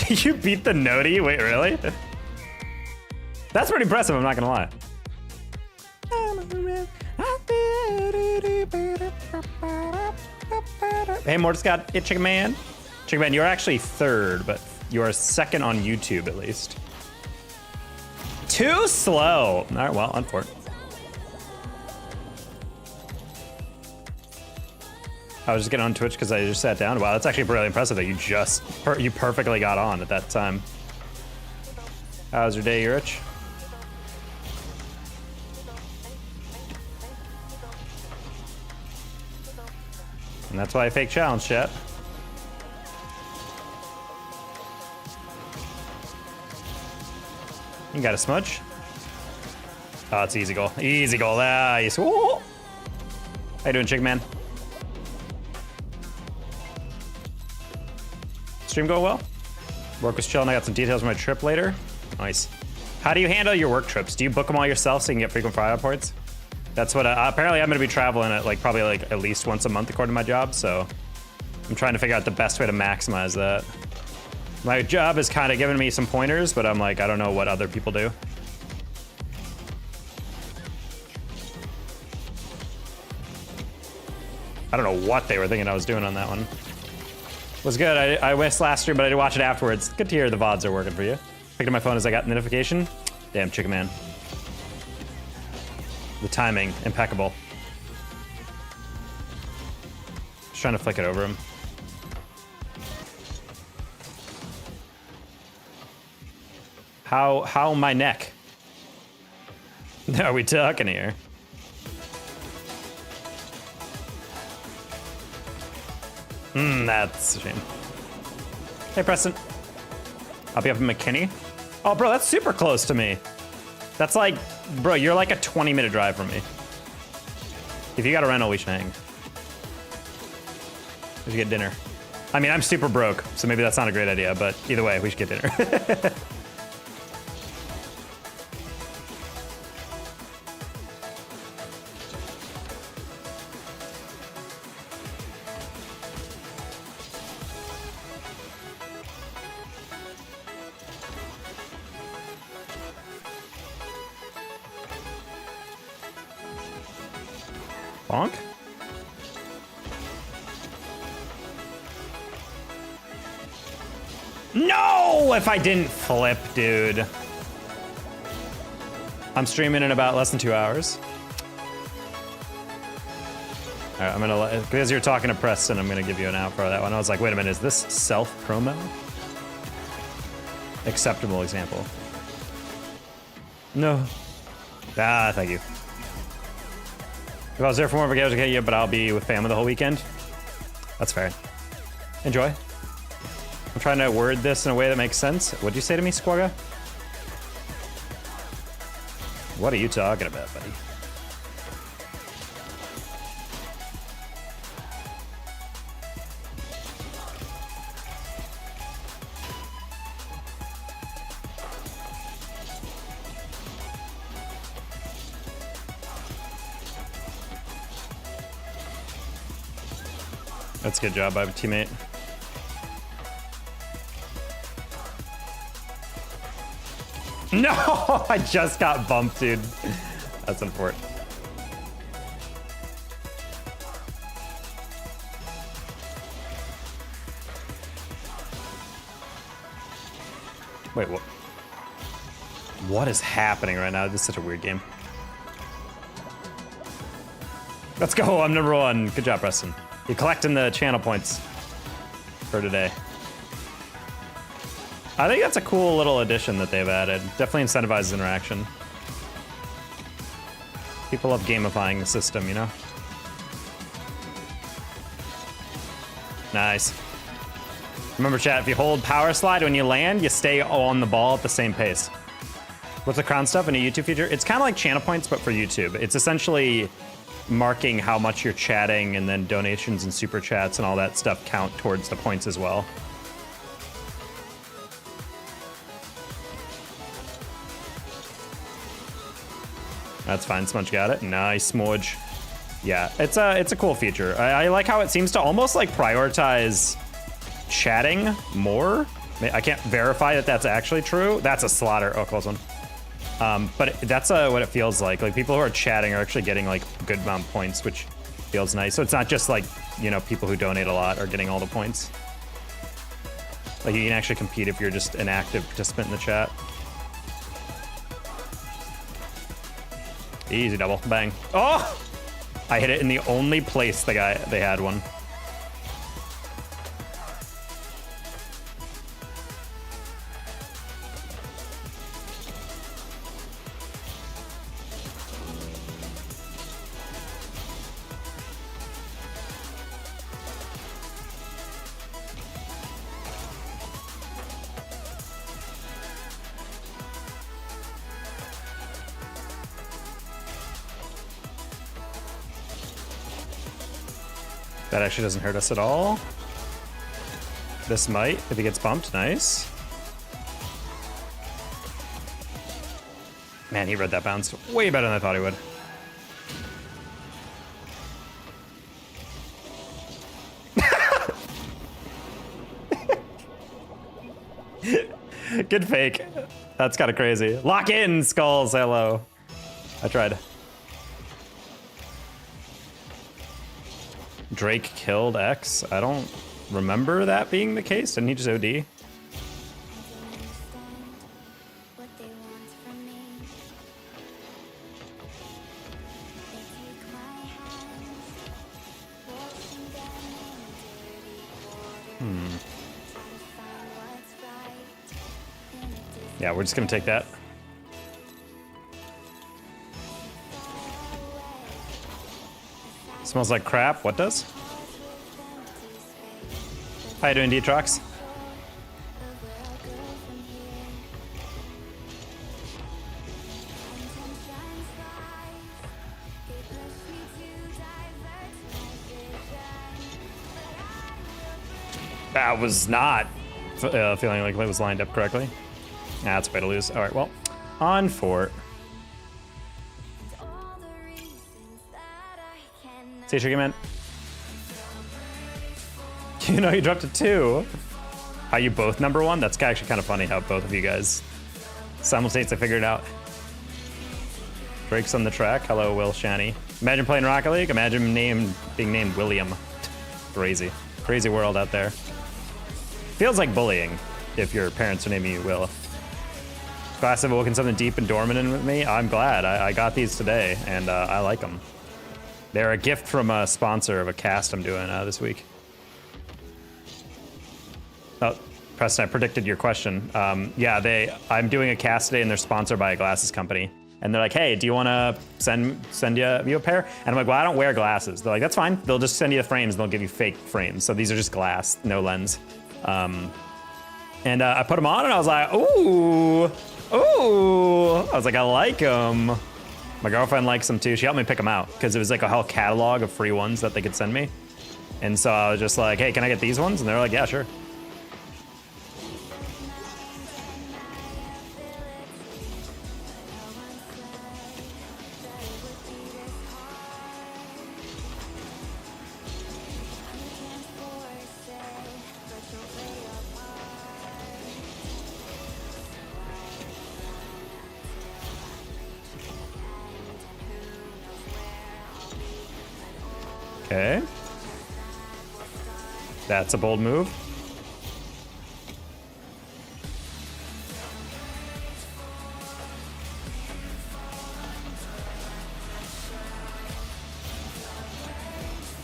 You beat the Noti? Wait, really? That's pretty impressive, I'm not gonna lie. Hey, Mortiscott, it's Chicken Man. Chicken Man, you're actually third, but you are second on YouTube at least. Too slow. All right, well, on for it. I was just getting on Twitch because I just sat down. Wow, that's actually really impressive that you just, you perfectly got on at that time. How's your day, Rich? And that's why I fake challenge, chat. You got a smudge? Oh, it's easy goal. Easy goal. Nice. Woo! How you doing, Chick Man? Stream go well? Work was chilling. I got some details of my trip later. Nice. How do you handle your work trips? Do you book them all yourself so you can get frequent flyer points? That's what apparently I'm gonna be traveling at like probably like at least once a month according to my job. So I'm trying to figure out the best way to maximize that. My job is kind of giving me some pointers, but I'm like, I don't know what other people do. I don't know what they were thinking I was doing on that one. Was good. I missed last stream, but I did watch it afterwards. Good to hear the VODs are working for you. Picked up my phone as I got the notification. Damn, Chicken Man. The timing, impeccable. Just trying to flick it over him. How my neck? Are we talking here? That's a shame. Hey, Preston. I'll be up in McKinney. Oh, bro, that's super close to me. That's like, bro, you're like a 20-minute drive from me. If you got a rental, we should hang. We should get dinner. I mean, I'm super broke, so maybe that's not a great idea, but either way, we should get dinner. Bonk? No! If I didn't flip, dude. I'm streaming in about less than 2 hours. All right, I'm gonna, because you're talking to Preston, I'm gonna give you an out for that one. I was like, wait a minute, is this self-promo? Acceptable example. No. Ah, thank you. If I was there for more of a game, okay, yeah, but I'll be with family the whole weekend. That's fair. Enjoy. I'm trying to word this in a way that makes sense. What'd you say to me, Squawga? What are you talking about, buddy? That's a good job by my teammate. No, I just got bumped, dude. That's important. Wait, what? What is happening right now? This is such a weird game. Let's go, I'm number one. Good job, Preston. You're collecting the channel points for today. I think that's a cool little addition that they've added. Definitely incentivizes interaction. People love gamifying the system, you know? Nice. Remember, chat, if you hold power slide when you land, you stay on the ball at the same pace. What's the crown stuff in a YouTube feature? It's kind of like channel points, but for YouTube. It's essentially marking how much you're chatting, and then donations and super chats and all that stuff count towards the points as well. That's fine, Smudge got it. Nice, Smudge. Yeah, it's a cool feature. I like how it seems to almost like prioritize chatting more I can't verify that that's actually true. That's a slaughter. Oh, close one. But that's what it feels like. Like people who are chatting are actually getting like good amount of points, which feels nice. So it's not just like, you know, people who donate a lot are getting all the points. Like you can actually compete if you're just an active participant in the chat. Easy double, bang. Oh! I hit it in the only place they had one. That actually doesn't hurt us at all. This might, if he gets bumped, nice. Man, he read that bounce way better than I thought he would. Good fake. That's kind of crazy. Lock in, Skulls, hello. I tried. Drake killed X. I don't remember that being the case. Didn't he just OD? Yeah, we're just gonna take that. Smells like crap. What does? How you doing, Detrox? That was not feeling like it was lined up correctly. Nah, that's a way to lose. All right, well, on fort. See you, Sugar Man. You know, you dropped to 2. How you both #1? That's actually kind of funny how both of you guys simultaneously figured it out. Drake's on the track. Hello, Will Shani. Imagine playing Rocket League. Imagine being named William. Crazy. Crazy world out there. Feels like bullying if your parents are naming you Will. Class have awoken something deep and dormant in with me. I'm glad. I got these today, and I like them. They're a gift from a sponsor of a cast I'm doing this week. Oh, Preston, I predicted your question. Yeah, I'm doing a cast today, and they're sponsored by a glasses company. And they're like, hey, do you want to send you a pair? And I'm like, well, I don't wear glasses. They're like, that's fine. They'll just send you the frames, and they'll give you fake frames. So these are just glass, no lens. And I put them on, and I was like, ooh. I was like, I like them. My girlfriend likes them too. She helped me pick them out because it was like a whole catalog of free ones that they could send me. And so I was just like, hey, can I get these ones? And they're like, yeah, sure. Okay. That's a bold move.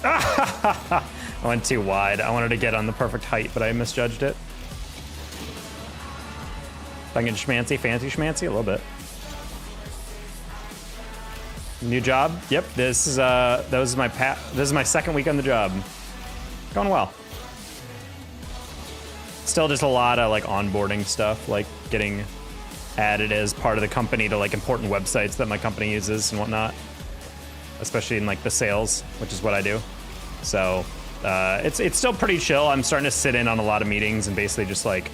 I went too wide. I wanted to get on the perfect height, but I misjudged it. If I can schmancy, fancy schmancy, a little bit. New job. Yep. This is this is my second week on the job. Going well. Still just a lot of like onboarding stuff, like getting added as part of the company to like important websites that my company uses and whatnot. Especially in like the sales, which is what I do. So it's still pretty chill. I'm starting to sit in on a lot of meetings and basically just like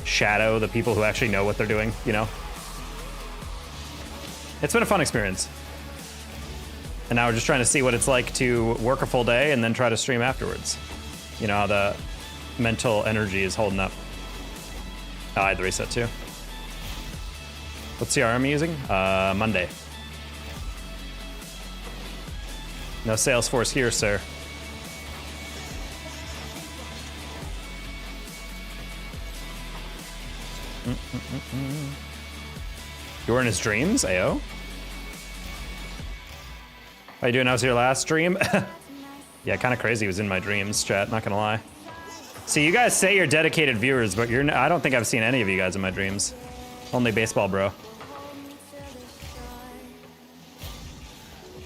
shadow the people who actually know what they're doing, you know? It's been a fun experience. And now we're just trying to see what it's like to work a full day and then try to stream afterwards. You know, how the mental energy is holding up. Oh, I had the reset too. What CRM am you using? Monday. No Salesforce here, sir. You were in his dreams, AO? How you doing? How's your last stream? Yeah, kind of crazy. He was in my dreams, chat. Not gonna lie. See, you guys say you're dedicated viewers, but you're. I don't think I've seen any of you guys in my dreams. Only baseball, bro.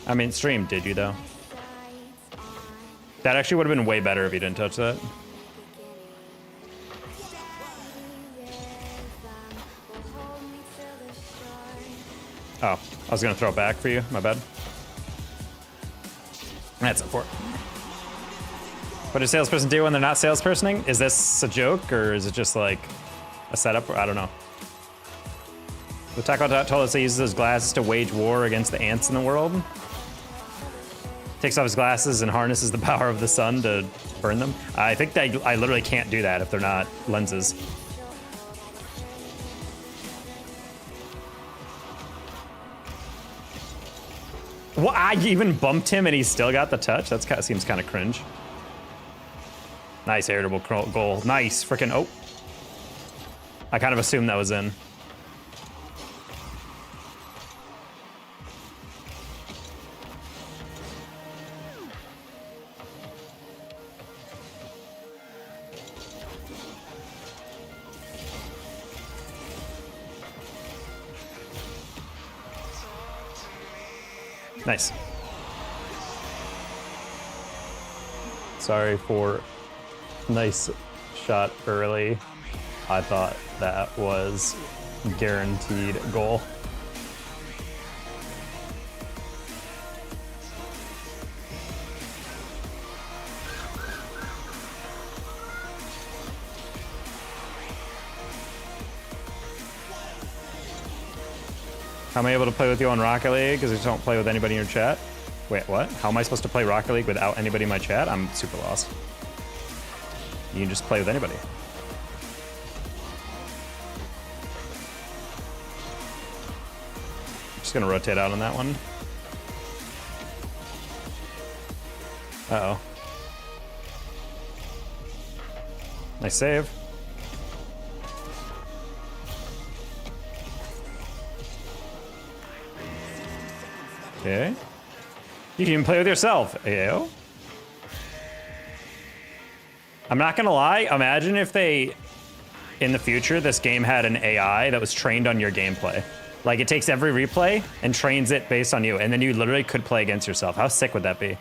I mean, stream, did you though? That actually would have been way better if you didn't touch that. Oh, I was gonna throw it back for you. My bad. That's important. What does salesperson do when they're not salespersoning? Is this a joke or is it just like a setup? I don't know. The Taco told us he uses his glasses to wage war against the ants in the world. Takes off his glasses and harnesses the power of the sun to burn them. I think that I literally can't do that if they're not lenses. Well, I even bumped him and he still got the touch? That seems kind of cringe. Nice heritable goal. Nice freaking. Oh. I kind of assumed that was in. Nice. Sorry for nice shot early. I thought that was guaranteed goal. How am I able to play with you on Rocket League? Because I don't play with anybody in your chat. Wait, what? How am I supposed to play Rocket League without anybody in my chat? I'm super lost. You can just play with anybody. Just gonna rotate out on that one. Uh-oh. Nice save. Okay. You can even play with yourself, AO. I'm not gonna lie, imagine if they, in the future, this game had an AI that was trained on your gameplay. Like, it takes every replay and trains it based on you, and then you literally could play against yourself. How sick would that be?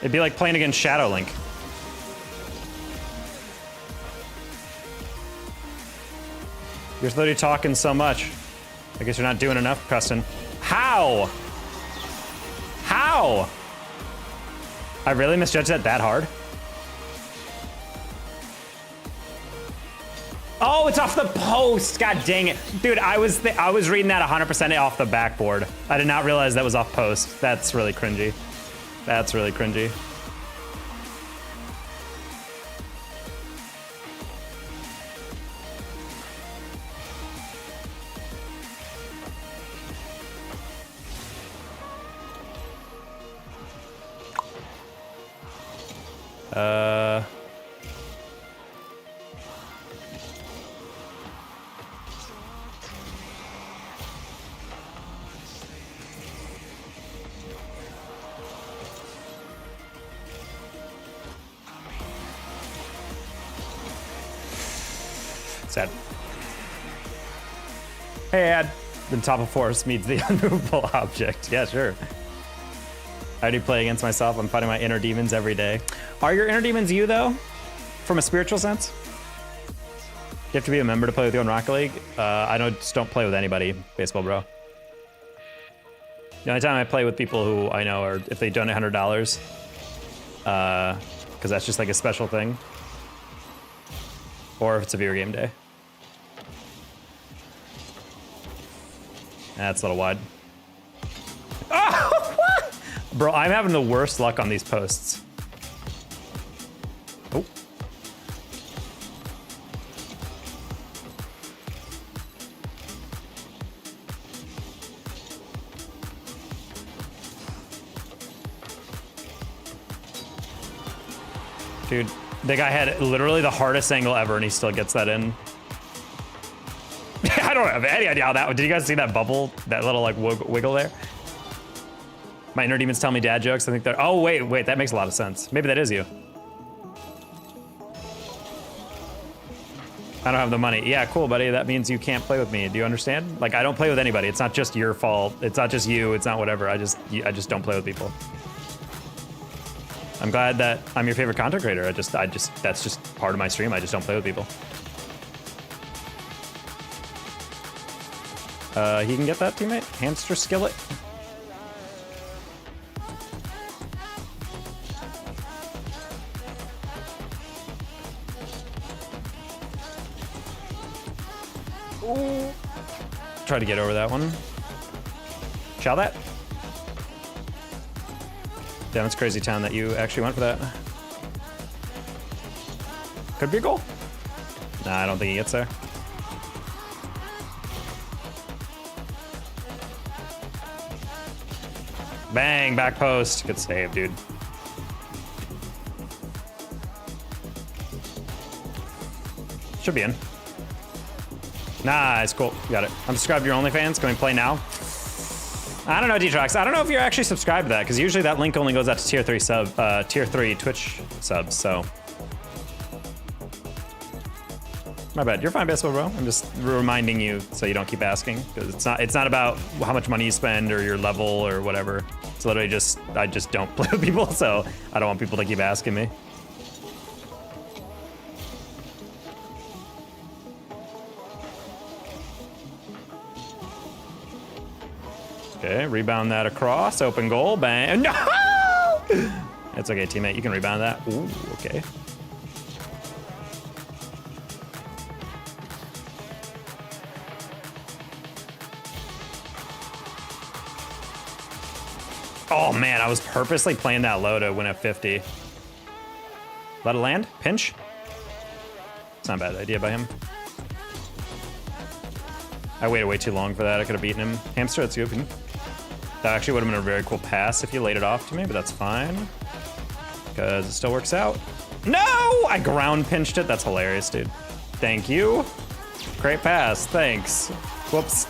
It'd be like playing against Shadow Link. You're literally talking so much. I guess you're not doing enough, Preston. How? How? I really misjudged that hard? Oh, it's off the post. God dang it. Dude, I was reading that 100% off the backboard. I did not realize that was off post. That's really cringy. That's really cringy. Sad. Hey, Ad. The top of force meets the unmovable object. Yeah, sure. I already play against myself. I'm fighting my inner demons every day. Are your inner demons you, though? From a spiritual sense? You have to be a member to play with you in Rocket League? I just don't play with anybody, baseball bro. The only time I play with people who I know are if they donate $100. Because that's just like a special thing. Or if it's a viewer game day. That's a little wide. Oh, what? Bro, I'm having the worst luck on these posts. Oh. Dude, the guy had literally the hardest angle ever, and he still gets that in. I don't have any idea how that. Did you guys see that bubble? That little like wiggle there? My inner demons tell me dad jokes. I think they're. Oh wait, that makes a lot of sense. Maybe that is you. I don't have the money. Yeah, cool, buddy. That means you can't play with me. Do you understand? Like, I don't play with anybody. It's not just your fault. It's not just you. It's not whatever. I just don't play with people. I'm glad that I'm your favorite content creator. That's just part of my stream. I just don't play with people. He can get that, teammate. Hamster skillet. Ooh. Try to get over that one. Shall that? Damn, it's crazy town that you actually went for that. Could be a goal. Nah, I don't think he gets there. Bang, back post. Good save, dude. Should be in. Nice, cool. Got it. I'm subscribed to your OnlyFans. Can we play now? I don't know, D-Trox. I don't know if you're actually subscribed to that, because usually that link only goes out to tier 3 Twitch subs, so. My bad. You're fine, Basketball Bro. I'm just reminding you so you don't keep asking, because it's not about how much money you spend or your level or whatever. It's literally just, I just don't play with people, so I don't want people to keep asking me. Okay, rebound that across, open goal, bang. No! It's okay, teammate, you can rebound that. Ooh, okay. Oh man, I was purposely playing that low to win at 50. Let it land, pinch. It's not a bad idea by him. I waited way too long for that. I could have beaten him. Hamster, that's you. That actually would have been a very cool pass if you laid it off to me, but that's fine. Because it still works out. No! I ground pinched it. That's hilarious, dude. Thank you. Great pass. Thanks. Whoops.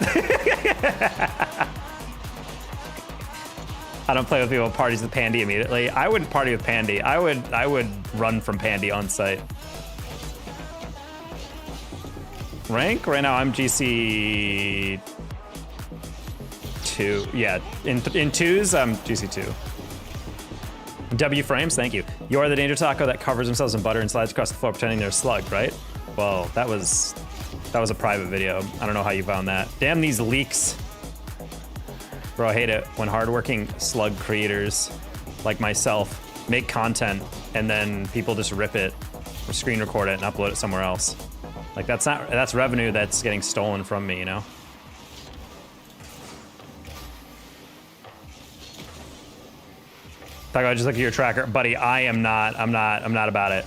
I don't play with people. Parties with Pandy immediately. I wouldn't party with Pandy. I would run from Pandy on site. Rank? Right now I'm GC 2. Yeah, in 2s, I'm GC 2. W frames, thank you. You're the danger taco that covers themselves in butter and slides across the floor pretending they're a slug, right? Well, that was a private video. I don't know how you found that. Damn these leaks. Bro, I hate it when hardworking slug creators like myself make content and then people just rip it or screen record it and upload it somewhere else. Like that's revenue that's getting stolen from me, you know? Talk about just look at your tracker. Buddy, I'm not about it.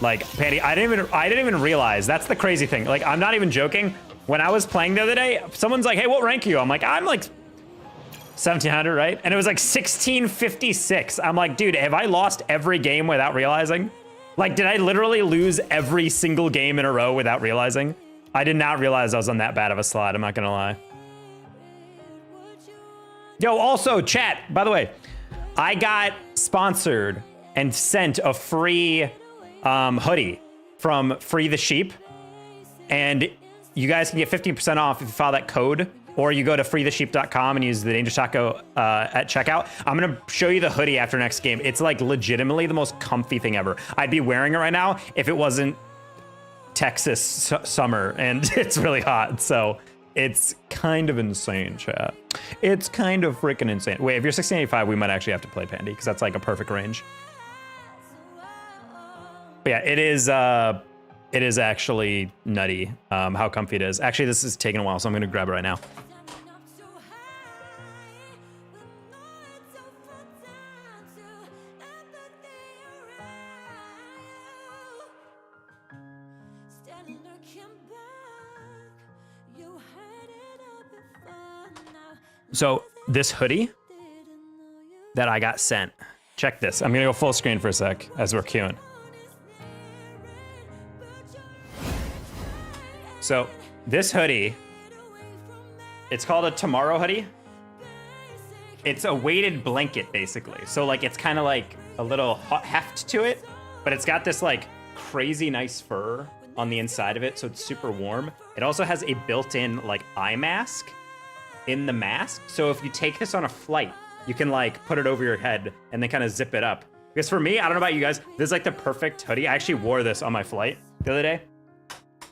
Like, Pandy, I didn't even realize. That's the crazy thing. Like, I'm not even joking. When I was playing the other day, someone's like, hey, what rank are you? I'm like, I'm like 1700, right? And it was like 1656. I'm like, dude, have I lost every game without realizing? Like, did I literally lose every single game in a row without realizing? I did not realize I was on that bad of a slide, I'm not gonna lie. Yo, also, chat, by the way, I got sponsored and sent a free hoodie from Free the Sheep. And you guys can get 15% off if you follow that code, or you go to freethesheep.com and use the Danger Taco at checkout. I'm gonna show you the hoodie after next game. It's like legitimately the most comfy thing ever. I'd be wearing it right now if it wasn't Texas summer and it's really hot. So it's kind of insane, chat. It's kind of freaking insane. Wait, if you're 1685, we might actually have to play Pandy because that's like a perfect range. But yeah, it is actually nutty how comfy it is. Actually, this is taking a while, so I'm gonna grab it right now. So this hoodie that I got sent, check this. I'm gonna go full screen for a sec as we're queuing. So this hoodie, it's called a Tomorrow hoodie. It's a weighted blanket, basically. So like, it's kind of like a little heft to it, but it's got this like crazy nice fur on the inside of it, so it's super warm. It also has a built-in like eye mask in the mask. So if you take this on a flight, you can like put it over your head and then kind of zip it up. Because for me, I don't know about you guys, this is like the perfect hoodie. I actually wore this on my flight the other day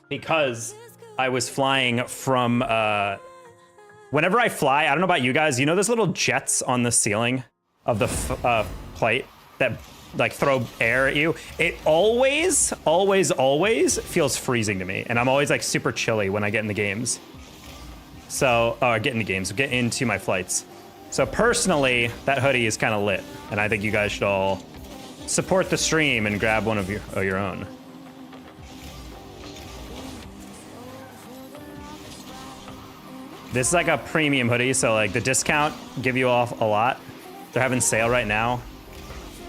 because I was flying from, whenever I fly, I don't know about you guys, you know those little jets on the ceiling of the plate that like throw air at you? It always, always, always feels freezing to me. And I'm always like super chilly when I get in the games. So, get into my flights. So personally, that hoodie is kind of lit. And I think you guys should all support the stream and grab one of your own. This is like a premium hoodie, so like the discount give you off a lot. They're having sale right now.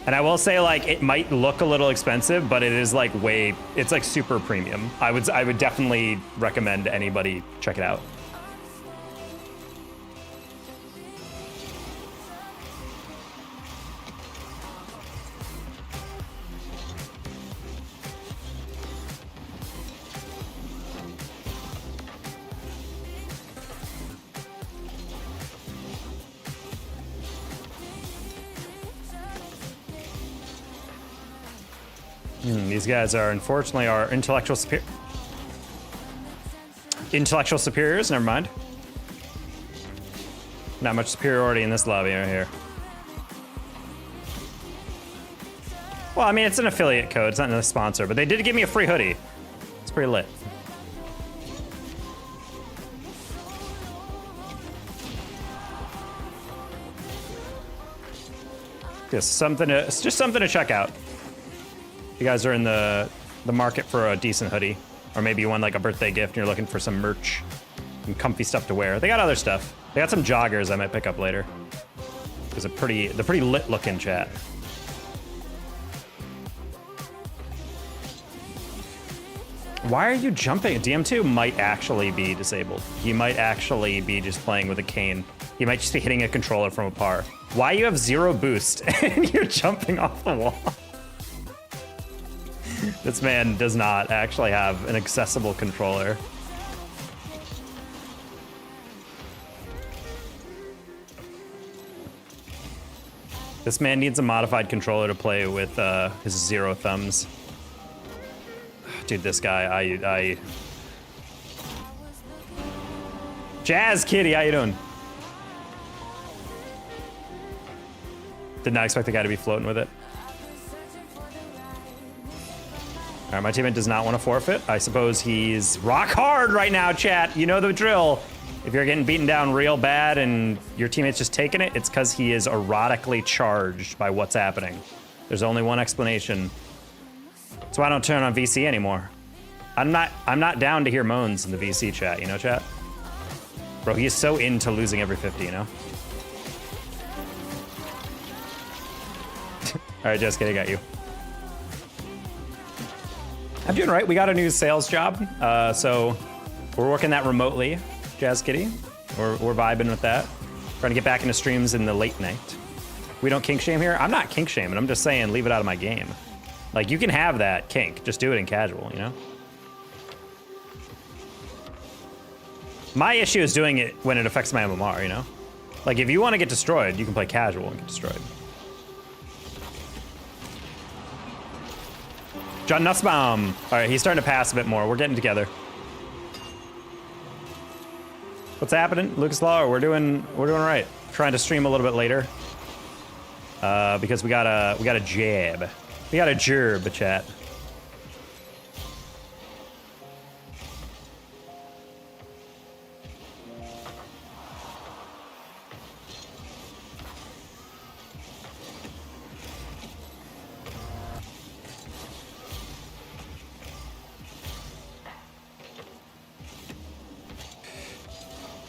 And I will say like, it might look a little expensive, but it is like it's like super premium. I would definitely recommend anybody check it out. These guys are unfortunately our intellectual superiors. Never mind. Not much superiority in this lobby right here. Well, I mean, it's an affiliate code. It's not a sponsor, but they did give me a free hoodie. It's pretty lit. Just something to check out. You guys are in the market for a decent hoodie, or maybe you won like a birthday gift and you're looking for some merch and comfy stuff to wear. They got other stuff. They got some joggers I might pick up later. They're pretty lit looking, chat. Why are you jumping? DM2 might actually be disabled. He might actually be just playing with a cane. He might just be hitting a controller from afar. Why you have 0 boost and you're jumping off the wall? This man does not actually have an accessible controller. This man needs a modified controller to play with his 0 thumbs. Dude, this guy, Jazz Kitty, how you doing? Did not expect the guy to be floating with it. All right, my teammate does not want to forfeit. I suppose he's rock hard right now, chat. You know the drill. If you're getting beaten down real bad and your teammate's just taking it, it's because he is erotically charged by what's happening. There's only one explanation. That's why I don't turn on VC anymore. I'm not down to hear moans in the VC chat, you know, chat? Bro, he is so into losing every 50, you know? All right, Jessica, I got you. I'm doing right. We got a new sales job, so we're working that remotely, Jazz Kitty. We're vibing with that. Trying to get back into streams in the late night. We don't kink shame here. I'm not kink shaming. I'm just saying leave it out of my game. Like, you can have that kink. Just do it in casual, you know? My issue is doing it when it affects my MMR, you know? Like, if you want to get destroyed, you can play casual and get destroyed. John Nussbaum. All right, he's starting to pass a bit more. We're getting together. What's happening, Lucas Law? We're doing all right. Trying to stream a little bit later because we got a jab. We got a gerb, chat.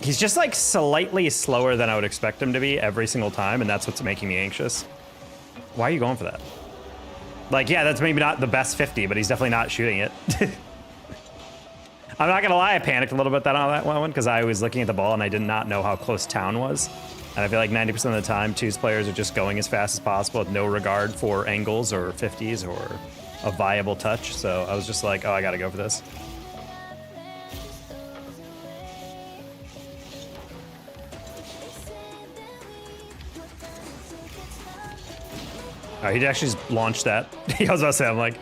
He's just like slightly slower than I would expect him to be every single time, and that's what's making me anxious. Why are you going for that? Like, yeah, that's maybe not the best 50, but he's definitely not shooting it. I'm not gonna lie, I panicked a little bit on that one because I was looking at the ball and I did not know how close town was. And I feel like 90% of the time, Two's players are just going as fast as possible with no regard for angles or 50s or a viable touch. So I was just like, oh, I gotta go for this. Oh, he actually just launched that. I was about to say, I'm like...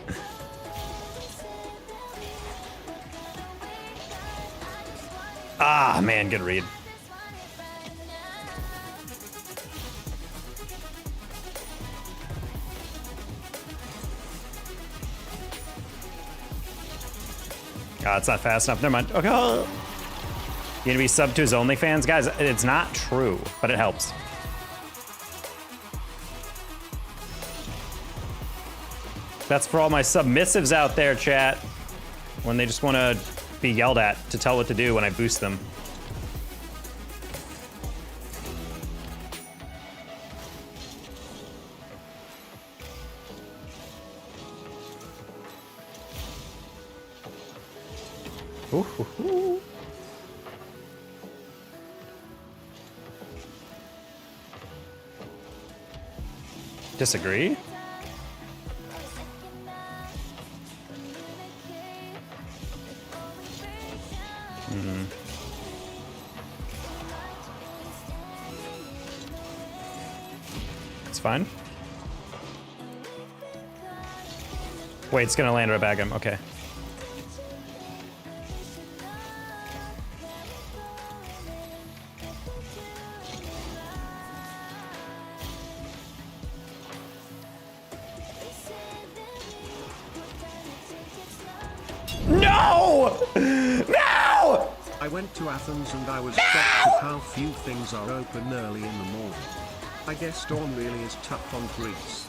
Ah, man, good read. God, it's not fast enough. Never mind. Okay. You gonna be sub to his OnlyFans? Guys, it's not true, but it helps. That's for all my submissives out there, chat. When they just want to be yelled at to tell what to do when I boost them. Ooh. Disagree? It's fine. Wait, it's gonna land right back at him. Okay. No! No! I went to Athens and I was shocked at how few things are open early in the morning. I guess Dawn really is tough on Greece.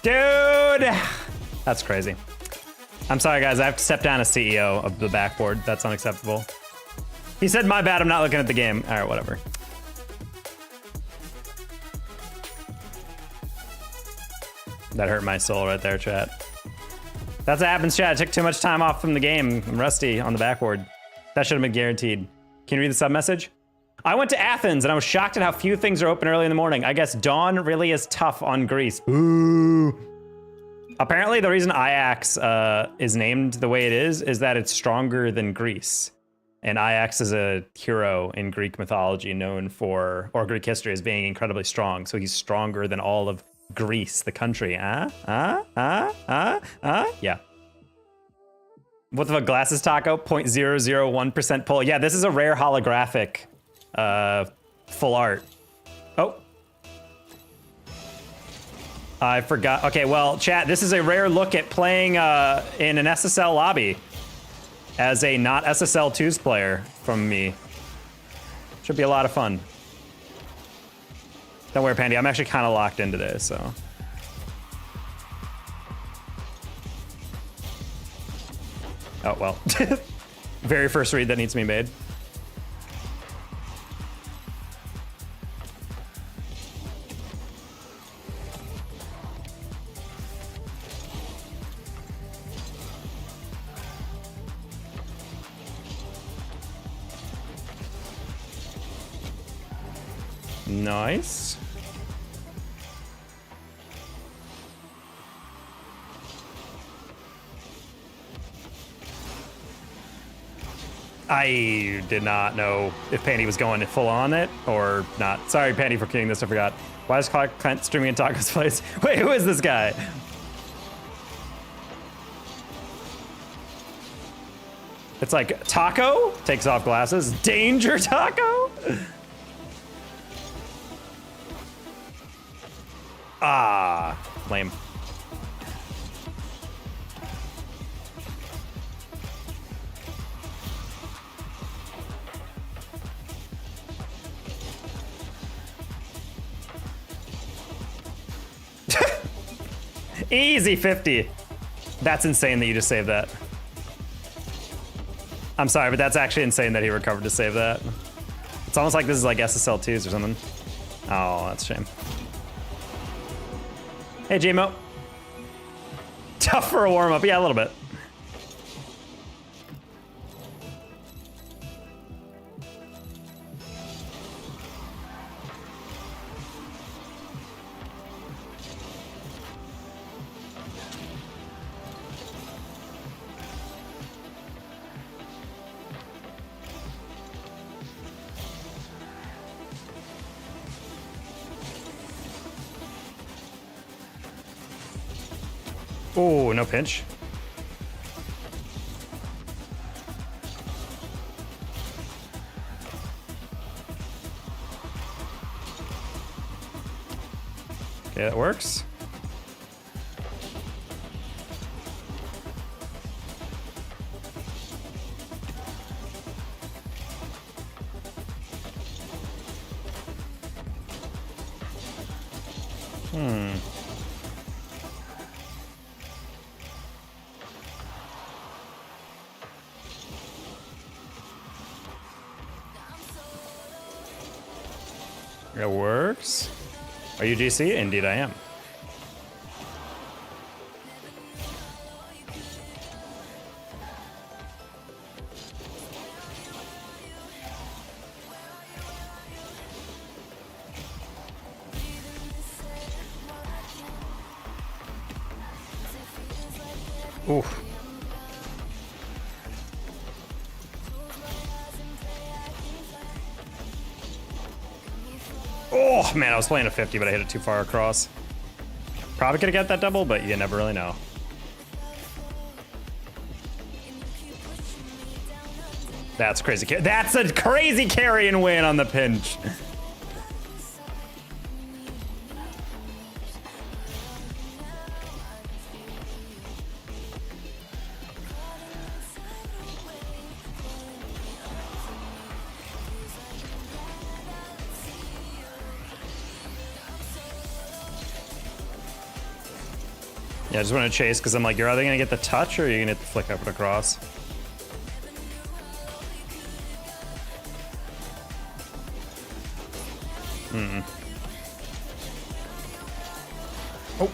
Dude! That's crazy. I'm sorry, guys. I have to step down as CEO of the backboard. That's unacceptable. He said, my bad, I'm not looking at the game. All right, whatever. That hurt my soul right there, chat. That's what happens, chat. I took too much time off from the game. I'm rusty on the backboard. That should have been guaranteed. Can you read the sub message? I went to Athens and I was shocked at how few things are open early in the morning. I guess dawn really is tough on Greece. Ooh. Apparently the reason Ajax is named the way it is that it's stronger than Greece. And Ajax is a hero in Greek mythology known for, or Greek history, as being incredibly strong. So he's stronger than all of Greece, the country. Yeah. What the fuck, glasses taco? 0.001% pull. Yeah, this is a rare holographic full art. Oh. I forgot. Okay, well, chat, this is a rare look at playing in an SSL lobby as a not SSL 2s player from me. Should be a lot of fun. Don't worry, Pandy, I'm actually kind of locked into this, so. Oh, well. Very first read that needs to be made. Nice. I did not know if Pandy was going full on it or not. Sorry, Pandy, for getting this. I forgot. Why is Clint streaming in Taco's place? Wait, who is this guy? It's like Taco takes off glasses. Danger Taco. Ah, lame. Easy 50. That's insane that you just saved that. I'm sorry, but that's actually insane that he recovered to save that. It's almost like this is like SSL2s or something. Oh, that's a shame. Hey, JMO. Tough for a warm-up. Yeah, a little bit. Oh, no pinch. Okay, that works. It works. Are you GC? Indeed I am. Ooh. Oh, man, I was playing a 50, but I hit it too far across. Probably could have got that double, but you never really know. That's crazy. That's a crazy carry and win on the pinch. Yeah, I just want to chase because I'm like, you're either going to get the touch or you're going to get the flick up and across. Oh,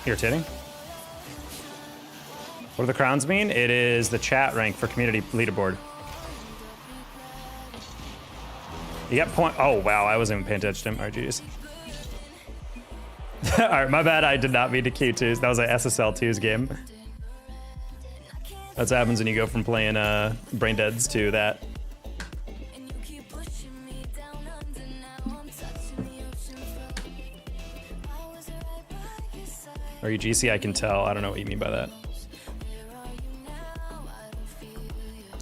irritating. What do the crowns mean? It is the chat rank for community leaderboard. You got point. Oh, wow, I wasn't even paying attention to him. All right, geez. All right, my bad. I did not mean to Q2s. That was an SSL2s game. That's what happens when you go from playing Brain Deads to that. Are you GC? I can tell. I don't know what you mean by that.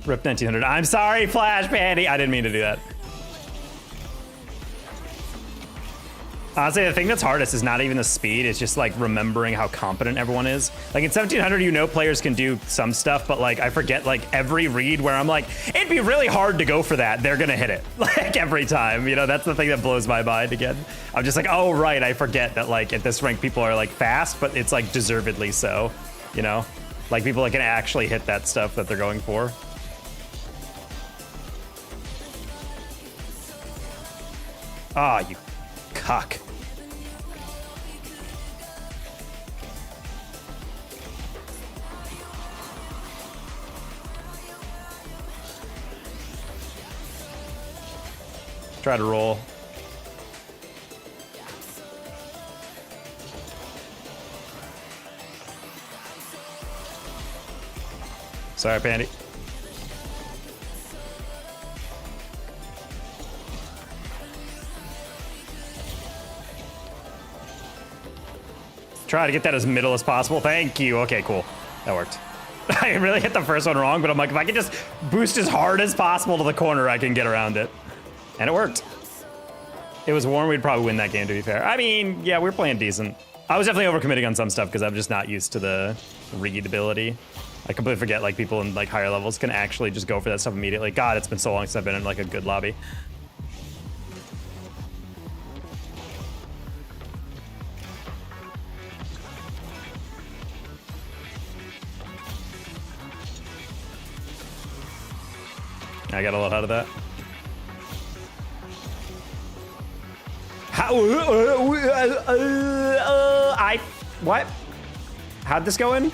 Rip 1900. I'm sorry, Flash Panty. I didn't mean to do that. Honestly, the thing that's hardest is not even the speed, it's just like remembering how competent everyone is. Like in 1700, you know players can do some stuff, but like I forget like every read where I'm like, it'd be really hard to go for that. They're gonna hit it like every time. You know, that's the thing that blows my mind again. I'm just like, oh right, I forget that like at this rank people are like fast, but it's like deservedly so, you know? Like people that can actually hit that stuff that they're going for. Ah, you cuck. Try to roll. Sorry, Pandy. Try to get that as middle as possible. Thank you. Okay, cool. That worked. I really hit the first one wrong, but I'm like, if I can just boost as hard as possible to the corner, I can get around it. And it worked. It was warm, we'd probably win that game, to be fair. I mean, yeah, we're playing decent. I was definitely overcommitting on some stuff because I'm just not used to the read ability. I completely forget like people in like higher levels can actually just go for that stuff immediately. God, it's been so long since I've been in like a good lobby. I got a lot out of that. How? What? How'd this go in?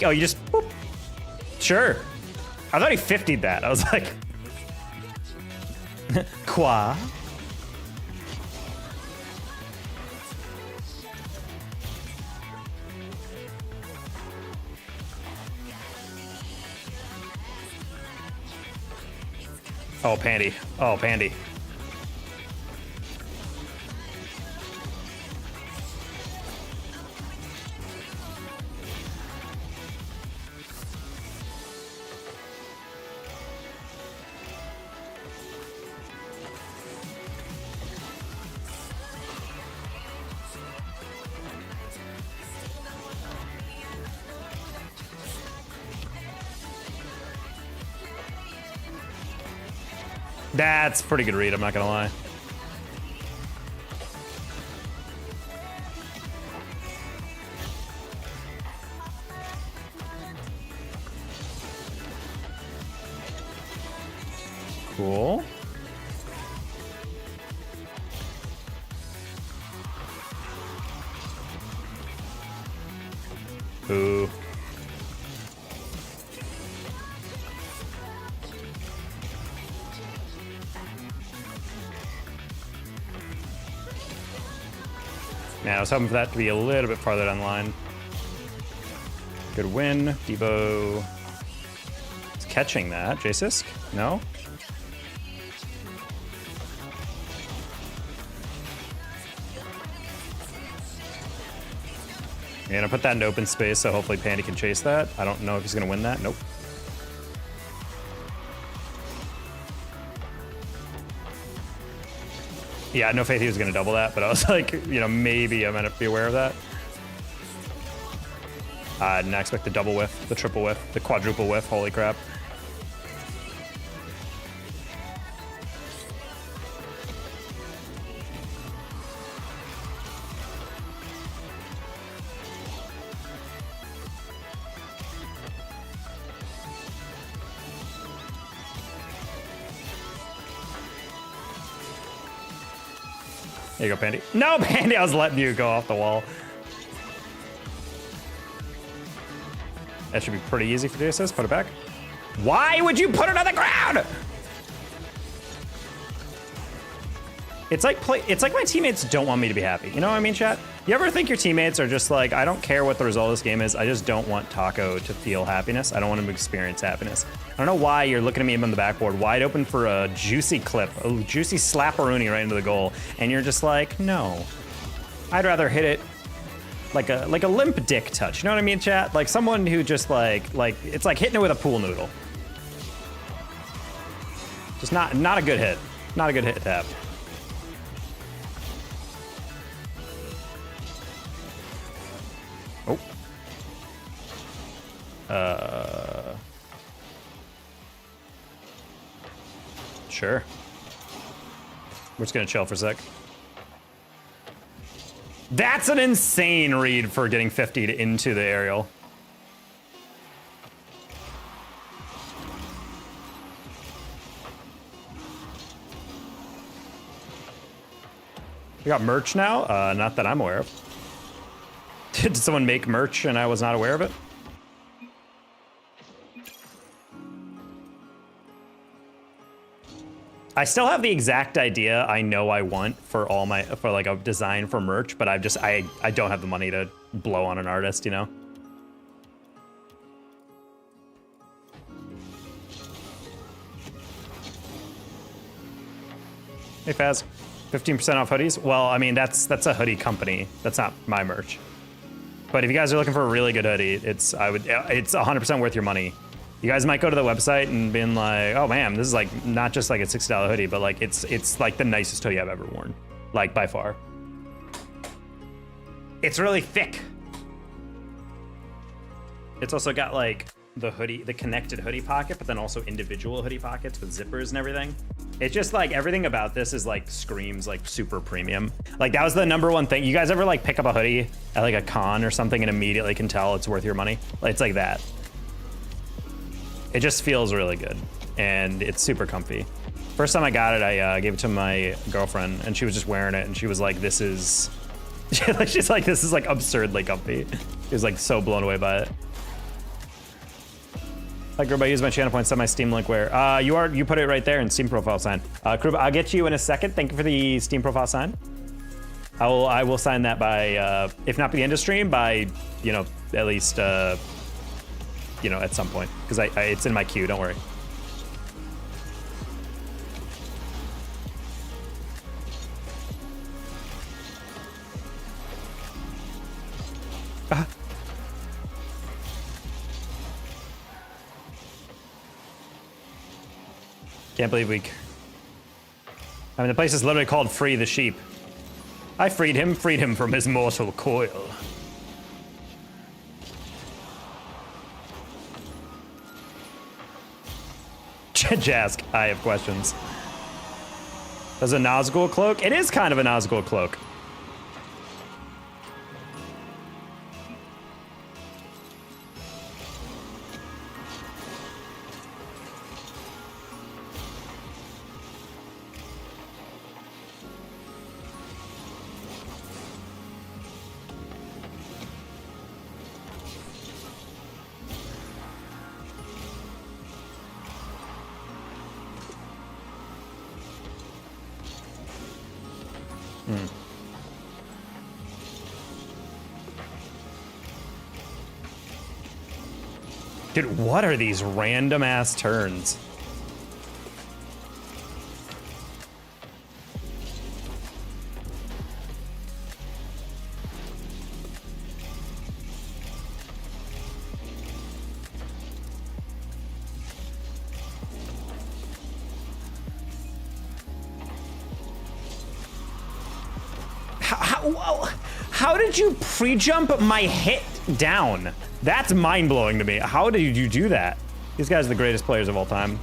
Oh, you just, boop. Sure. I thought he 50'd that. I was like, qua. Oh, Pandy. Oh, Pandy. That's pretty good read, I'm not gonna lie. Cool. Ooh. Man, I was hoping for that to be a little bit farther down the line. Good win. Debo is catching that. Jasisk? No? I'm gonna put that in open space, so hopefully Pandy can chase that. I don't know if he's gonna win that. Nope. Yeah, no faith he was gonna double that, but I was like, you know, maybe I'm gonna be aware of that. I didn't expect the double whiff, the triple whiff, the quadruple whiff. Holy crap. There you go, Pandy. No, Pandy, I was letting you go off the wall. That should be pretty easy for DSS. Put it back. Why would you put it on the ground? It's like my teammates don't want me to be happy. You know what I mean, chat? You ever think your teammates are just like, I don't care what the result of this game is. I just don't want Taco to feel happiness. I don't want him to experience happiness. I don't know why you're looking at me on the backboard, wide open for a juicy clip, a juicy slapperoonie right into the goal, and you're just like, no. I'd rather hit it like a limp dick touch. You know what I mean, chat? Like someone who just like it's like hitting it with a pool noodle. Just not a good hit. Not a good hit to have. Oh. Sure. We're just gonna chill for a sec. That's an insane read for getting 50'd into the aerial. We got merch now? Not that I'm aware of. Did someone make merch and I was not aware of it? I still have the exact idea I know I want for all my, for like a design for merch, but I don't have the money to blow on an artist, you know? Hey Faz, 15% off hoodies? Well, I mean, that's a hoodie company. That's not my merch. But if you guys are looking for a really good hoodie, it's 100% worth your money. You guys might go to the website and been like, oh man, this is like not just like a $60 hoodie, but like it's like the nicest hoodie I've ever worn, like by far. It's really thick. It's also got like the hoodie, the connected hoodie pocket, but then also individual hoodie pockets with zippers and everything. It's just like everything about this is like screams like super premium. Like that was the #1 thing. You guys ever like pick up a hoodie at like a con or something and immediately can tell it's worth your money? It's like that. It just feels really good, and it's super comfy. First time I got it, I gave it to my girlfriend, and she was just wearing it, and she was like, "This is," she's like, "This is like absurdly comfy." She was like so blown away by it. Like, everybody use my channel points, send my Steam link where? You put it right there in Steam profile sign. Kruba, I'll get you in a second. Thank you for the Steam profile sign. I will sign that by, if not by the end of stream, by, you know, at least, you know, at some point. Because it's in my queue, don't worry. Can't believe we... I mean, the place is literally called Free the Sheep. I freed him from his mortal coil. Jask, I have questions. Does a Nazgul cloak? It is kind of a Nazgul cloak. Dude, what are these random ass turns? How did you pre-jump my hit down? That's mind-blowing to me. How did you do that? These guys are the greatest players of all time.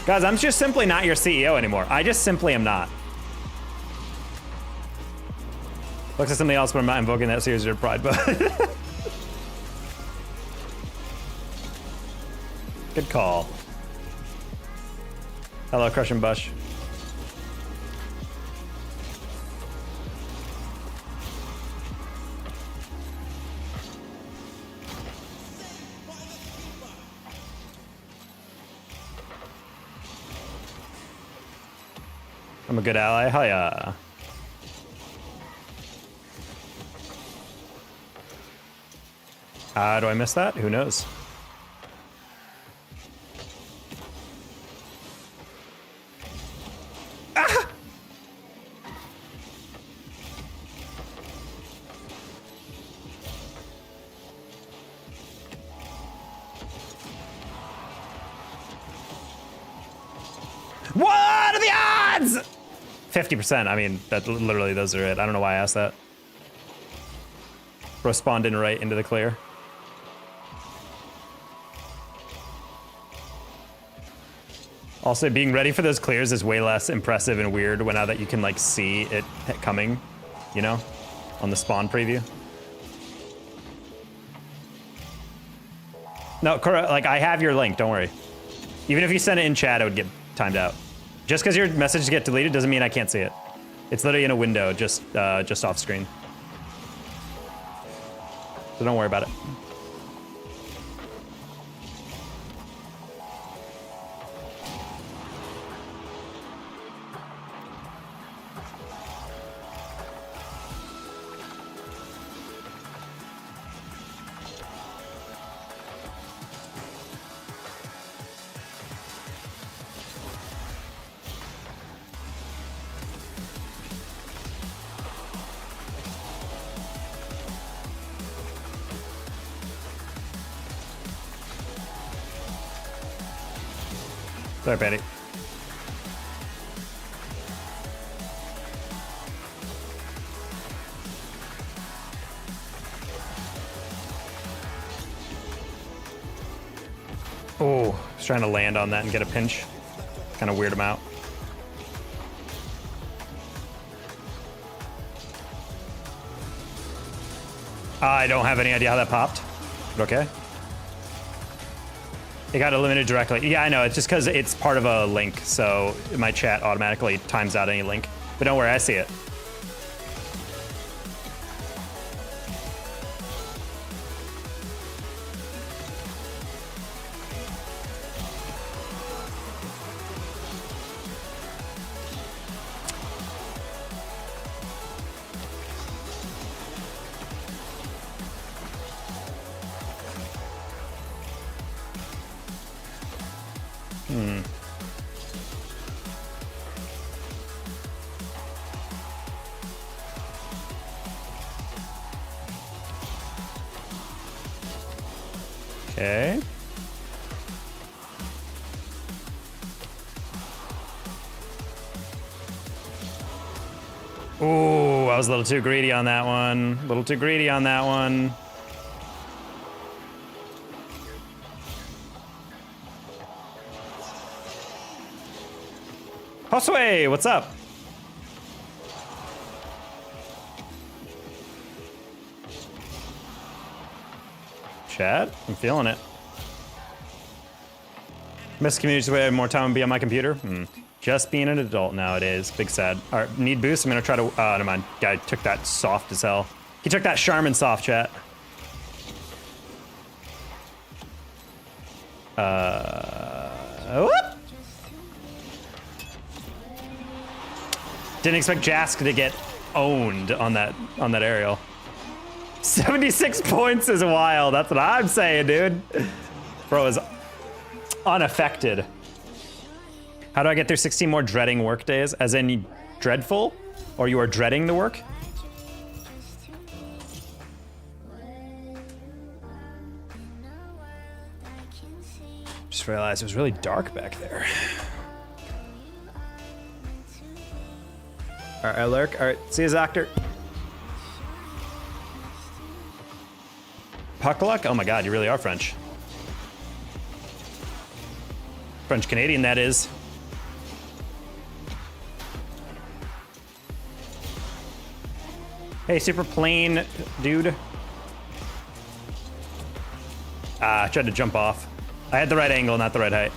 Guys, I'm just simply not your CEO anymore. I just simply am not. Looks like something else, but I'm not invoking that series of pride, but... Good call. Hello, Crushing Bush. I'm a good ally. Hiya. Do I miss that? Who knows? What are the odds? 50%. I mean, that literally those are it. I don't know why I asked that. Bro spawned in right into the clear. Also, being ready for those clears is way less impressive and weird when now that you can like see it coming, you know, on the spawn preview. No, like I have your link. Don't worry. Even if you send it in chat, it would get timed out. Just because your messages get deleted doesn't mean I can't see it. It's literally in a window, just off screen. So don't worry about it. Sorry, Patty. Oh, I was trying to land on that and get a pinch. Kind of weird him out. I don't have any idea how that popped. But okay. It got eliminated directly. Yeah, I know. It's just because it's part of a link, so my chat automatically times out any link. But don't worry, I see it. Okay. Ooh, I was a little too greedy on that one. A little too greedy on that one. Josue, what's up? Chat, I'm feeling it. Miss communities way more time and be on my computer. Just being an adult nowadays. Big sad. All right, need boost. I'm gonna try to. Never mind. Guy took that soft as hell. He took that Charmin soft, chat. Whoop. Didn't expect Jask to get owned on that aerial. 76 points is wild. That's what I'm saying, dude. Bro is unaffected. How do I get through 16 more dreading work days? As in dreadful? Or you are dreading the work? Just realized it was really dark back there. All right, lurk. All right, see you, Zactor. Puckluck? Oh my god, you really are French. French-Canadian, that is. Hey, super plain dude. Ah, I tried to jump off. I had the right angle, not the right height.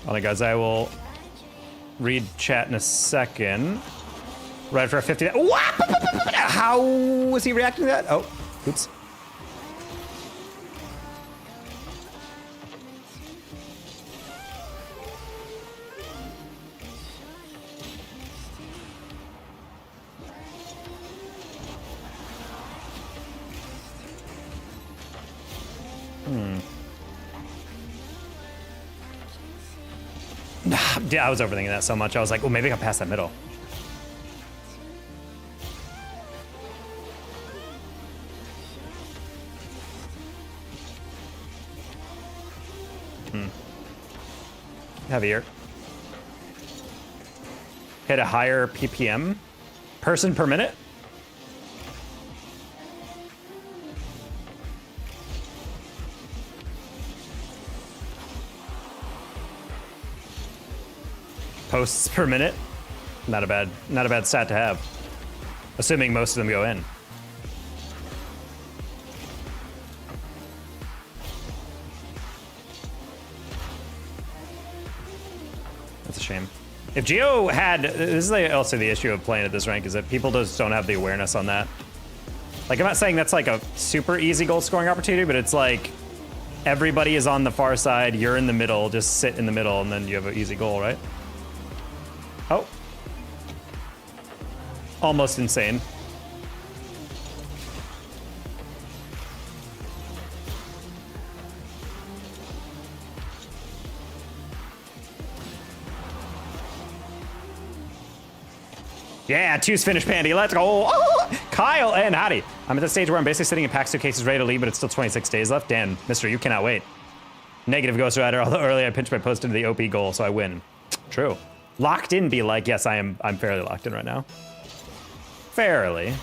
Alright guys, I will read chat in a second. Right for a 50. How was he reacting to that? Oh, oops. Yeah, I was overthinking that so much. I was like, oh, maybe I'll pass that middle. Heavier. Hit a higher PPM. Person per minute? Posts per minute. Not a bad stat to have. Assuming most of them go in. That's a shame. If Geo had, this is also the issue of playing at this rank, is that people just don't have the awareness on that. Like, I'm not saying that's like a super easy goal scoring opportunity, but it's like everybody is on the far side, you're in the middle, just sit in the middle, and then you have an easy goal, right? Oh. Almost insane. Yeah, two's finished, Pandy. Let's go. Oh, Kyle and Howdy. I'm at the stage where I'm basically sitting in pack suitcases ready to leave, but it's still 26 days left. Dan, mister, you cannot wait. Negative Ghost Rider, although earlier I pinched my post into the OP goal, so I win. True. Locked in be like, yes, I'm fairly locked in right now. Fairly.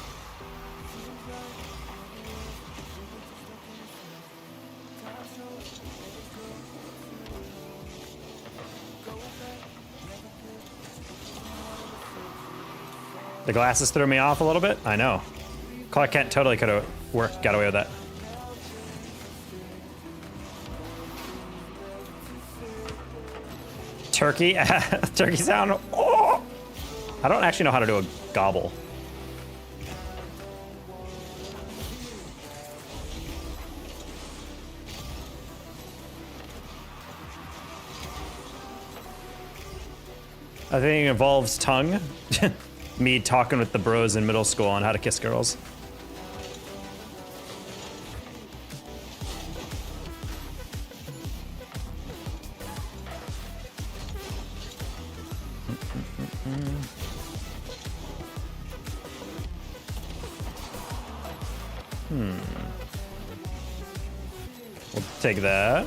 The glasses threw me off a little bit. I know. Clark Kent totally could have got away with that. Turkey, turkey sound. Oh! I don't actually know how to do a gobble. I think it involves tongue. Me talking with the bros in middle school on how to kiss girls. We'll take that.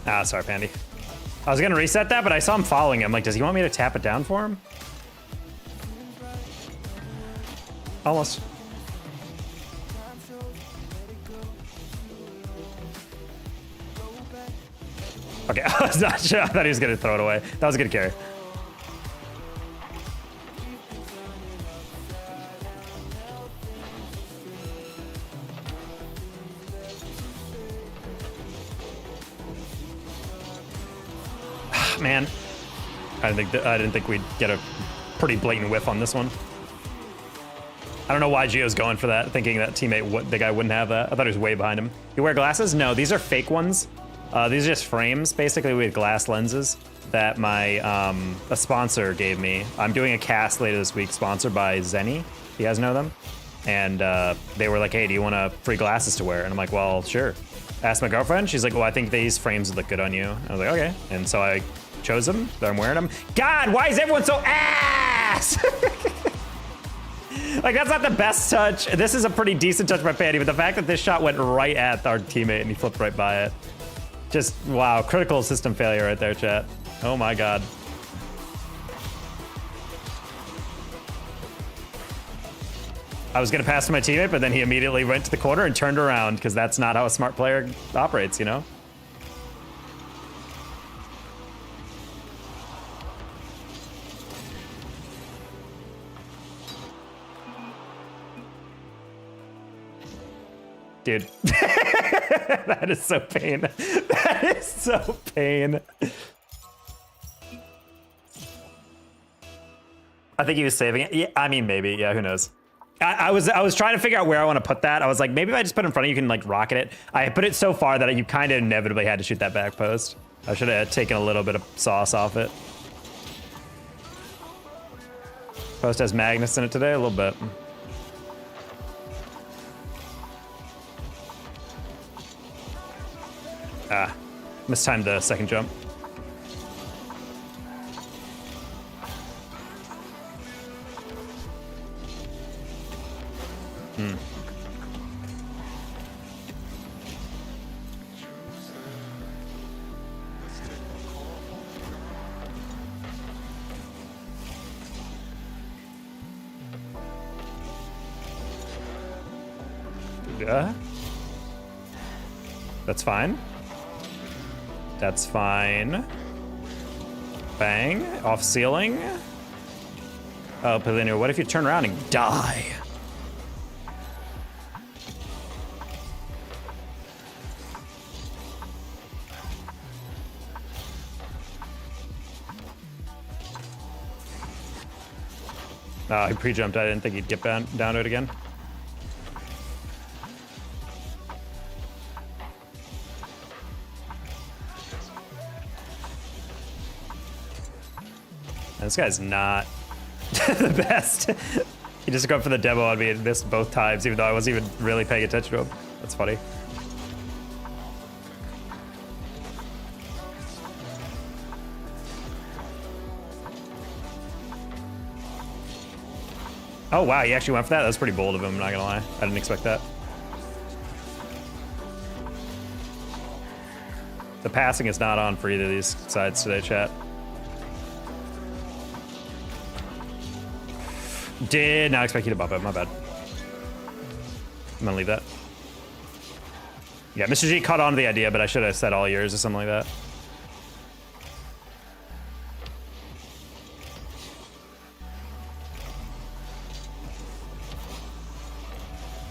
Ah, sorry, Pandy. I was gonna reset that, but I saw him following him. Like, does he want me to tap it down for him? Almost. Okay, I was not sure. I thought he was gonna throw it away. That was a good carry. Man, I didn't think we'd get a pretty blatant whiff on this one. I don't know why Gio's going for that, thinking that the guy wouldn't have that. I thought he was way behind him. You wear glasses? No, these are fake ones. These are just frames, basically with glass lenses that my a sponsor gave me. I'm doing a cast later this week, sponsored by Zenny. You guys know them? And they were like, hey, do you want free glasses to wear? And I'm like, well, sure. Asked my girlfriend. She's like, well, I think these frames would look good on you. I was like, okay. And so I chose them. I'm wearing them. God, why is everyone so ass? Like, that's not the best touch. This is a pretty decent touch by Pandy, but the fact that this shot went right at our teammate and he flipped right by it. Just, wow, critical system failure right there, chat. Oh my God. I was gonna pass to my teammate, but then he immediately went to the corner and turned around, because that's not how a smart player operates, you know? Dude, that is so pain. That is so pain. I think he was saving it. Yeah, I mean, maybe. Yeah, who knows? I was trying to figure out where I want to put that. I was like, maybe if I just put it in front of you, you can like rocket it. I put it so far that you kind of inevitably had to shoot that back post. I should have taken a little bit of sauce off it. Post has Magnus in it today, a little bit. Ah, mistimed the second jump. Yeah. That's fine. That's fine. Bang. Off ceiling. Oh, Polino, what if you turn around and die? Oh, he pre-jumped. I didn't think he'd get down to it again. This guy's not the best. He just got for the demo on me and missed both times, even though I wasn't even really paying attention to him. That's funny. Oh, wow, he actually went for that? That was pretty bold of him, I'm not gonna lie. I didn't expect that. The passing is not on for either of these sides today, chat. Did not expect you to bump it, my bad. I'm gonna leave that. Yeah, Mr. G caught on to the idea, but I should have said all yours or something like that.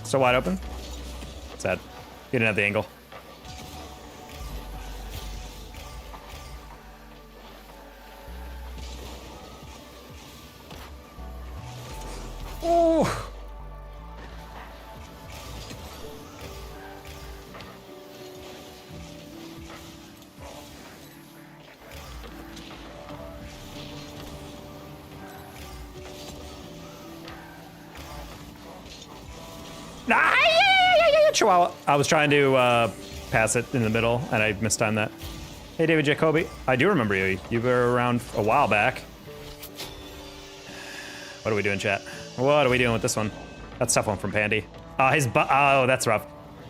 Still wide open. Sad. He didn't have the angle. Ooh. Chihuahua. I was trying to pass it in the middle, and I mistimed that. Hey, David Jacoby. I do remember you. You were around a while back. What are we doing, chat? What are we doing with this one? That's a tough one from Pandy. Oh, that's rough.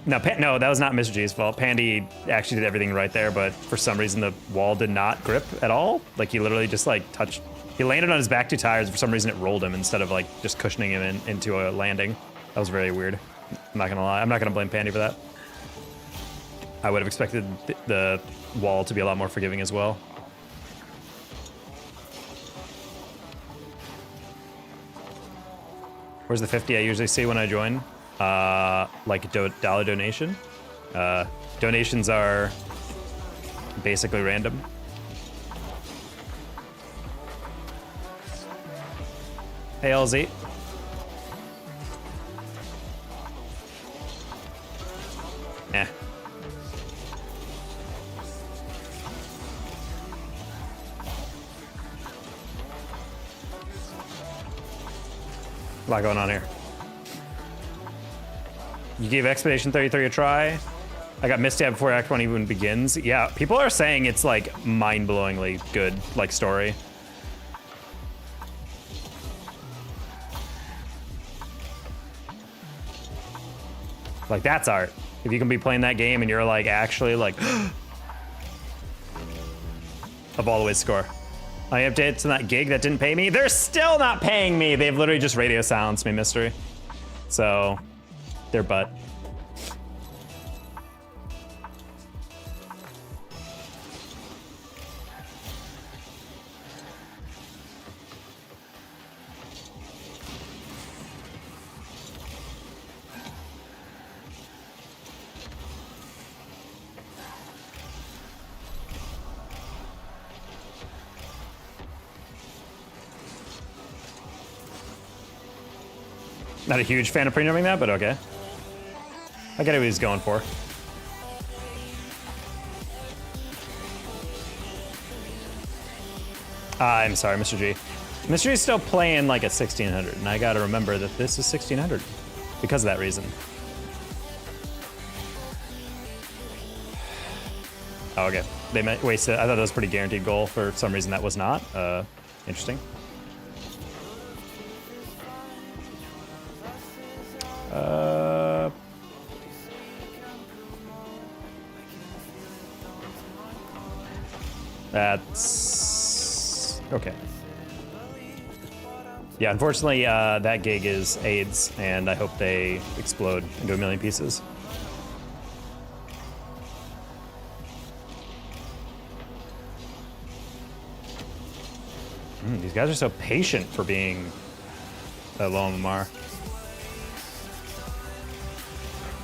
No, no, that was not Mr. G's fault. Pandy actually did everything right there, but for some reason the wall did not grip at all. Like he literally just like touched. He landed on his back two tires. For some reason it rolled him instead of like just cushioning him into a landing. That was very weird. I'm not gonna lie. I'm not gonna blame Pandy for that. I would have expected the wall to be a lot more forgiving as well. Where's the 50 I usually see when I join? Like a dollar donation. Donations are basically random. Hey, LZ. Eh. A lot going on here. You gave Expedition 33 a try. I got Mistab before Act 1 even begins. Yeah, people are saying it's like mind-blowingly good, like story. Like that's art. If you can be playing that game and you're like actually like of all the ways to score. I updated to that gig that didn't pay me. They're still not paying me. They've literally just radio silenced me, mystery. So they're butt. Not a huge fan of pre-numbing that, but okay. I get what he's going for. I'm sorry, Mr. G. Mr. G's still playing like a 1600, and I gotta remember that this is 1600 because of that reason. Oh, okay. They wasted. I thought that was a pretty guaranteed goal. For some reason, that was not. Interesting. That's okay. Yeah, unfortunately, that gig is AIDS, and I hope they explode into a million pieces. These guys are so patient for being low on MMR.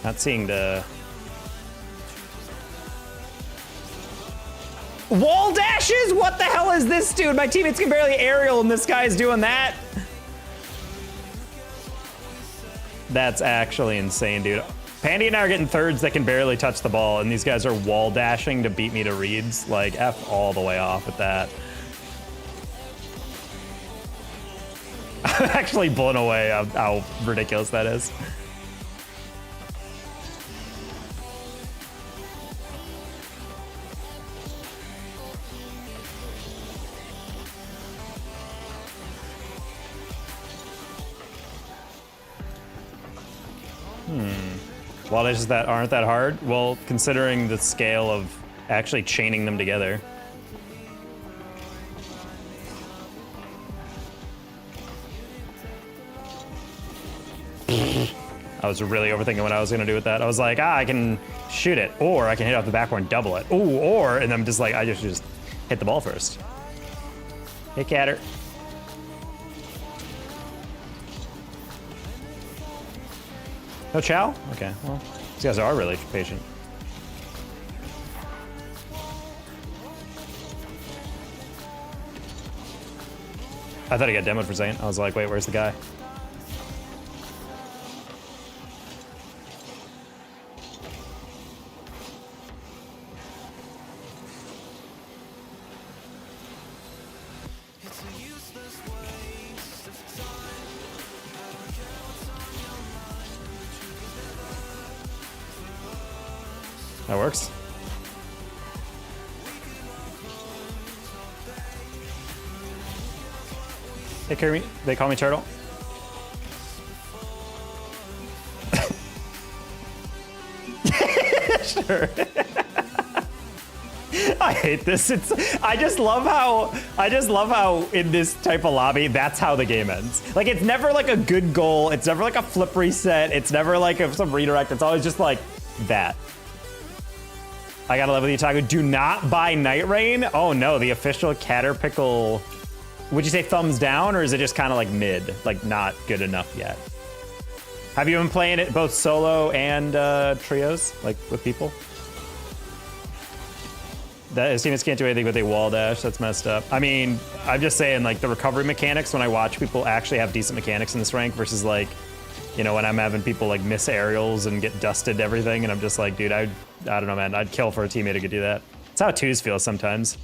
Not seeing the wall dashes. What the hell is this, dude? My teammates can barely aerial, and this guy's doing that. That's actually insane, dude. Pandy and I are getting thirds that can barely touch the ball, and these guys are wall dashing to beat me to reads. Like, F all the way off with that. I'm actually blown away how ridiculous that is. Wallages that aren't that hard? Well, considering the scale of actually chaining them together. I was really overthinking what I was gonna do with that. I was like, I can shoot it, or I can hit off the backboard and double it. Ooh, or, and I'm just like, I just hit the ball first. Hey, Catter. No chow? Okay, well, these guys are really patient. I thought he got demoed for a second. I was like, wait, where's the guy? That works. Hey, Kirby. They call me Turtle. Sure. I hate this. I just love how in this type of lobby, that's how the game ends. Like, it's never like a good goal. It's never like a flip reset. It's never like some redirect. It's always just like that. I gotta love with you, Taco. Do not buy Night Rain. Oh no, the official Caterpickle. Would you say thumbs down, or is it just kind of like mid, like not good enough yet? Have you been playing it both solo and trios, like with people? That teammates can't do anything with a wall dash. That's messed up. I mean, I'm just saying, like the recovery mechanics. When I watch people actually have decent mechanics in this rank, versus like, you know, when I'm having people like miss aerials and get dusted everything, and I'm just like, dude, I don't know, man. I'd kill for a teammate who could do that. That's how twos feel sometimes.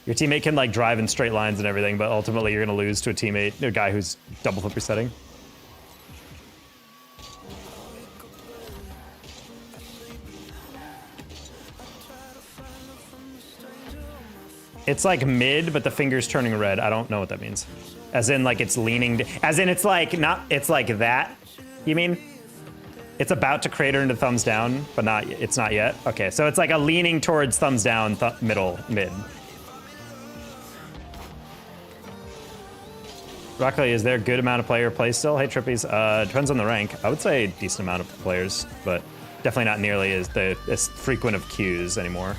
Your teammate can like drive in straight lines and everything, but ultimately you're gonna lose to a teammate, a guy who's double flip resetting. It's like mid, but the finger's turning red. I don't know what that means. As in like it's leaning, as in it's like not, it's like that, you mean? It's about to crater into thumbs down, but not, it's not yet. Okay, so it's like a leaning towards thumbs down, mid. Rockly, is there a good amount of player play still? Hey, Trippies. Depends on the rank. I would say a decent amount of players, but definitely not nearly as frequent of queues anymore.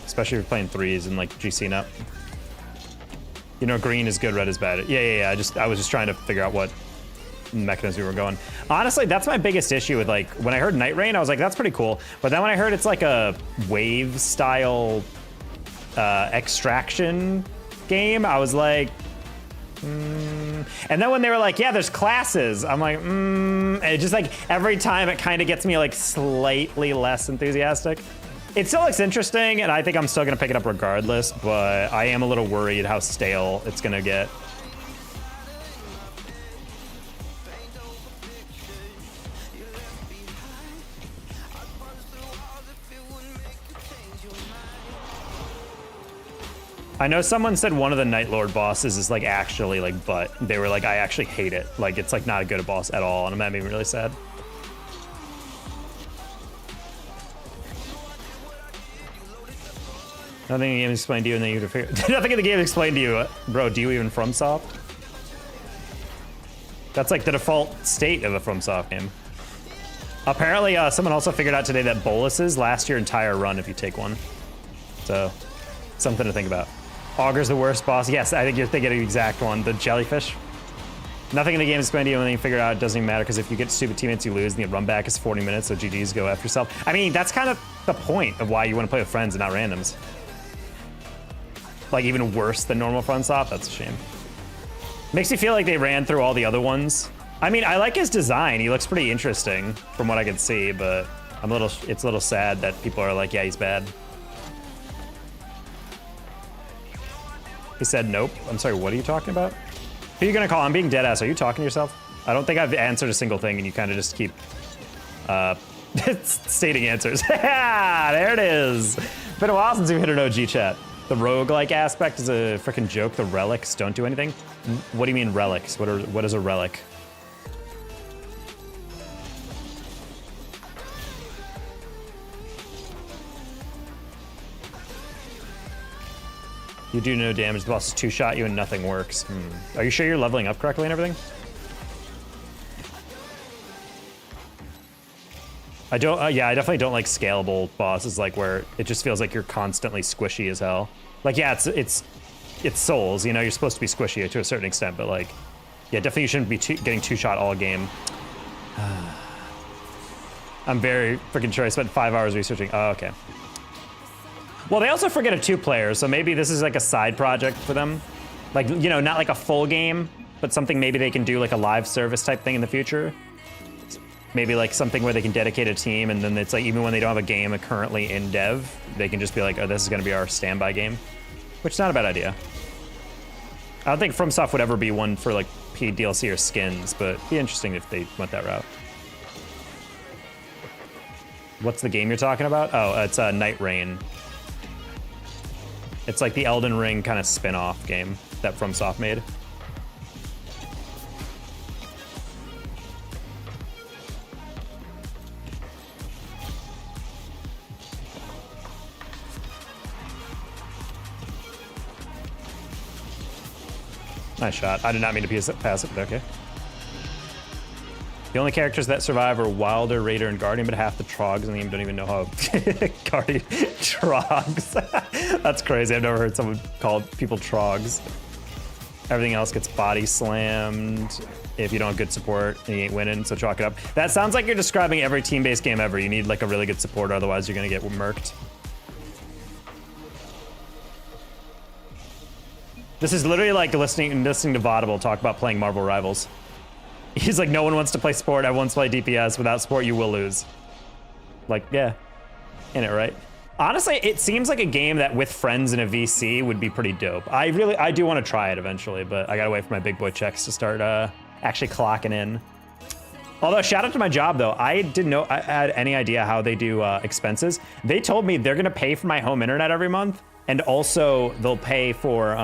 Especially if you're playing threes and like GCing up. You know, green is good, red is bad. Yeah. I was just trying to figure out what mechanism we were going. Honestly, that's my biggest issue with like, when I heard Night Rain, I was like, that's pretty cool. But then when I heard it's like a wave style extraction game, I was like, And then when they were like, yeah, there's classes, I'm like, And it just like, every time it kind of gets me like slightly less enthusiastic. It still looks interesting, and I think I'm still gonna pick it up regardless, but I am a little worried how stale it's gonna get. I know someone said one of the Night Lord bosses is like actually like, but they were like, I actually hate it. Like, it's like not a good boss at all, and that made me really sad. Nothing in the game explained to you, and then you have to figure. Nothing in the game explained to you, bro. Do you even FromSoft? That's like the default state of a FromSoft game. Apparently, someone also figured out today that boluses last your entire run if you take one. So, something to think about. Augur's the worst boss. Yes, I think you're thinking of the exact one. The jellyfish. Nothing in the game is explained to you, and then you figure out it doesn't even matter, because if you get stupid teammates, you lose, and the run back is 40 minutes, so GG's, go after yourself. I mean, that's kind of the point of why you want to play with friends and not randoms. Like, even worse than normal FromSoft, that's a shame. Makes me feel like they ran through all the other ones. I mean, I like his design. He looks pretty interesting from what I can see, but it's a little sad that people are like, yeah, he's bad. He said, nope. I'm sorry, what are you talking about? Who are you gonna call? I'm being dead ass. Are you talking to yourself? I don't think I've answered a single thing, and you kind of just keep stating answers. There it is. Been a while since we've hit an OG chat. The roguelike aspect is a freaking joke. The relics don't do anything. What do you mean relics? What is a relic? You do no damage. The boss is two-shot you and nothing works. Are you sure you're leveling up correctly and everything? I don't. Yeah, I definitely don't like scalable bosses, like where it just feels like you're constantly squishy as hell. Like, yeah, it's Souls. You know, you're supposed to be squishy to a certain extent, but like, yeah, definitely you shouldn't be getting two-shot all game. I'm very freaking sure I spent 5 hours researching. Oh, okay. Well, they also forget a 2-player, so maybe this is like a side project for them. Like, you know, not like a full game, but something maybe they can do like a live service type thing in the future. Maybe like something where they can dedicate a team, and then it's like even when they don't have a game currently in dev, they can just be like, oh, this is gonna be our standby game. Which is not a bad idea. I don't think FromSoft would ever be one for like paid DLC or skins, but it'd be interesting if they went that route. What's the game you're talking about? Oh, it's Night Rain. It's like the Elden Ring kind of spin-off game that FromSoft made. Nice shot. I did not mean to pass it, but okay. The only characters that survive are Wilder, Raider, and Guardian, but half the Trogs in the game don't even know how Guardian Trogs. That's crazy. I've never heard someone call people Trogs. Everything else gets body slammed. If you don't have good support, you ain't winning, so chalk it up. That sounds like you're describing every team-based game ever. You need like a really good support, otherwise you're gonna get murked. This is literally like listening to Vaudable talk about playing Marvel Rivals. He's like, no one wants to play support, everyone wants to play DPS. Without support, you will lose. Like, yeah. In it, right? Honestly, it seems like a game that with friends in a VC would be pretty dope. I do want to try it eventually, but I gotta wait for my big boy checks to start actually clocking in. Although, shout out to my job though. I didn't know I had any idea how they do expenses. They told me they're gonna pay for my home internet every month, and also they'll pay for,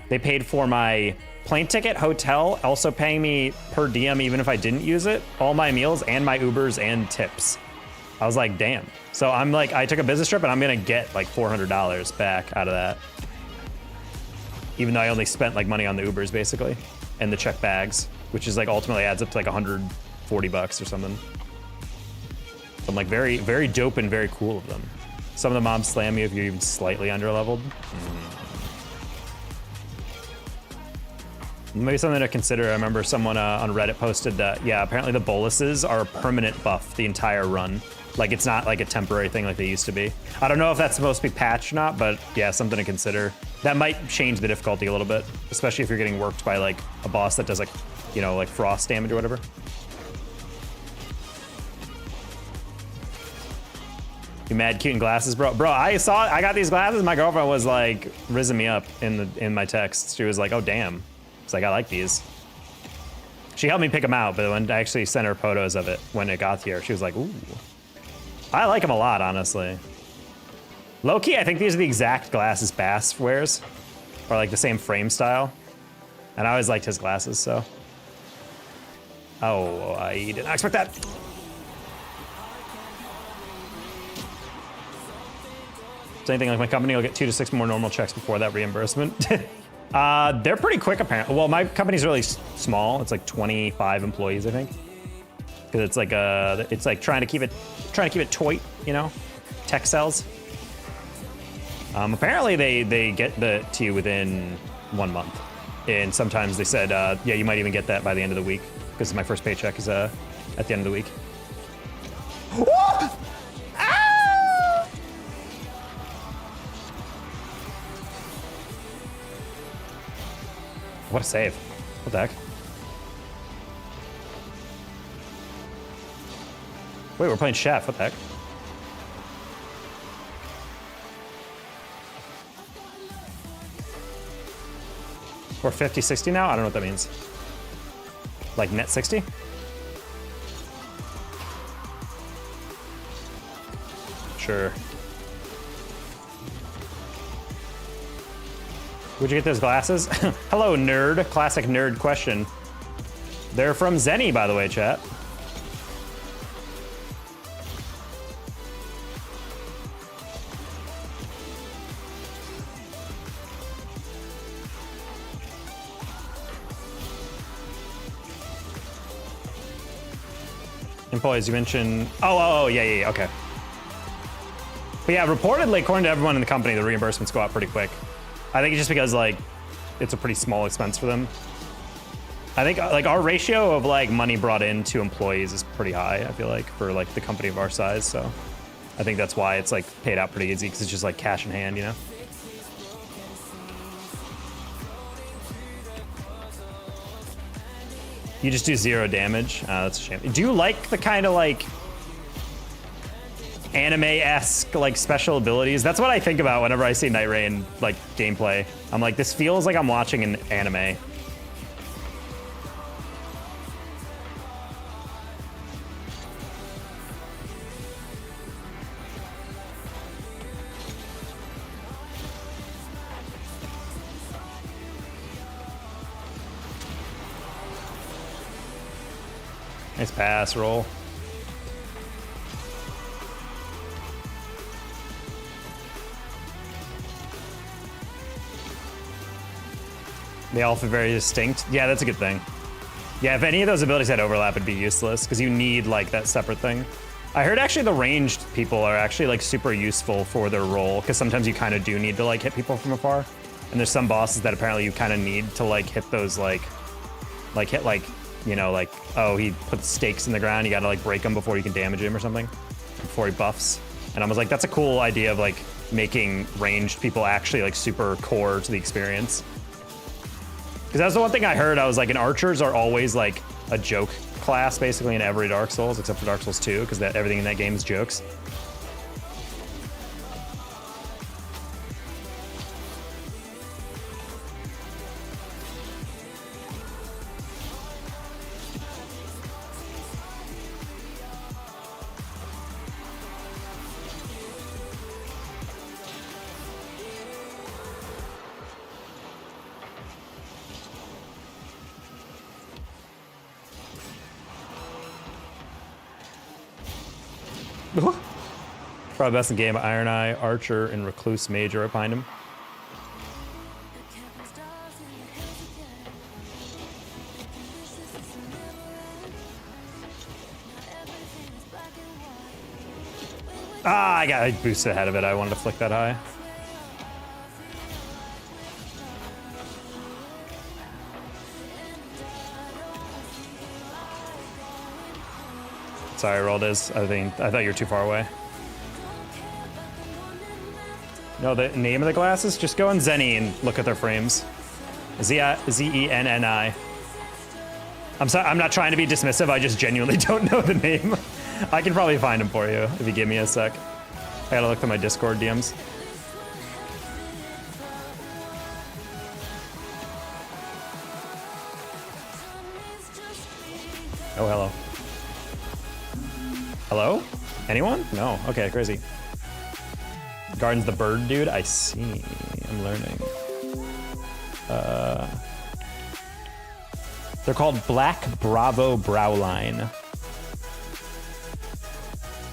they paid for my plane ticket, hotel, also paying me per diem even if I didn't use it, all my meals and my Ubers and tips. I was like, damn. So I'm like, I took a business trip and I'm gonna get like $400 back out of that. Even though I only spent like money on the Ubers basically, and the check bags, which is like ultimately adds up to like 140 bucks or something. So I'm like very, very dope and very cool of them. Some of the mobs slam you if you're even slightly underleveled. Maybe something to consider. I remember someone on Reddit posted that, yeah, apparently the boluses are a permanent buff the entire run. Like, it's not like a temporary thing like they used to be. I don't know if that's supposed to be patched or not, but yeah, something to consider. That might change the difficulty a little bit, especially if you're getting worked by like a boss that does like, you know, like frost damage or whatever. You mad cute in glasses, bro? Bro, I got these glasses. My girlfriend was like rizzing me up in my texts. She was like, oh damn. It's like, I like these. She helped me pick them out, but when I actually sent her photos of it when it got here, she was like, ooh. I like them a lot, honestly. Low-key, I think these are the exact glasses Bass wears, or like the same frame style. And I always liked his glasses, so. Oh, I did not expect that. So anything like my company will get 2 to 6 more normal checks before that reimbursement. They're pretty quick, apparently. Well, my company's really small. It's like 25 employees, I think. Because it's like trying to keep it toy, you know, tech cells. Apparently they get to you within 1 month, and sometimes they said, yeah, you might even get that by the end of the week, because my first paycheck is at the end of the week. What a save. What the heck? Wait, we're playing Chef. What the heck? We're 50, 60 now? I don't know what that means. Like net 60? Sure. Where'd you get those glasses? Hello, nerd. Classic nerd question. They're from Zenny, by the way, chat. employees, you mentioned... Oh, yeah, okay. But yeah, reportedly, according to everyone in the company, the reimbursements go out pretty quick. I think it's just because, like, it's a pretty small expense for them. I think, like, our ratio of, like, money brought in to employees is pretty high, I feel like, for, like, the company of our size, so... I think that's why it's, like, paid out pretty easy, because it's just, like, cash in hand, you know? You just do 0 damage? That's a shame. Do you like the kind of, like, anime-esque, like, special abilities? That's what I think about whenever I see Night Rain, like, gameplay. I'm like, this feels like I'm watching an anime. Nice pass, roll. They all feel very distinct. Yeah, that's a good thing. Yeah, if any of those abilities had overlap, it'd be useless, because you need, like, that separate thing. I heard actually the ranged people are actually, like, super useful for their role, because sometimes you kind of do need to, like, hit people from afar. And there's some bosses that apparently you kind of need to, like, hit those, like, hit, like, you know, like, oh, he puts stakes in the ground, you gotta, like, break him before you can damage him or something, before he buffs. And I was like, that's a cool idea of, like, making ranged people actually, like, super core to the experience. Because that's the one thing I heard. I was like, and archers are always, like, a joke class, basically, in every Dark Souls, except for Dark Souls 2, because everything in that game is jokes. Probably best in game, Iron Eye, Archer, and Recluse Mage right behind him. Ah, I got boosted ahead of it. I wanted to flick that high. Sorry, I rolled his. I thought you were too far away. No, the name of the glasses? Just go on Zenni and look at their frames. Zenni. I'm sorry, I'm not trying to be dismissive. I just genuinely don't know the name. I can probably find him for you if you give me a sec. I gotta look through my Discord DMs. Oh, hello. Hello? Anyone? No. Okay, crazy. Garden's the bird dude? I see. I'm learning. They're called Black Bravo Browline.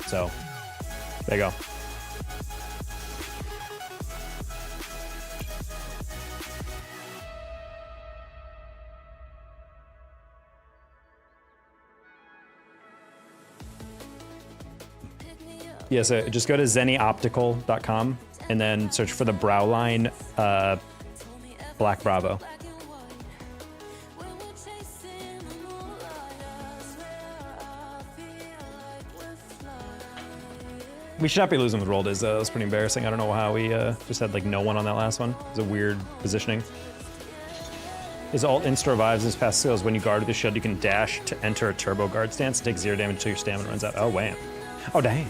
So, there you go. Yeah, so just go to zennioptical.com and then search for the Browline Black Bravo. We should not be losing with roll is that was pretty embarrassing. I don't know how we just had like no one on that last one. It's a weird positioning. His alt insta revives his past skills. When you guard with the shield, you can dash to enter a turbo guard stance and take 0 damage until your stamina runs out. Oh, wham. Oh, dang.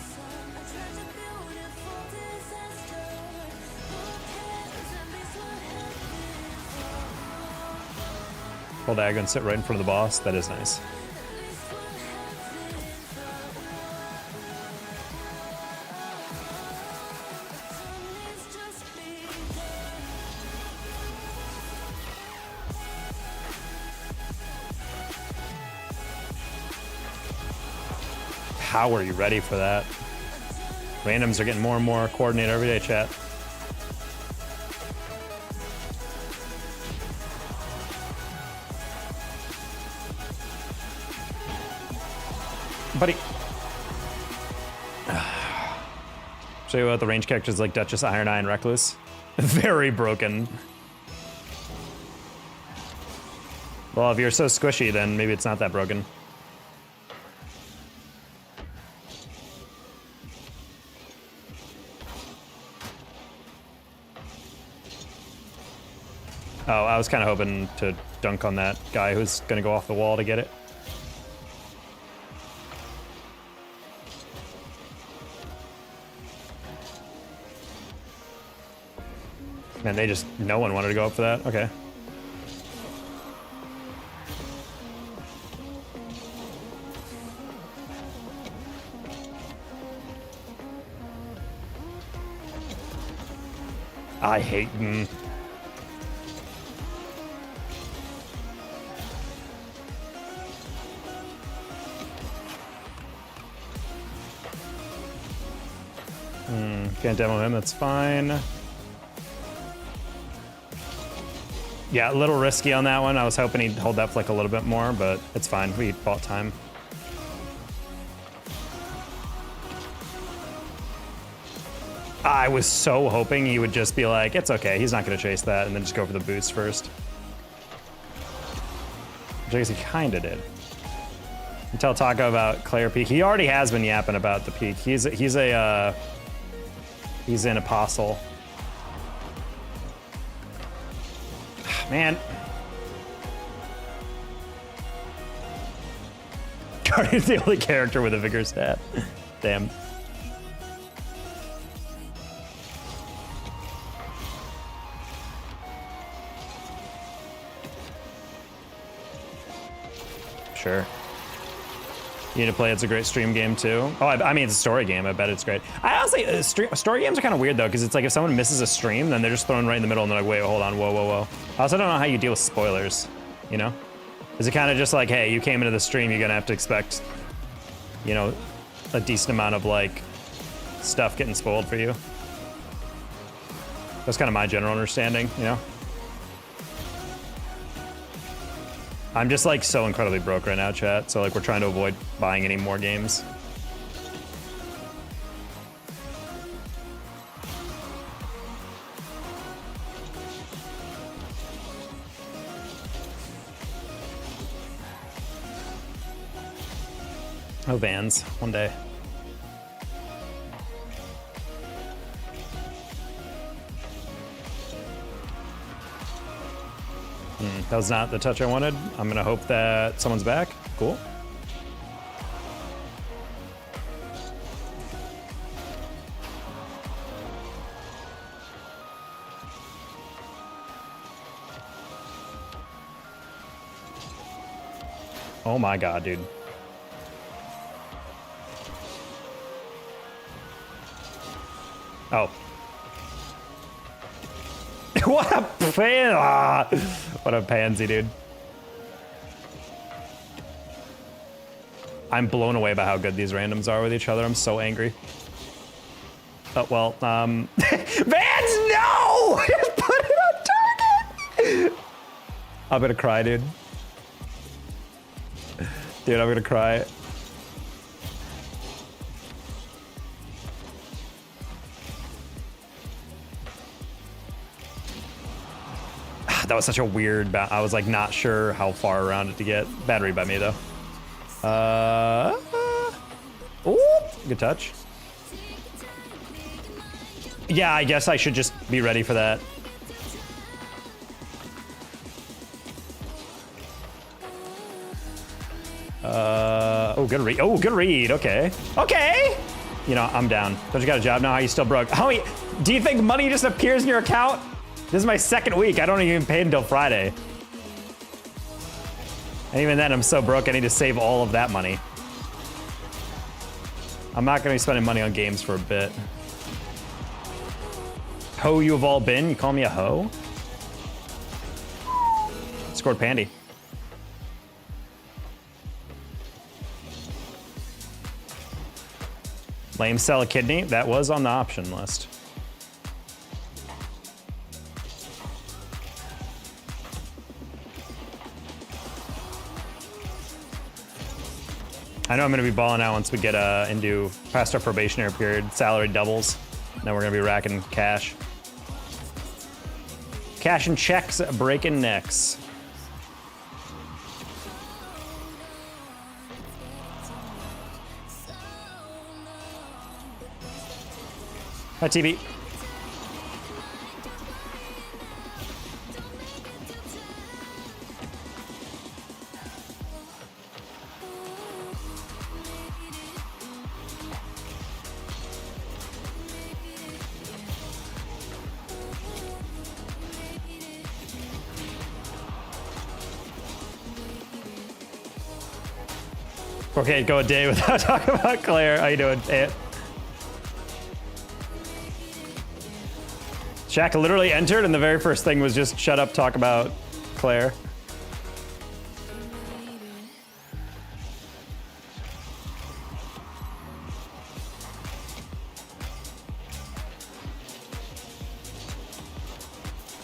Hold aggro and sit right in front of the boss. That is nice. How are you ready for that? Randoms are getting more and more coordinated every day, chat. Buddy. Show you what the range characters like Duchess, Iron Eye, and Recluse. Very broken. Well, if you're so squishy, then maybe it's not that broken. Oh, I was kind of hoping to dunk on that guy who's gonna go off the wall to get it. Man, no one wanted to go up for that. Okay. I hate them. Can't demo him, that's fine. Yeah, a little risky on that one. I was hoping he'd hold that flick a little bit more, but it's fine. We bought time. I was so hoping he would just be like, it's okay, he's not gonna chase that, and then just go for the boost first. Which I guess he kinda did. You tell Taco about Claire Peak. He already has been yapping about the peak. He's an apostle. Man. Guardian's the only character with a vigor stat. Damn. Sure. You need to play. It's a great stream game too. Oh, I mean, it's a story game. I bet it's great. I honestly, story games are kind of weird though, because it's like if someone misses a stream, then they're just thrown right in the middle, and they're like, wait, hold on, whoa, whoa, whoa. I also don't know how you deal with spoilers. You know, is it kind of just like, hey, you came into the stream, you're gonna have to expect, you know, a decent amount of like stuff getting spoiled for you. That's kind of my general understanding. You know. I'm just like so incredibly broke right now, chat. So like we're trying to avoid buying any more games. Oh, Vans, one day. That was not the touch I wanted. I'm gonna hope that someone's back. Cool. Oh my god, dude. Oh. What a what a pansy, dude. I'm blown away by how good these randoms are with each other. I'm so angry. Oh, well, Vans, no! Put it on target! I'm gonna cry, dude. Dude, I'm gonna cry. That was such a weird I was like not sure how far around it to get. Bad read by me though. Ooh, good touch. Yeah, I guess I should just be ready for that. Oh, good read. Oh, good read. Okay. Okay. You know, I'm down. Don't you got a job now? How you still broke? How do you think money just appears in your account? This is my second week. I don't even get paid until Friday. And even then, I'm so broke, I need to save all of that money. I'm not gonna be spending money on games for a bit. Ho you have all been? You call me a hoe? Scored Pandy. Lame sell a kidney? That was on the option list. I know I'm gonna be balling out once we get into past our probationary period. Salary doubles. Then we're gonna be racking cash. Cash and checks, breaking necks. Hi, TV. Okay, go a day without talking about Claire. How you doing, Ant? Shaq literally entered, and the very first thing was just shut up, talk about Claire.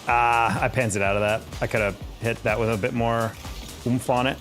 I pansed it out of that. I could have hit that with a bit more oomph on it.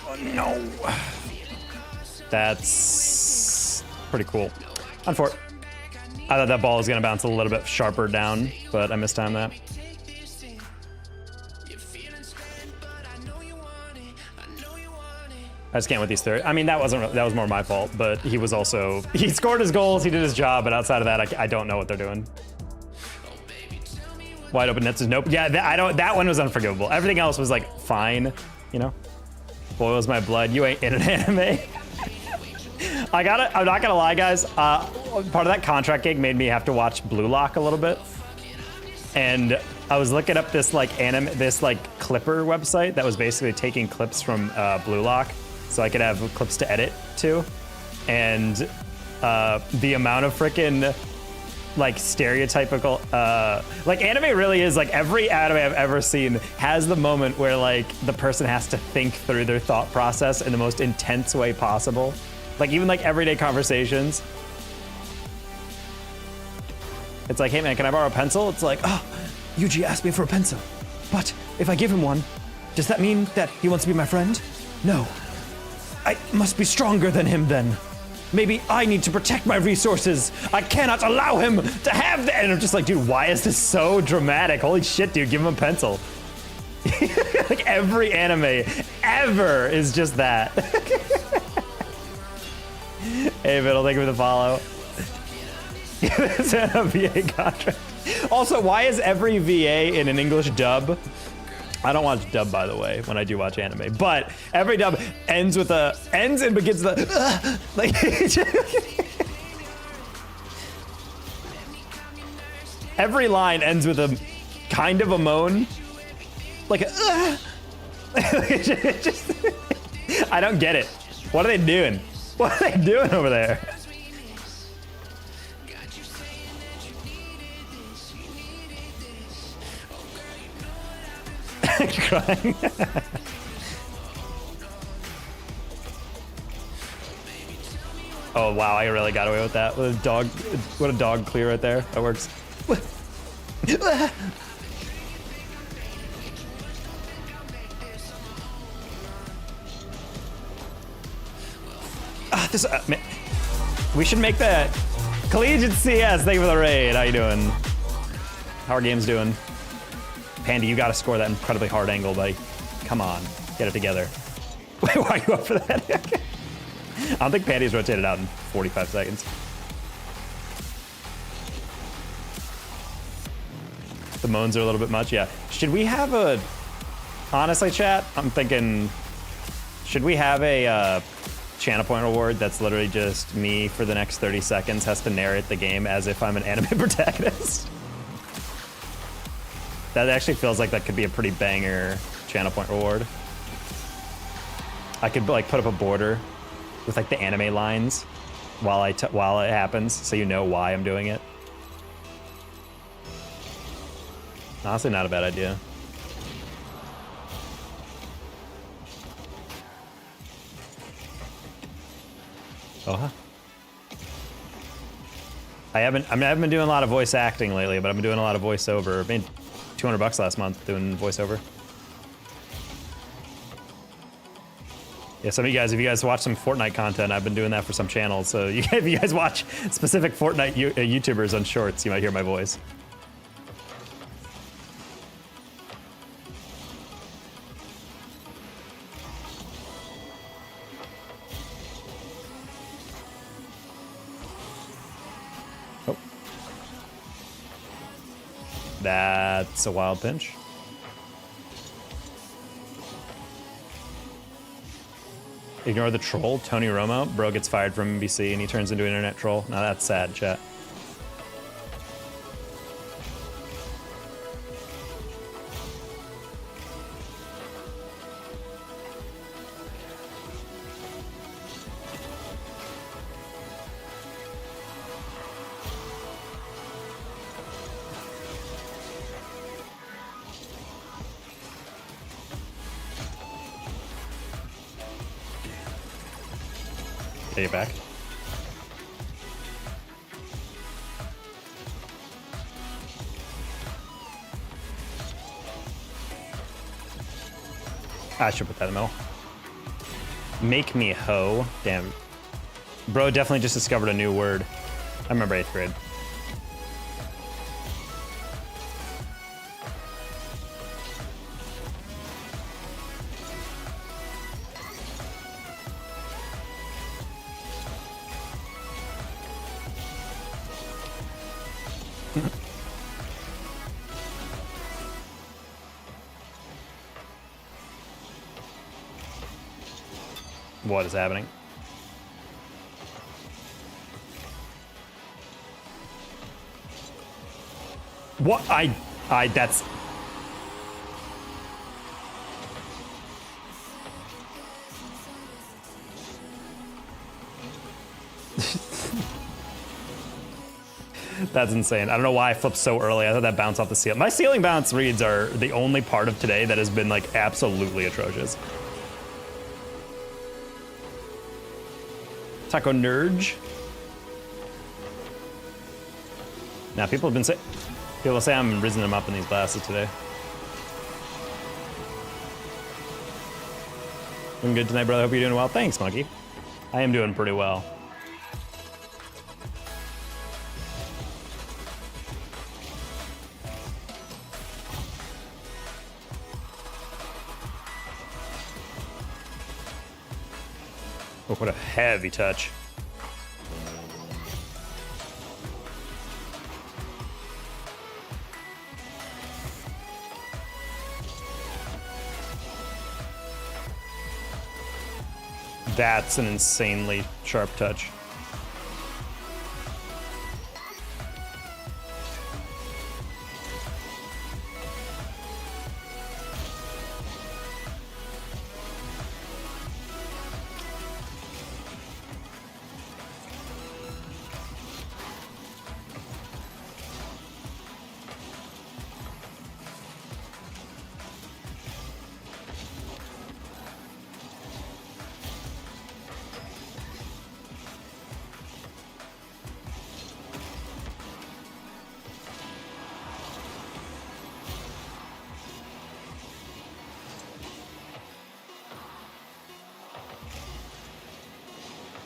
Oh, no. That's pretty cool. I thought that ball was going to bounce a little bit sharper down, but I mistimed that. I just can't with these third. I mean, that was more my fault, but he was also, he scored his goals, he did his job, but outside of that, I don't know what they're doing. Wide open nets is nope. Yeah, that one was unforgivable. Everything else was like fine, you know? Boils my blood. You ain't in an anime. I'm not gonna lie, guys. Part of that contract gig made me have to watch Blue Lock a little bit. And I was looking up this like Clipper website that was basically taking clips from Blue Lock so I could have clips to edit to. And the amount of freaking like stereotypical like anime really is like every anime I've ever seen has the moment where like the person has to think through their thought process in the most intense way possible. Like even like everyday conversations. It's like, hey man, can I borrow a pencil? It's like, oh, Yuji asked me for a pencil. But if I give him one, does that mean that he wants to be my friend? No. I must be stronger than him then. Maybe I need to protect my resources. I cannot allow him to have that. And I'm just like, dude, why is this so dramatic? Holy shit, dude, give him a pencil. Like every anime ever is just that. Hey, Biddle, thank you for the follow. It's a VA contract. Also, why is every VA in an English dub? I don't watch dub, by the way, when I do watch anime, but every dub ends and begins the, like, every line ends with a kind of a moan, like a, just, I don't get it. What are they doing? What are they doing over there? Crying. Oh wow, I really got away with that. What a dog clear right there. That works. Man, we should make that Collegiate CS. Thank you for the raid. How you doing? How are games doing? Pandy, you gotta score that incredibly hard angle, buddy. Come on, get it together. Wait, why are you up for that? I don't think Pandy's rotated out in 45 seconds. The moans are a little bit much, yeah. Should we have a, honestly chat, I'm thinking, should we have a channel point reward that's literally just me for the next 30 seconds has to narrate the game as if I'm an anime protagonist? That actually feels like that could be a pretty banger channel point reward. I could like put up a border with like the anime lines while while it happens, so you know why I'm doing it. Honestly, not a bad idea. Oh, huh. I haven't been doing a lot of voice acting lately, but I've been doing a lot of voiceover. I made $200 last month doing voiceover. Yeah, some of you guys, if you guys watch some Fortnite content, I've been doing that for some channels. So if you guys watch specific Fortnite YouTubers on Shorts, you might hear my voice. Oh. That's a wild pinch. Ignore the troll, Tony Romo. Bro gets fired from NBC and he turns into an internet troll. Now that's sad, chat. Take it back. I should put that in the middle. Make me hoe. Damn. Bro definitely just discovered a new word. I remember 8th grade. What is happening? What? That's... That's insane. I don't know why I flipped so early. I thought that bounced off the ceiling. My ceiling bounce reads are the only part of today that has been like absolutely atrocious. Taco Nurge. Now people say I'm risen them up in these glasses today. Doing good tonight, brother. Hope you're doing well. Thanks, Monkey. I am doing pretty well. Oh, what a heavy touch. That's an insanely sharp touch.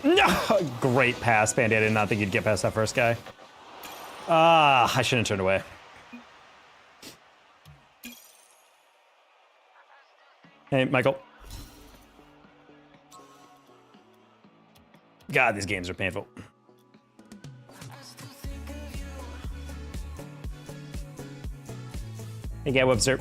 No! Great pass, Bandy. I did not think you'd get past that first guy. I shouldn't have turned away. Hey, Michael. God, these games are painful. Hey, Guy Webster.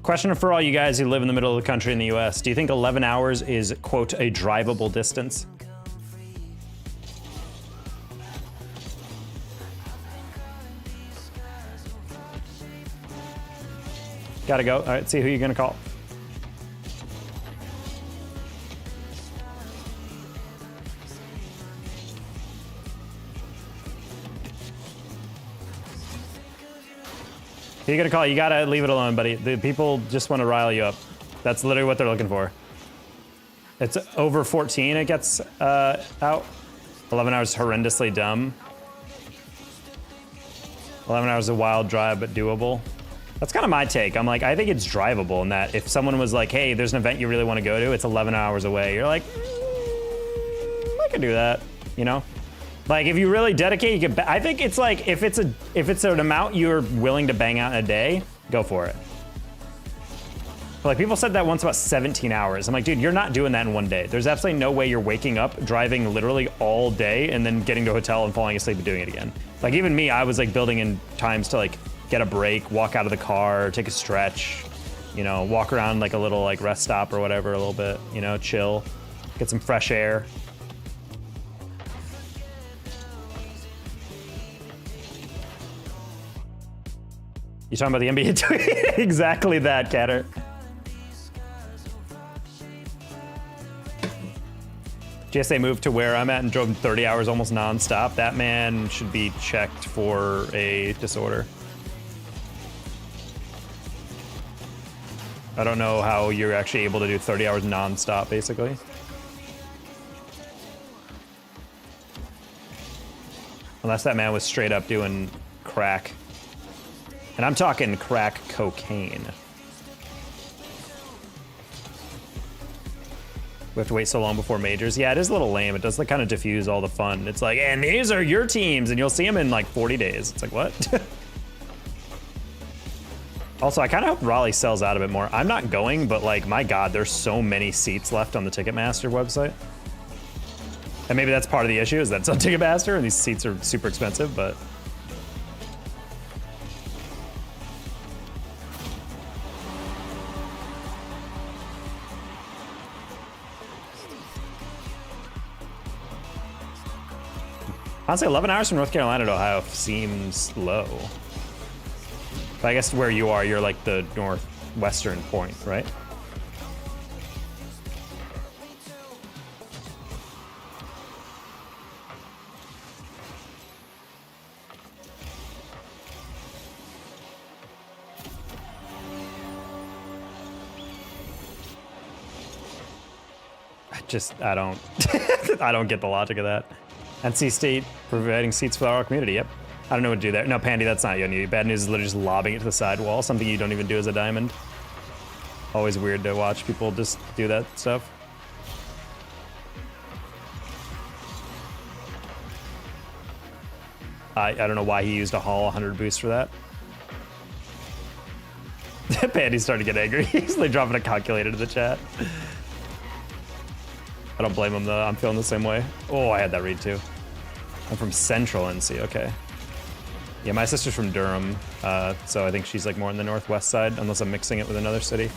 Question for all you guys who live in the middle of the country in the US. Do you think 11 hours is, quote, a drivable distance? Gotta go. All right, see who you're gonna call. Who you gonna call? You gotta leave it alone, buddy. The people just want to rile you up. That's literally what they're looking for. It's over 14 it gets out. 11 hours horrendously dumb. 11 hours a wild drive, but doable. That's kind of my take. I'm like, I think it's drivable in that if someone was like, hey, there's an event you really want to go to, it's 11 hours away. You're like, I could do that, you know? Like if you really dedicate, you could, I think it's like, if it's an amount you're willing to bang out in a day, go for it. But like people said that once about 17 hours. I'm like, dude, you're not doing that in one day. There's absolutely no way you're waking up, driving literally all day and then getting to a hotel and falling asleep and doing it again. Like even me, I was like building in times to like get a break, walk out of the car, take a stretch, you know, walk around like a little like rest stop or whatever a little bit, you know, chill, get some fresh air. You talking about the NBA tweet? Exactly that, Catter. GSA moved to where I'm at and drove 30 hours almost nonstop. That man should be checked for a disorder. I don't know how you're actually able to do 30 hours nonstop, basically. Unless that man was straight up doing crack. And I'm talking crack cocaine. We have to wait so long before majors. Yeah, it is a little lame. It does like kind of diffuse all the fun. It's like, and these are your teams, and you'll see them in like 40 days. It's like, what? Also, I kind of hope Raleigh sells out a bit more. I'm not going, but like, my God, there's so many seats left on the Ticketmaster website. And maybe that's part of the issue, is that it's on Ticketmaster and these seats are super expensive, but. Honestly, 11 hours from North Carolina to Ohio seems low. But I guess where you are, you're like the northwestern point, right? I don't, I don't get the logic of that. NC State providing seats for our community, yep. I don't know what to do there. No, Pandy, that's not you. Bad news is literally just lobbing it to the sidewall, something you don't even do as a diamond. Always weird to watch people just do that stuff. I don't know why he used a Hall 100 boost for that. Pandy's starting to get angry. He's like dropping a calculator to the chat. I don't blame him though. I'm feeling the same way. Oh, I had that read too. I'm from Central NC, okay. Yeah, my sister's from Durham, so I think she's like more on the northwest side, unless I'm mixing it with another city.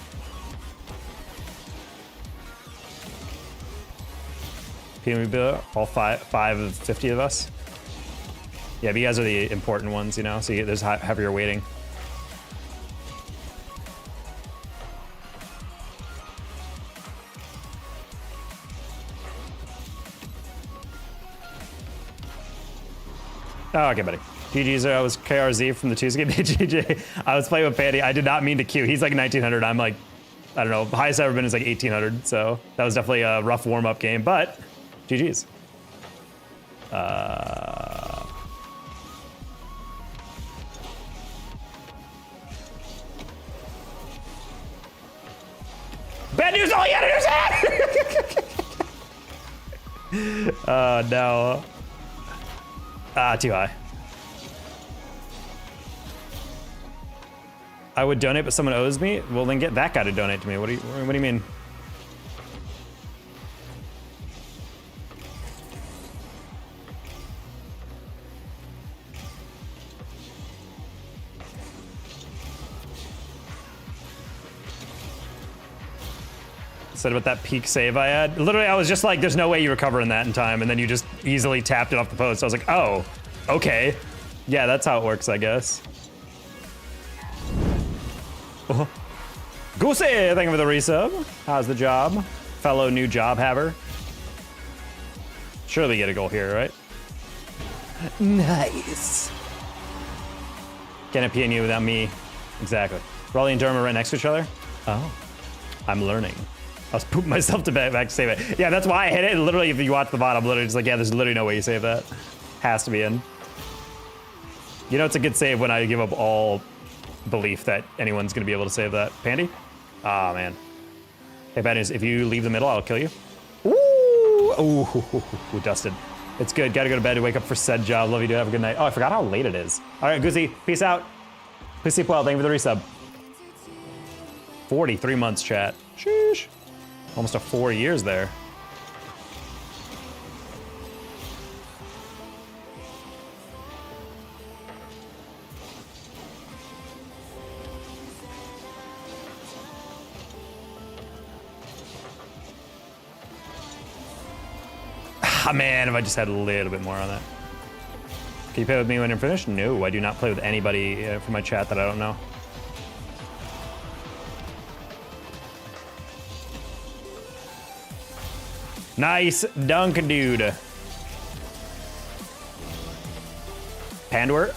PMB, all five of 50 of us. Yeah, but you guys are the important ones, you know, so there's heavier weighting. Oh, okay, buddy. GG's, I was KRZ from the Tuesday game. GG. I was playing with Pandy. I did not mean to queue. He's like 1900. I'm like, I don't know. Highest I've ever been is like 1800. So that was definitely a rough warm-up game, but GG's. Bad news, all you had to do. Oh, no. Too high. I would donate, but someone owes me? Well, then get that guy to donate to me. What do you mean? Said about that peak save I had. Literally, I was just like, there's no way you recover in that in time, and then you just easily tapped it off the post. I was like, oh, okay. Yeah, that's how it works, I guess. Oh. Goosey, thank you for the resub. How's the job? Fellow new job haver. Surely get a goal here, right? Nice. Can't PNU without me. Exactly. Raleigh and Durham are right next to each other. Oh, I'm learning. I was pooping myself to back to save it. Yeah, that's why I hit it. Literally, if you watch the bottom, literally just like, yeah, there's literally no way you save that. Has to be in. You know, it's a good save when I give up all belief that anyone's gonna be able to save that. Pandy? Ah, man. Hey, bad news. If you leave the middle, I'll kill you. Ooh, ooh, dusted. It's good. Gotta go to bed to wake up for said job. Love you, dude. Have a good night. Oh, I forgot how late it is. All right, Goosey, peace out. Please sleep well. Thank you for the resub. 43 months, chat. Sheesh. Almost a 4 years there. Ah, man, if I just had a little bit more on that. Can you play with me when you're finished? No, I do not play with anybody from my chat that I don't know. Nice dunk, dude. Pandwer.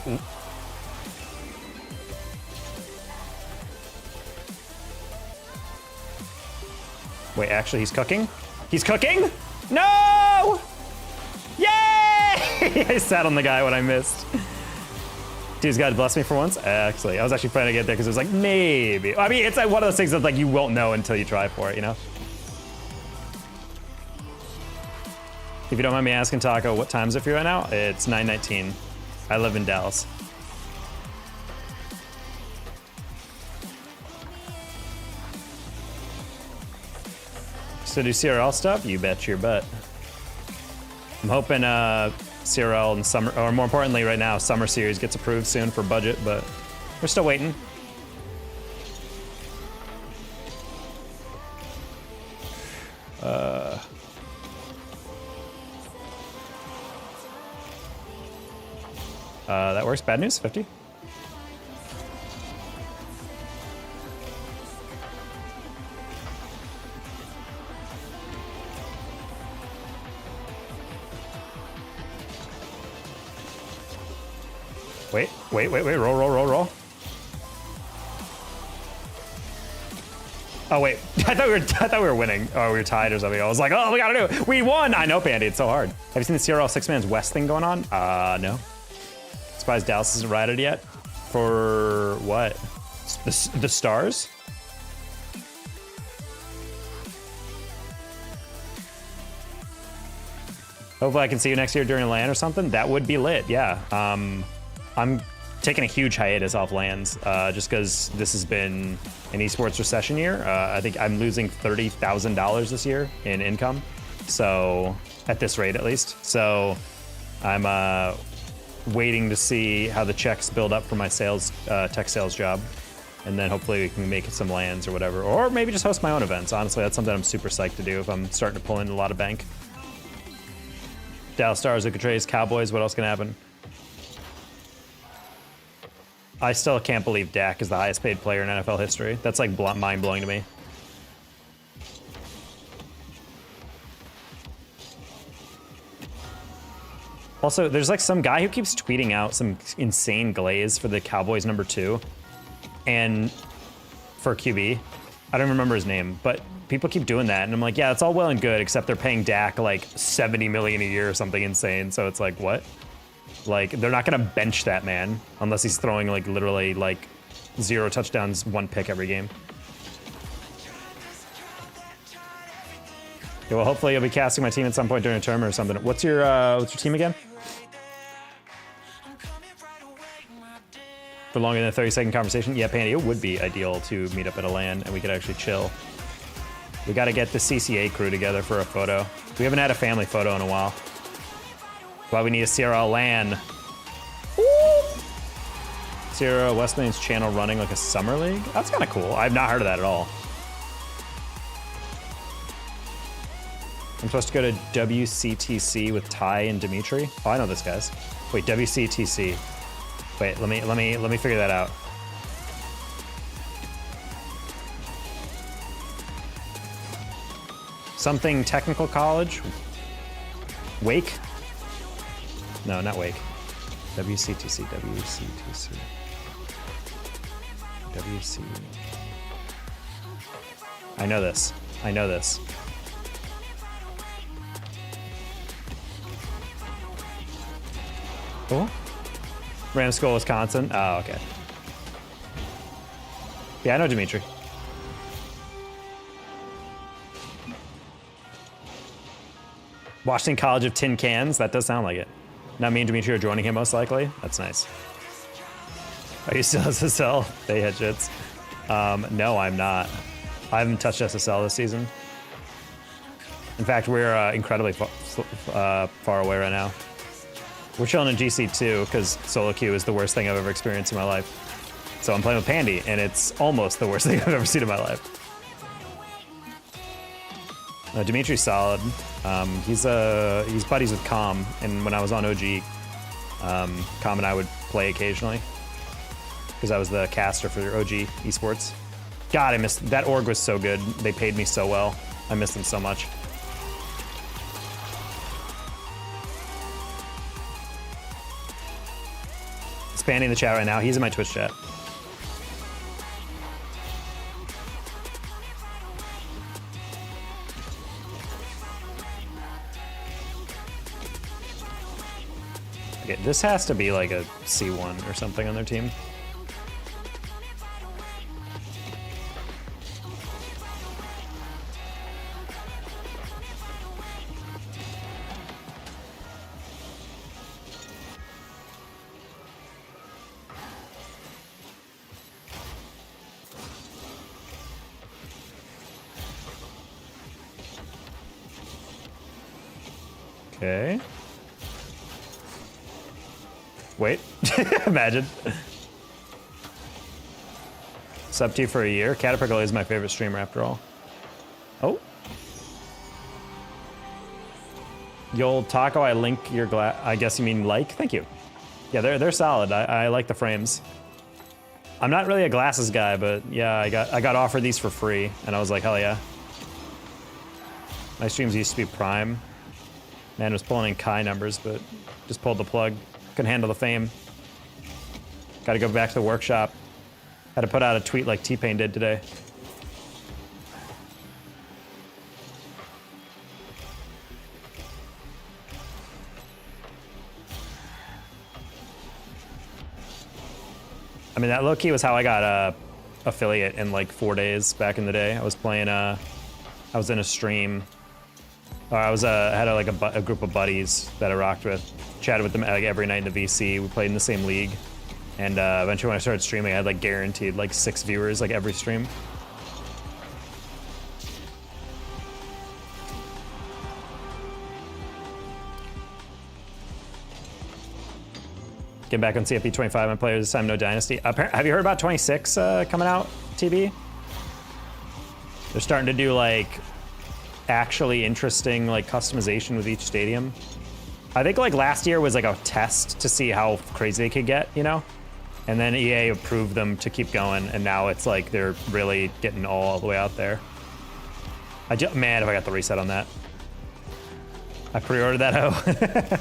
Wait, actually, he's cooking? He's cooking? No! Yay! I sat on the guy when I missed. Dude's God bless me for once. Actually, I was actually trying to get there because it was like, maybe. I mean, it's like one of those things that like you won't know until you try for it, you know? If you don't mind me asking, Taco, what time is it for you right now? It's 9:19. I live in Dallas. So do CRL stuff? You bet your butt. I'm hoping CRL and summer, or more importantly right now, Summer Series gets approved soon for budget, but we're still waiting. That works. Bad news, 50. Wait, roll. Oh wait, I thought we were winning. Oh, we were tied or something. I was like, oh, we gotta do it. We won. I know, Pandy. It's so hard. Have you seen the CRL 6-man's West thing going on? No. Surprised Dallas isn't rided yet. For what? The stars? Hopefully I can see you next year during LAN or something. That would be lit, yeah. I'm taking a huge hiatus off LANs just because this has been an esports recession year. I think I'm losing $30,000 this year in income. So, at this rate at least. So, I'm waiting to see how the checks build up for my sales, tech sales job. And then hopefully we can make some LANs or whatever. Or maybe just host my own events. Honestly, that's something I'm super psyched to do if I'm starting to pull in a lot of bank. Dallas Stars, Ucatrays, Cowboys, what else can happen? I still can't believe Dak is the highest paid player in NFL history. That's like mind-blowing to me. Also, there's like some guy who keeps tweeting out some insane glaze for the Cowboys #2 and for QB. I don't remember his name, but people keep doing that. And I'm like, yeah, it's all well and good, except they're paying Dak like $70 million a year or something insane. So it's like, what? Like, they're not gonna bench that man unless he's throwing like literally like 0 touchdowns, 1 pick every game. Okay, well, hopefully you'll be casting my team at some point during a tournament or something. What's your team again? For longer than a 30-second conversation? Yeah, Pandy, it would be ideal to meet up at a LAN and we could actually chill. We gotta get the CCA crew together for a photo. We haven't had a family photo in a while. Why we need a CRL LAN. CRL Westman's channel running like a summer league? That's kind of cool. I've not heard of that at all. I'm supposed to go to WCTC with Ty and Dimitri. Oh, I know this, guys. Wait, WCTC. Wait, let me figure that out. Something technical college? Wake? No, not Wake. WCTC, WCTC. WC. I know this. I know this. Oh? Random School, Wisconsin. Oh, okay. Yeah, I know Dimitri. Washington College of Tin Cans. That does sound like it. Now me and Dimitri are joining him most likely. That's nice. Are you still SSL? They hit shits. No, I'm not. I haven't touched SSL this season. In fact, we're incredibly far away right now. We're chilling in GC2 because solo queue is the worst thing I've ever experienced in my life. So I'm playing with Pandy, and it's almost the worst thing I've ever seen in my life. Dimitri's solid. He's buddies with Com, and when I was on OG, Com and I would play occasionally because I was the caster for OG Esports. God, I missed that org was so good. They paid me so well. I missed them so much. Expanding the chat right now. He's in my Twitch chat. Okay, this has to be like a C1 or something on their team. Okay. Wait. Imagine. Sub to you for a year. Caterpillar is my favorite streamer after all. Oh. Yo, Taco, I link your glass. I guess you mean like? Thank you. Yeah, they're solid. I like the frames. I'm not really a glasses guy, but yeah, I got offered these for free, and I was like, hell yeah. My streams used to be Prime. Man was pulling in Kai numbers, but just pulled the plug. Couldn't handle the fame. Got to go back to the workshop. Had to put out a tweet like T-Pain did today. I mean, that low-key was how I got affiliate in like 4 days back in the day. I was playing, I was in a stream. I had a group of buddies that I rocked with. Chatted with them like every night in the VC. We played in the same league. And eventually when I started streaming, I had like guaranteed like 6 viewers like every stream. Get back on CFP 25 and players this time, no Dynasty. Have you heard about 26 coming out, TB? They're starting to do like actually interesting like customization with each stadium. I think like last year was like a test to see how crazy they could get, you know? And then EA approved them to keep going, and now it's like they're really getting all the way out there. Man, if I got the reset on that. I pre-ordered that, oh.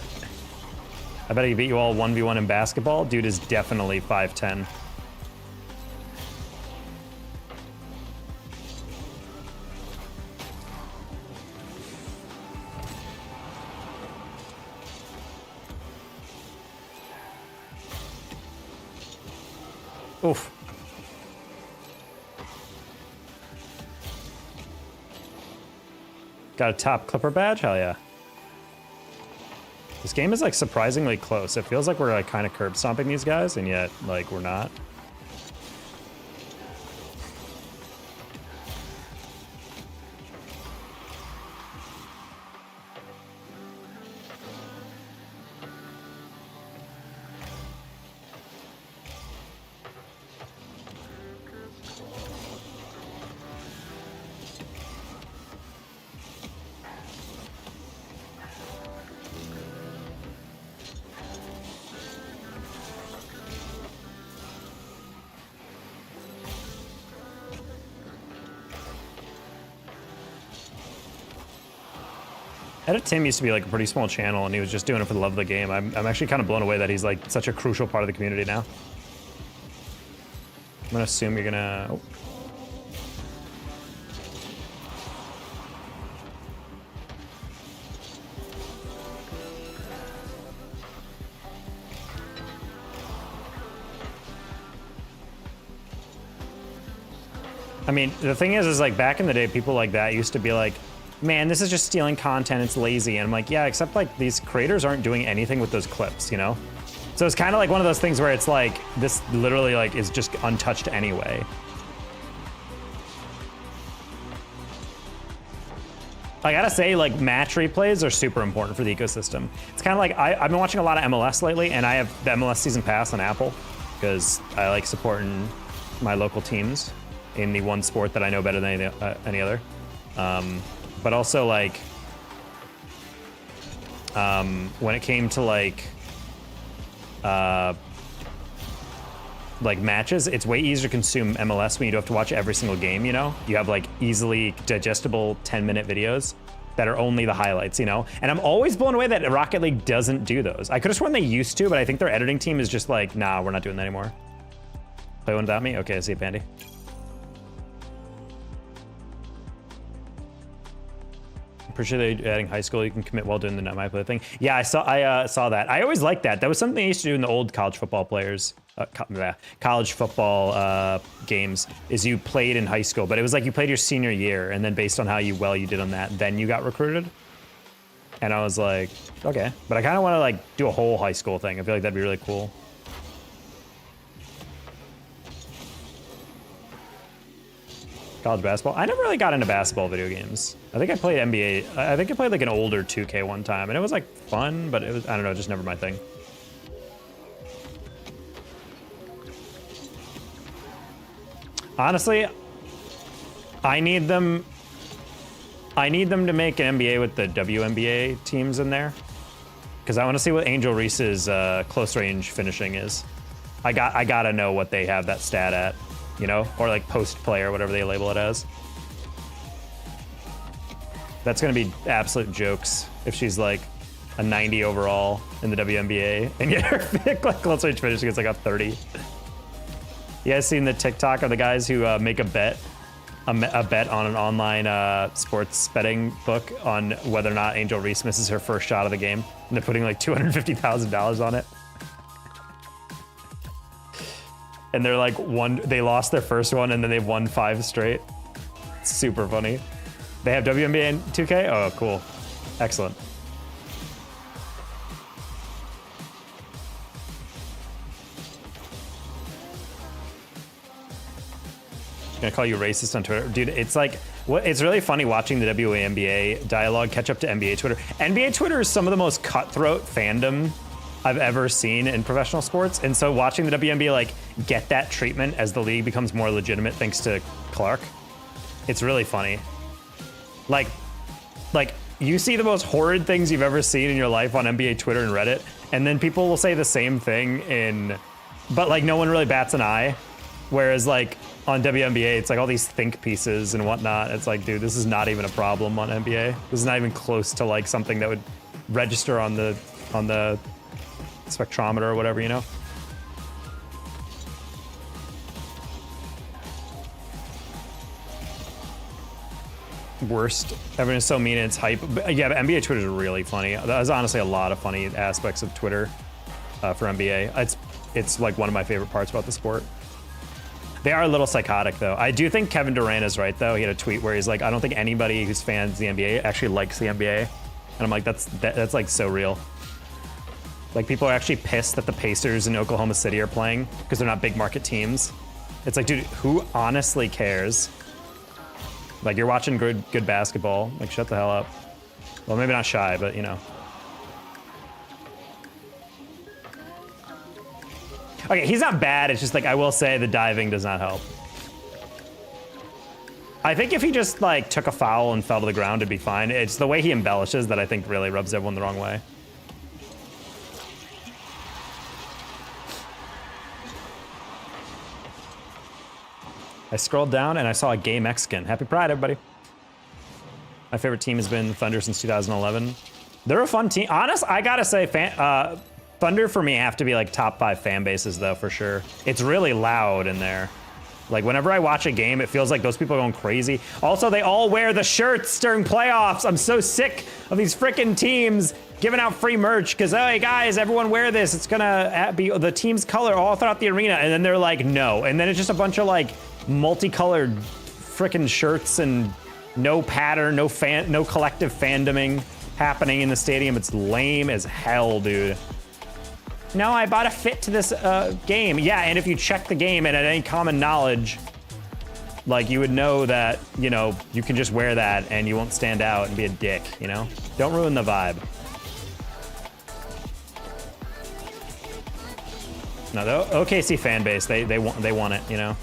I bet he beat you all 1v1 in basketball. Dude is definitely 5'10". Oof. Got a top Clipper badge? Hell yeah. This game is like surprisingly close. It feels like we're like kind of curb stomping these guys, and yet like we're not. Edit Tim used to be like a pretty small channel, and he was just doing it for the love of the game. I'm actually kind of blown away that he's like such a crucial part of the community now. I'm gonna assume you're gonna. Oh. I mean, the thing is like back in the day, people like that used to be like, man, this is just stealing content, it's lazy. And I'm like, yeah, except like these creators aren't doing anything with those clips, you know? So it's kind of like one of those things where it's like, this literally like is just untouched anyway. I gotta say, like, match replays are super important for the ecosystem. It's kind of like, I've been watching a lot of MLS lately, and I have the MLS Season Pass on Apple, because I like supporting my local teams in the one sport that I know better than any other. But also, like, when it came to, like matches, it's way easier to consume MLS when you don't have to watch every single game, you know? You have like easily digestible 10-minute videos that are only the highlights, you know? And I'm always blown away that Rocket League doesn't do those. I could have sworn they used to, but I think their editing team is just like, nah, we're not doing that anymore. Play one without me? Okay, I see it, Pandy. Appreciate they adding high school. You can commit while doing the not my play thing. Yeah, I saw that. I always liked that. That was something they used to do in the old college football players, college football games. Is you played in high school, but it was like you played your senior year, and then based on how well you did on that, then you got recruited. And I was like, okay, but I kind of want to like do a whole high school thing. I feel like that'd be really cool. College basketball. I never really got into basketball video games. I think I played NBA. I think I played like an older 2K one time, and it was like fun, but it was, I don't know, just never my thing. Honestly, I need them to make an NBA with the WNBA teams in there, because I want to see what Angel Reese's close range finishing is. I gotta know what they have that stat at. You know, or like post play or whatever they label it as. That's gonna be absolute jokes if she's like a 90 overall in the WNBA and yet her like close range finishing is like a 30. You guys seen the TikTok of the guys who make a bet on an online sports betting book on whether or not Angel Reese misses her first shot of the game, and they're putting like $250,000 on it. And they're like they lost their first one and then they've won 5 straight. It's super funny. They have WNBA and 2K? Oh, cool. Excellent. Gonna call you racist on Twitter. Dude, it's like, it's really funny watching the WNBA dialogue catch up to NBA Twitter. NBA Twitter is some of the most cutthroat fandom I've ever seen in professional sports, and so watching the WNBA like get that treatment as the league becomes more legitimate thanks to Clark, it's really funny. Like you see the most horrid things you've ever seen in your life on NBA Twitter and Reddit, and then people will say the same thing but like no one really bats an eye. Whereas like on WNBA, it's like all these think pieces and whatnot. It's like, dude, this is not even a problem on NBA. This is not even close to like something that would register on the spectrometer or whatever, you know? Worst. Everyone's so mean and it's hype. But yeah, but NBA Twitter is really funny. There's honestly a lot of funny aspects of Twitter for NBA. It's like one of my favorite parts about the sport. They are a little psychotic though. I do think Kevin Durant is right though. He had a tweet where he's like, I don't think anybody who's fans of the NBA actually likes the NBA. And I'm like, that's like so real. Like, people are actually pissed that the Pacers in Oklahoma City are playing because they're not big market teams. It's like, dude, who honestly cares? Like, you're watching good basketball. Like, shut the hell up. Well, maybe not shy, but, you know. Okay, he's not bad. It's just, like, I will say the diving does not help. I think if he just, like, took a foul and fell to the ground, it'd be fine. It's the way he embellishes that I think really rubs everyone the wrong way. I scrolled down and I saw a gay Mexican. Happy Pride, everybody. My favorite team has been Thunder since 2011. They're a fun team. Honest, I gotta say, Thunder for me have to be like top 5 fan bases though, for sure. It's really loud in there. Like whenever I watch a game, it feels like those people are going crazy. Also, they all wear the shirts during playoffs. I'm so sick of these freaking teams giving out free merch because, hey guys, everyone wear this. It's gonna be the team's color all throughout the arena. And then they're like, no. And then it's just a bunch of like multicolored freaking shirts and no pattern, no collective fandoming happening in the stadium. It's lame as hell, dude. No, I bought a fit to this game. Yeah, and if you check the game and at any common knowledge, like you would know that, you know, you can just wear that and you won't stand out and be a dick, you know? Don't ruin the vibe. No, the OKC fan base, they want it, you know?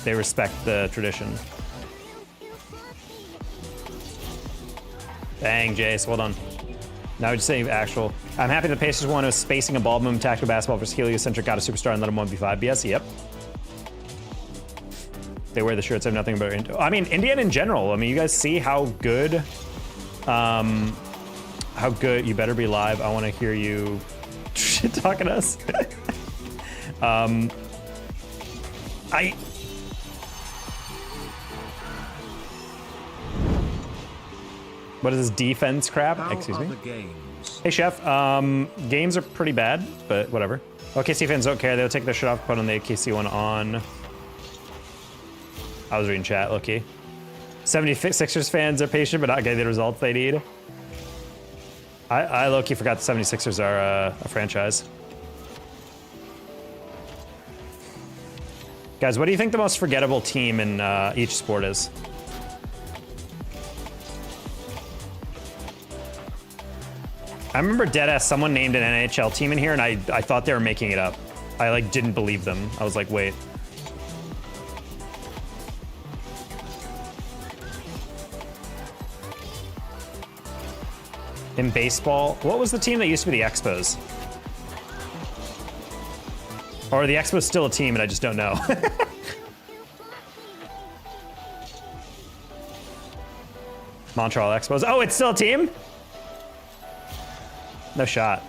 They respect the tradition. Dang, Jace, well done. Now we're just saying actual. I'm happy the Pacers won. It was spacing a ball movement, tactical basketball versus heliocentric, got a superstar and let him 1v5. BS, yep. They wear the shirts, have nothing but... I mean, Indiana in general. I mean, you guys see how good... how good... You better be live. I want to hear you shit talking to us. What is this defense crap? How Excuse me. are the games? Hey, Chef. Games are pretty bad, but whatever. OKC fans don't care. They'll take their shit off, put on the KC one on. I was reading chat, low-key. 76ers fans are patient, but not getting the results they need. I low-key forgot the 76ers are a franchise. Guys, what do you think the most forgettable team in each sport is? I remember deadass someone named an NHL team in here and I thought they were making it up. I like didn't believe them. I was like, wait. In baseball, what was the team that used to be the Expos? Or are the Expos still a team and I just don't know? Montreal Expos. Oh, it's still a team? No shot.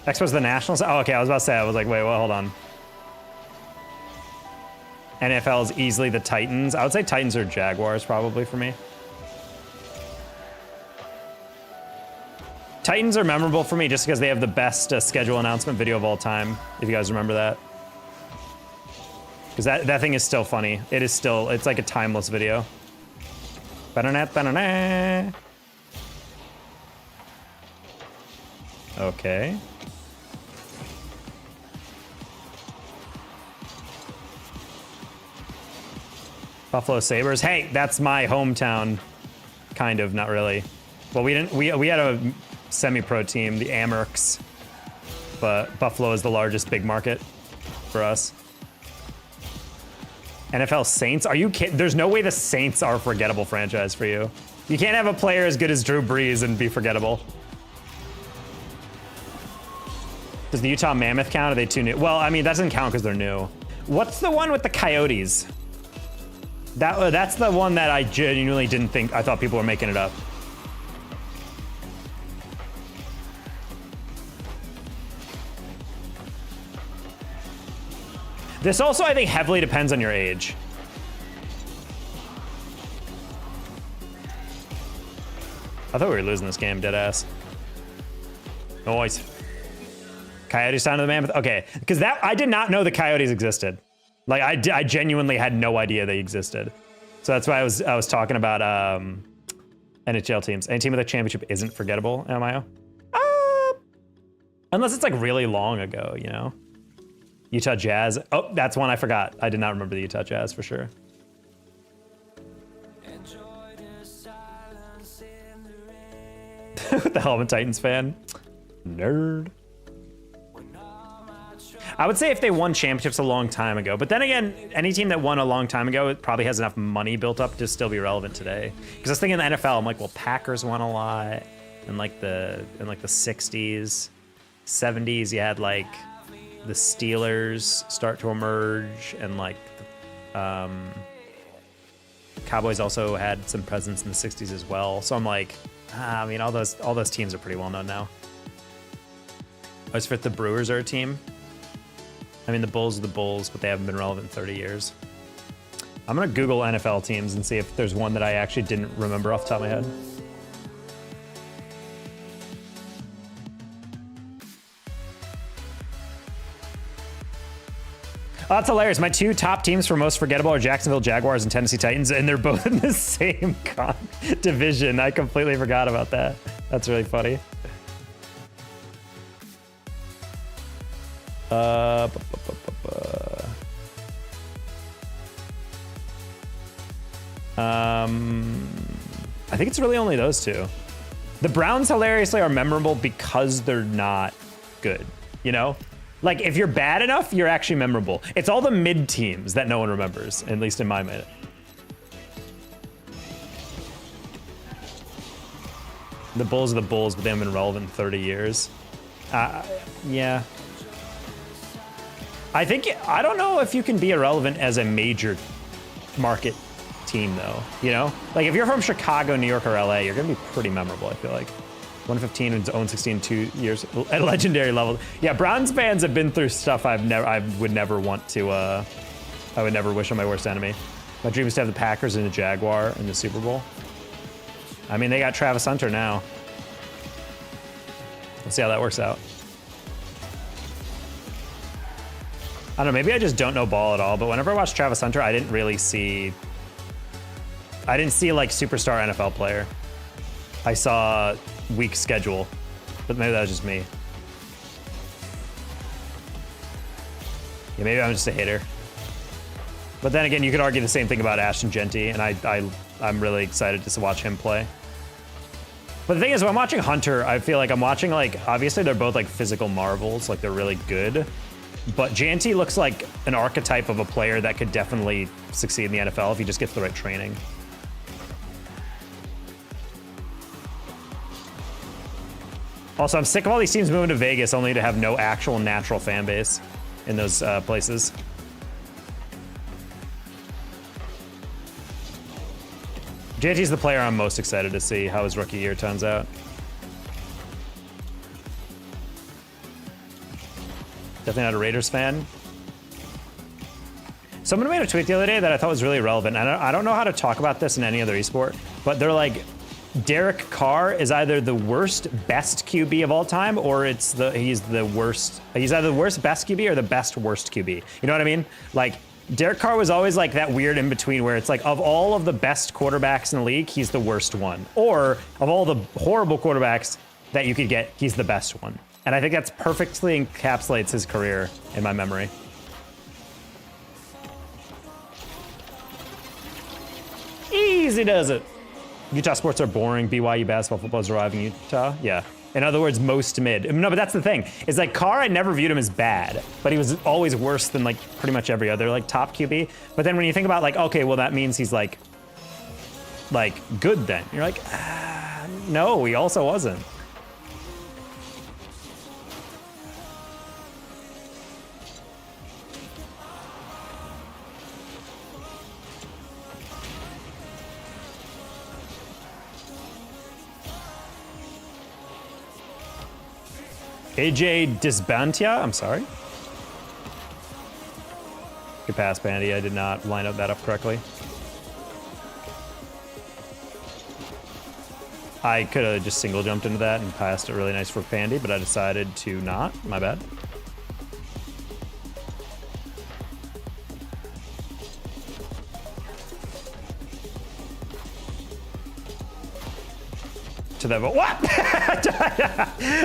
Expos the Nationals? Oh, okay, I was about to say, I was like, wait, well, hold on. NFL is easily the Titans. I would say Titans or Jaguars probably for me. Titans are memorable for me just because they have the best schedule announcement video of all time, if you guys remember that. Because that thing is still funny. It is still, it's like a timeless video. Ba-da-na-ba-da-na. Okay. Buffalo Sabres. Hey, that's my hometown. Kind of, not really. Well, we had a semi-pro team, the Amerks, but Buffalo is the largest big market for us. NFL Saints? Are you kidding? There's no way the Saints are a forgettable franchise for you. You can't have a player as good as Drew Brees and be forgettable. Does the Utah Mammoth count? Are they too new? Well, I mean, that doesn't count because they're new. What's the one with the Coyotes? That's the one that I genuinely didn't think. I thought people were making it up. This also, I think, heavily depends on your age. I thought we were losing this game, deadass. Noise. Coyotes down to the Mammoth. Okay, because that I did not know the Coyotes existed. Like I genuinely had no idea they existed. So that's why I was talking about NHL teams. Any team with a championship isn't forgettable. MIO. Unless it's like really long ago, you know. Utah Jazz. Oh, that's one I forgot. I did not remember the Utah Jazz for sure. The hell, I'm a Titans fan. Nerd. I would say if they won championships a long time ago, but then again, any team that won a long time ago, it probably has enough money built up to still be relevant today. Because I was thinking in the NFL, I'm like, well, Packers won a lot in like the 60s, 70s. You had like the Steelers start to emerge, and like, Cowboys also had some presence in the 60s as well. So I'm like, I mean, all those teams are pretty well known now. I always forget the Brewers are a team. I mean, the Bulls are the Bulls, but they haven't been relevant in 30 years. I'm gonna Google NFL teams and see if there's one that I actually didn't remember off the top of my head. Oh, that's hilarious. My two top teams for most forgettable are Jacksonville Jaguars and Tennessee Titans, and they're both in the same division. I completely forgot about that. That's really funny. I think it's really only those two. The Browns hilariously are memorable because they're not good, you know? Like, if you're bad enough, you're actually memorable. It's all the mid teams that no one remembers, at least in my mind. The Bulls are the Bulls, but they haven't been relevant in 30 years. Yeah. I don't know if you can be irrelevant as a major market team, though, you know? Like, if you're from Chicago, New York, or LA, you're gonna be pretty memorable, I feel like. 115 and 0-16 2 years at legendary level. Yeah, Browns fans have been through stuff I would never want to, I would never wish on my worst enemy. My dream is to have the Packers and the Jaguar in the Super Bowl. I mean, they got Travis Hunter now. Let's see how that works out. I don't know, maybe I just don't know ball at all, but whenever I watched Travis Hunter, I didn't see like superstar NFL player. I saw weak schedule, but maybe that was just me. Yeah, maybe I'm just a hater. But then again, you could argue the same thing about Ashton Genty, and I'm really excited to watch him play. But the thing is, when I'm watching Hunter, I feel like I'm watching, like, obviously they're both like physical marvels, like they're really good. But Genty looks like an archetype of a player that could definitely succeed in the NFL if he just gets the right training. Also, I'm sick of all these teams moving to Vegas only to have no actual natural fan base in those places. JT's the player I'm most excited to see how his rookie year turns out. Definitely not a Raiders fan. Someone made a tweet the other day that I thought was really relevant. I don't know how to talk about this in any other esport, but they're like, Derek Carr is either the worst best QB of all time, or he's the worst. He's either the worst best QB or the best worst QB. You know what I mean? Like, Derek Carr was always like that weird in between where it's like, of all of the best quarterbacks in the league, he's the worst one. Or of all the horrible quarterbacks that you could get, he's the best one. And I think that's perfectly encapsulates his career in my memory. Easy does it. Utah sports are boring. BYU basketball, football is arriving in Utah. Yeah. In other words, most mid. No, but that's the thing. Is like Carr, I never viewed him as bad, but he was always worse than like pretty much every other like top QB. But then when you think about like, okay, well that means he's like good then. You're like, no, he also wasn't. AJ Disbantia, I'm sorry. Good pass, Bandy. I did not line up that up correctly. I could have just single jumped into that and passed it really nice for Pandy, but I decided to not. My bad. To them, but what?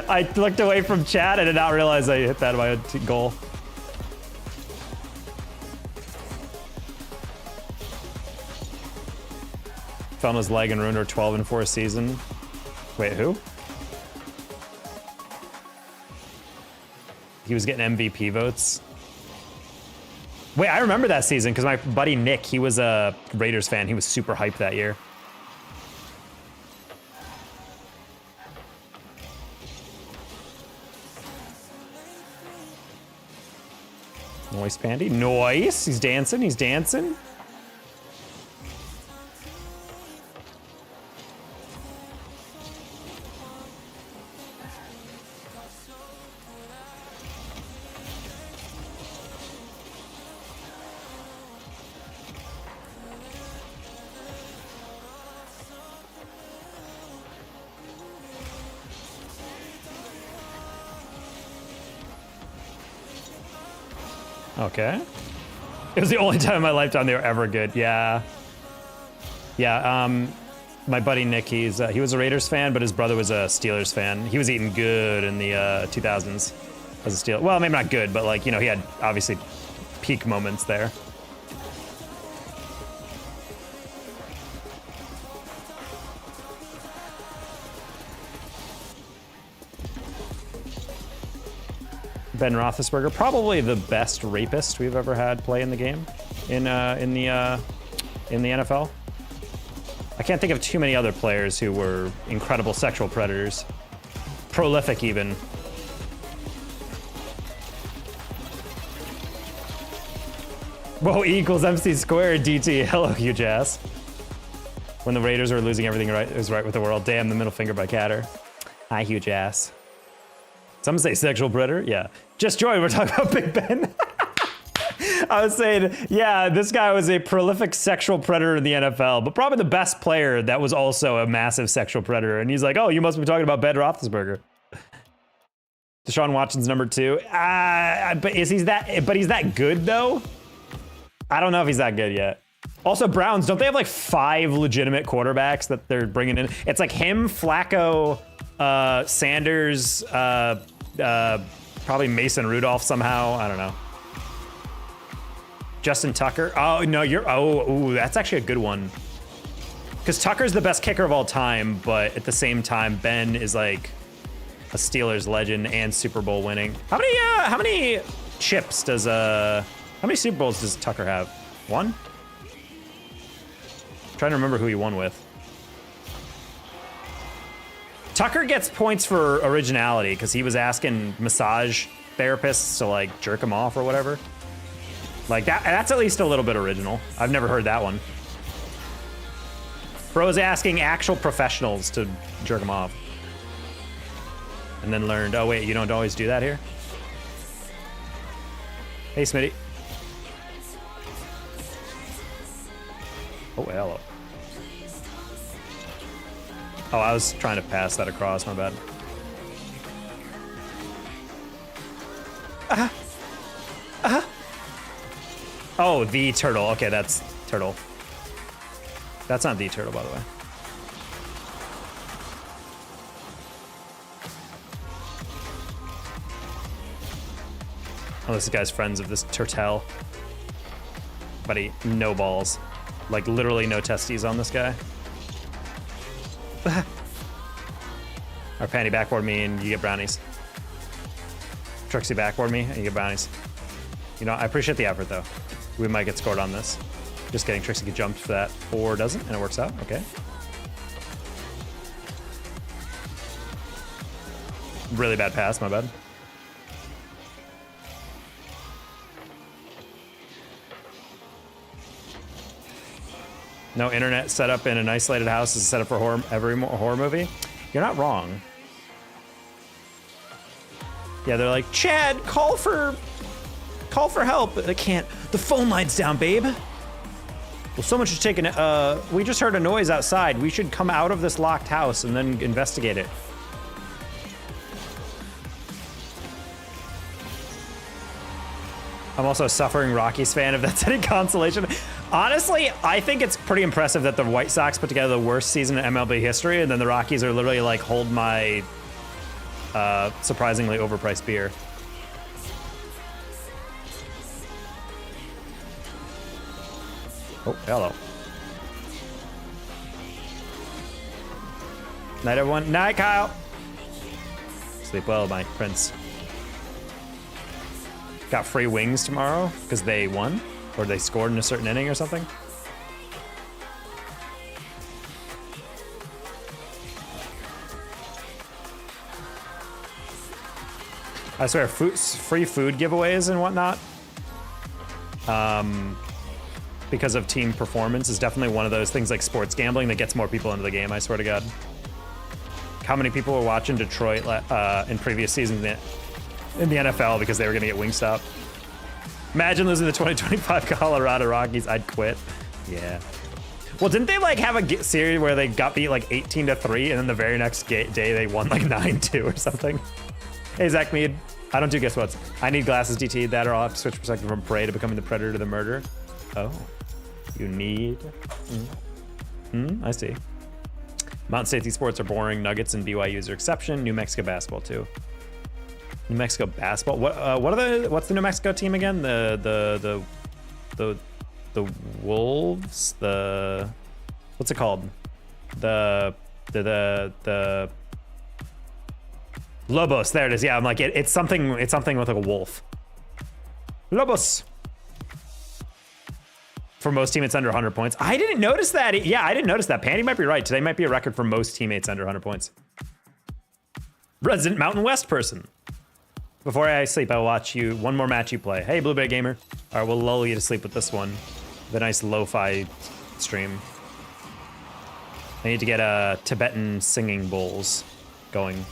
I looked away from chat and did not realize I hit that in my own goal. Fell on his leg and ruined our 12-4 season. Wait, who? He was getting MVP votes. Wait, I remember that season because my buddy Nick, he was a Raiders fan. He was super hyped that year. Noise Pandy. Noise. He's dancing. He's dancing. Okay. It was the only time in my lifetime they were ever good. Yeah. Yeah, my buddy Nick, he was a Raiders fan, but his brother was a Steelers fan. He was eating good in the 2000s as a Steeler. Well, maybe not good, but like, you know, he had obviously peak moments there. Ben Roethlisberger, probably the best rapist we've ever had play in the game, in the NFL. I can't think of too many other players who were incredible sexual predators, prolific even. Whoa, E equals MC squared DT. Hello, huge ass. When the Raiders were losing everything right, it was right with the world. Damn, the middle finger by Catter. Hi, huge ass. Some say sexual predator. Yeah. Just join. We're talking about Big Ben. I was saying, yeah, this guy was a prolific sexual predator in the NFL, but probably the best player that was also a massive sexual predator. And he's like, oh, you must be talking about Ben Roethlisberger. Deshaun Watson's number 2. But he's that good though? I don't know if he's that good yet. Also, Browns, don't they have like 5 legitimate quarterbacks that they're bringing in? It's like him, Flacco, Sanders, probably Mason Rudolph somehow. I don't know. Justin Tucker. Oh, no, ooh, that's actually a good one. Because Tucker's the best kicker of all time, but at the same time, Ben is like a Steelers legend and Super Bowl winning. How many chips does, how many Super Bowls does Tucker have? 1? I'm trying to remember who he won with. Tucker gets points for originality because he was asking massage therapists to like jerk him off or whatever. Like that's at least a little bit original. I've never heard that one. Bro's asking actual professionals to jerk him off. And then learned, oh wait, you don't always do that here? Hey, Smitty. Oh, hello. Oh, I was trying to pass that across, my bad. Oh, the turtle. Okay, that's turtle. That's not the turtle, by the way. Oh, this guy's friends of this turtle. Buddy, no balls. Like, literally no testes on this guy. Or panty backboard me and you get brownies. Trixie backboard me and you get brownies. You know, I appreciate the effort, though. We might get scored on this. Just kidding, Trixie get jumped for that, or doesn't, and it works out. Okay. Really bad pass, my bad. No internet set up in an isolated house is set up for every horror movie. You're not wrong. Yeah, they're like, Chad, call for help. But they can't. The phone line's down, babe. Well, someone should take we just heard a noise outside. We should come out of this locked house and then investigate it. I'm also a suffering Rockies fan, if that's any consolation. Honestly, I think it's pretty impressive that the White Sox put together the worst season in MLB history, and then the Rockies are literally like, hold my surprisingly overpriced beer. Oh, hello. Night, everyone. Night, Kyle. Sleep well, my prince. Got free wings tomorrow because they won or they scored in a certain inning or something. I swear, free food giveaways and whatnot, because of team performance, is definitely one of those things like sports gambling that gets more people into the game, I swear to God. How many people were watching Detroit in previous seasons in the NFL because they were going to get Wingstop? Imagine losing the 2025 Colorado Rockies. I'd quit. Yeah. Well, didn't they like have a series where they got beat like 18-3 and then the very next day they won like 9-2 or something? Hey, Zach Mead. I don't do guess what's. I need glasses, DT, that, or I'll have to switch perspective from prey to becoming the predator to the murderer. Oh, you need. I see. Mountain State Esports are boring. Nuggets and BYU's are exception. New Mexico basketball too. New Mexico basketball. What's the New Mexico team again? The Wolves. What's it called? The Lobos. There it is. Yeah, I'm like it's something. It's something with like a wolf. Lobos. For most teammates under 100 points. I didn't notice that. Yeah, I didn't notice that. Pandy might be right. Today might be a record for most teammates under 100 points. Resident Mountain West person. Before I sleep, I will watch you one more match you play. Hey, Blue Bay Gamer. All right, we'll lull you to sleep with this one. The nice lo-fi stream. I need to get Tibetan singing bowls going.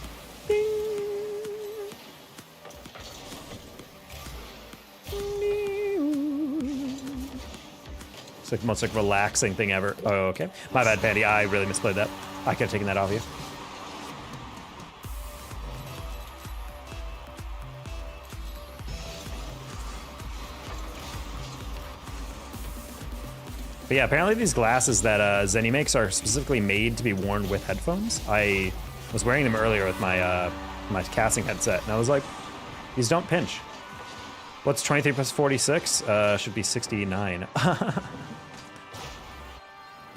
It's like the most like relaxing thing ever. Oh, okay. My bad, Patty. I really misplayed that. I could have taken that off you. But yeah, apparently these glasses that Zenny makes are specifically made to be worn with headphones. I was wearing them earlier with my my casting headset, and I was like, these don't pinch. What's 23 plus 46? Should be 69.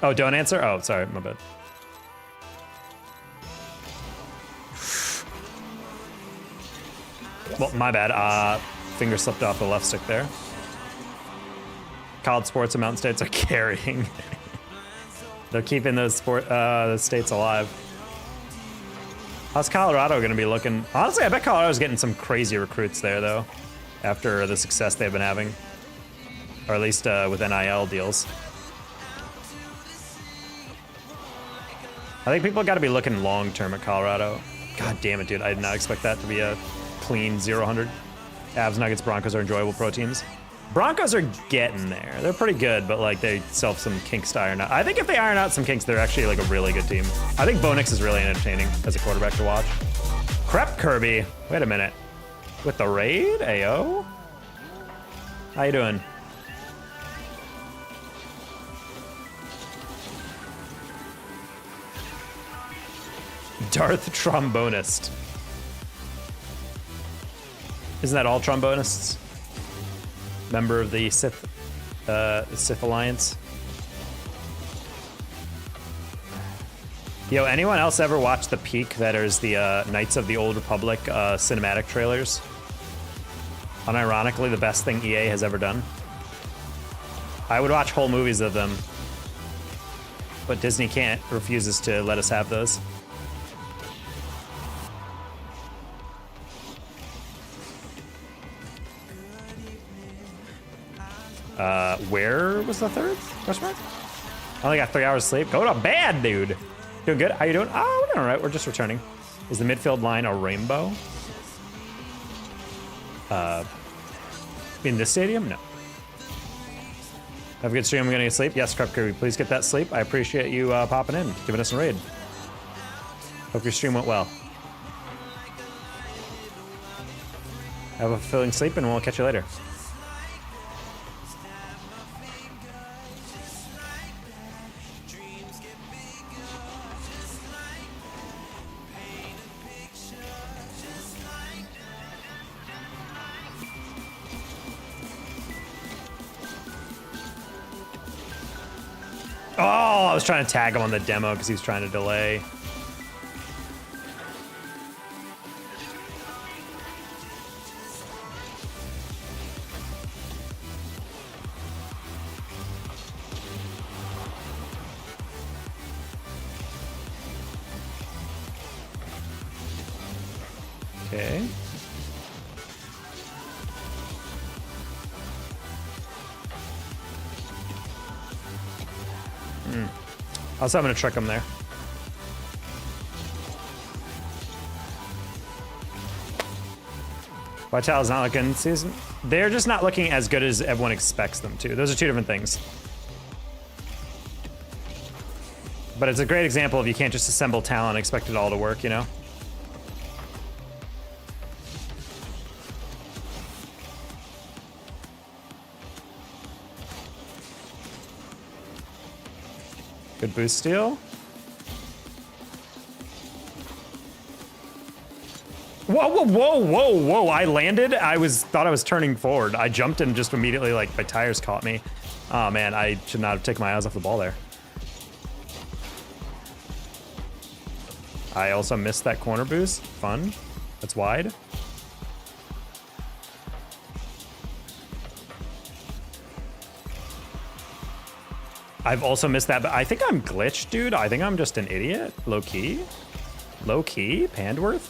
Oh, don't answer? Oh, sorry, my bad. Well, my bad. Finger slipped off the left stick there. College sports and Mountain States are carrying. They're keeping those states alive. How's Colorado going to be looking? Honestly, I bet Colorado's getting some crazy recruits there, though, after the success they've been having. Or at least with NIL deals. I think people got to be looking long-term at Colorado. God damn it, dude. I did not expect that to be a clean 0-100. Avs, Nuggets, Broncos are enjoyable pro teams. Broncos are getting there. They're pretty good, but like they still have some kinks to iron out. I think if they iron out some kinks, they're actually like a really good team. I think Bo Nix is really entertaining as a quarterback to watch. Crep Kirby. Wait a minute. With the raid? Ayo? How you doing? Darth Trombonist. Isn't that all trombonists? Member of the Sith Alliance. Yo, anyone else ever watch the Peak? That is the Knights of the Old Republic cinematic trailers. Unironically, the best thing EA has ever done. I would watch whole movies of them, but Disney can't. Refuses to let us have those. Where was the third? Question mark? I only got 3 hours sleep. Go to bed, dude. Doing good? How you doing? Oh, we're doing all right. We're just returning. Is the midfield line a rainbow? In this stadium? No. Have a good stream. I'm gonna get sleep. Yes, Crep Kirby, please get that sleep. I appreciate you popping in, giving us a raid. Hope your stream went well. Have a fulfilling sleep, and we'll catch you later. Oh, I was trying to tag him on the demo because he was trying to delay. Okay. Also, I'm gonna trick him there. Vitale's not looking season. They're just not looking as good as everyone expects them to. Those are two different things. But it's a great example of you can't just assemble talent and expect it all to work, you know? Good boost steal. Whoa, whoa, whoa, whoa, whoa. I landed. Thought I was turning forward. I jumped and just immediately, like, my tires caught me. Oh, man, I should not have taken my eyes off the ball there. I also missed that corner boost. Fun. That's wide. I've also missed that, but I think I'm glitched, dude. I think I'm just an idiot. Low key. Low key. Panderth?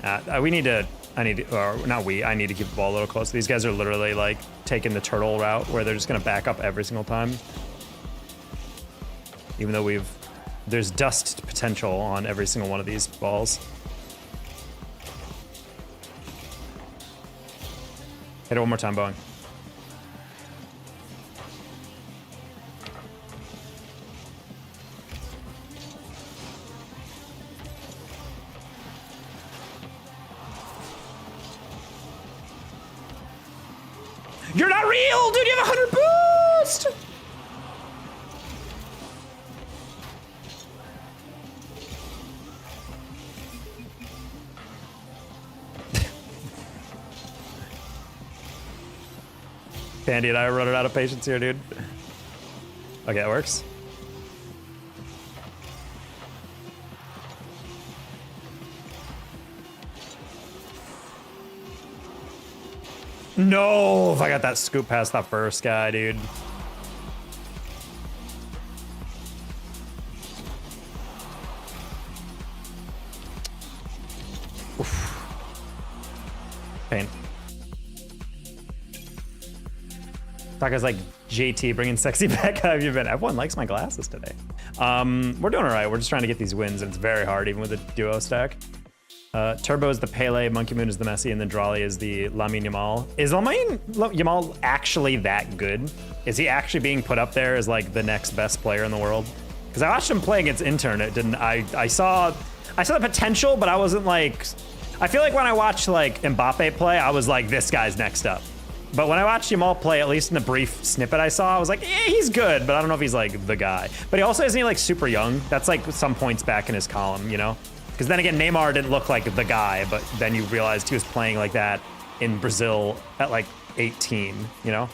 I need to keep the ball a little close. These guys are literally like taking the turtle route where they're just gonna back up every single time. Even though there's dust potential on every single one of these balls. Hit it one more time, Boeing. You're not real, dude. You have 100 boost. Pandy and I are running out of patience here, dude. Okay, that works. No, if I got that scoop past that first guy, dude. Oof. Pain. Taka's like, JT, bringing sexy back. How have you been? Everyone likes my glasses today. We're doing all right. We're just trying to get these wins, and it's very hard, even with a duo stack. Turbo is the Pele, Monkey Moon is the Messi, and then Drawley is the Lamine Yamal. Is Lamine Yamal actually that good? Is he actually being put up there as like the next best player in the world? Because I watched him play against Inter, and it didn't. I saw the potential, but I wasn't like. I feel like when I watched like Mbappe play, I was like, this guy's next up. But when I watched Yamal play, at least in the brief snippet I saw, I was like, he's good, but I don't know if he's like the guy. But he also isn't he like super young? That's like some points back in his column, you know? Because then again, Neymar didn't look like the guy, but then you realized he was playing like that in Brazil at like 18, you know?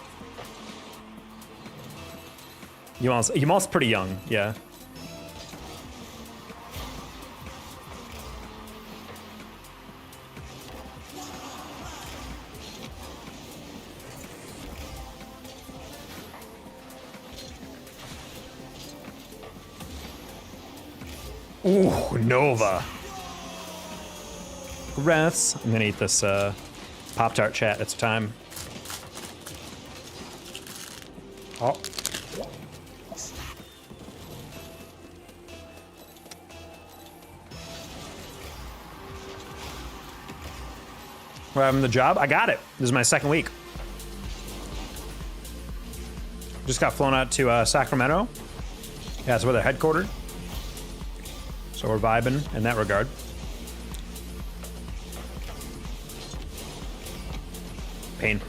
Yamal's pretty young, yeah. Ooh, Nova. Refs. I'm gonna eat this Pop-Tart chat. It's time. Oh. We're having the job. I got it. This is my second week. Just got flown out to Sacramento. Yeah, that's where they're headquartered. So we're vibing in that regard. Pain.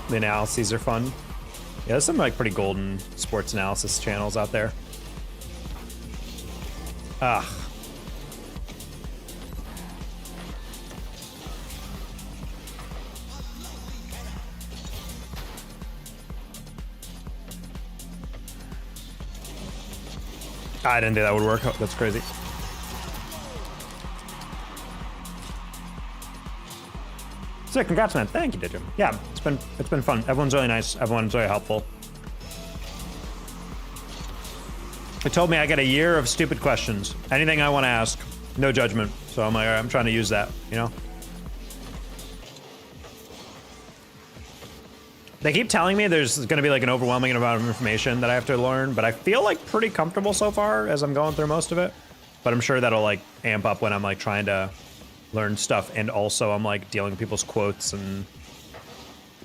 The analyses are fun. Yeah, there's some like pretty golden sports analysis channels out there. Ugh. I didn't think that would work. Oh, that's crazy. So congrats, man. Thank you, Digim. Yeah, it's been fun. Everyone's really nice. Everyone's very helpful. They told me I get a year of stupid questions. Anything I want to ask, no judgment. So I'm like, I'm trying to use that, you know? They keep telling me there's going to be like an overwhelming amount of information that I have to learn, but I feel like pretty comfortable so far as I'm going through most of it. But I'm sure that'll like amp up when I'm like trying to learn stuff, and also I'm like dealing with people's quotes and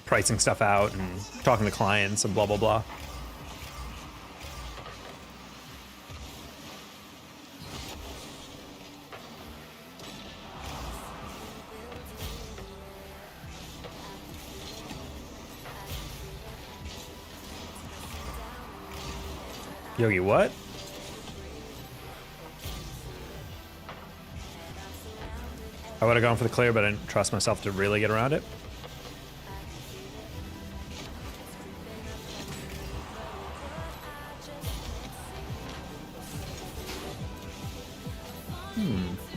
pricing stuff out and talking to clients and blah, blah, blah. Yogi, what? I would have gone for the clear, but I didn't trust myself to really get around it.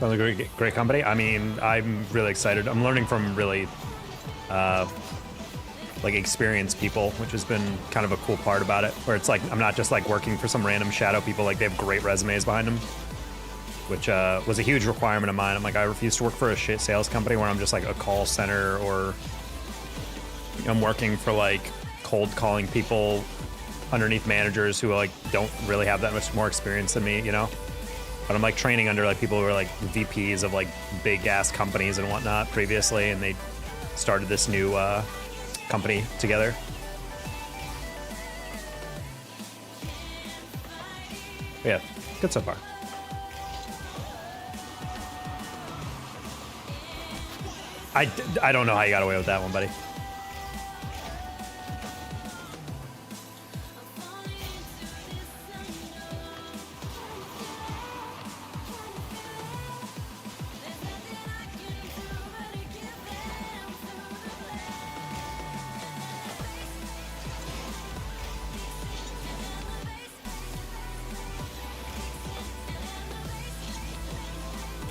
Another great company. I mean, I'm really excited. I'm learning from really like experienced people, which has been kind of a cool part about it, where it's like I'm not just like working for some random shadow people. Like they have great resumes behind them, which was a huge requirement of mine. I'm like, I refuse to work for a shit sales company where I'm just like a call center, or I'm working for like cold calling people underneath managers who like don't really have that much more experience than me, you know? But I'm like training under like people who are like VPs of like big ass companies and whatnot previously, and they started this new company together. But yeah, good so far. I don't know how you got away with that one, buddy.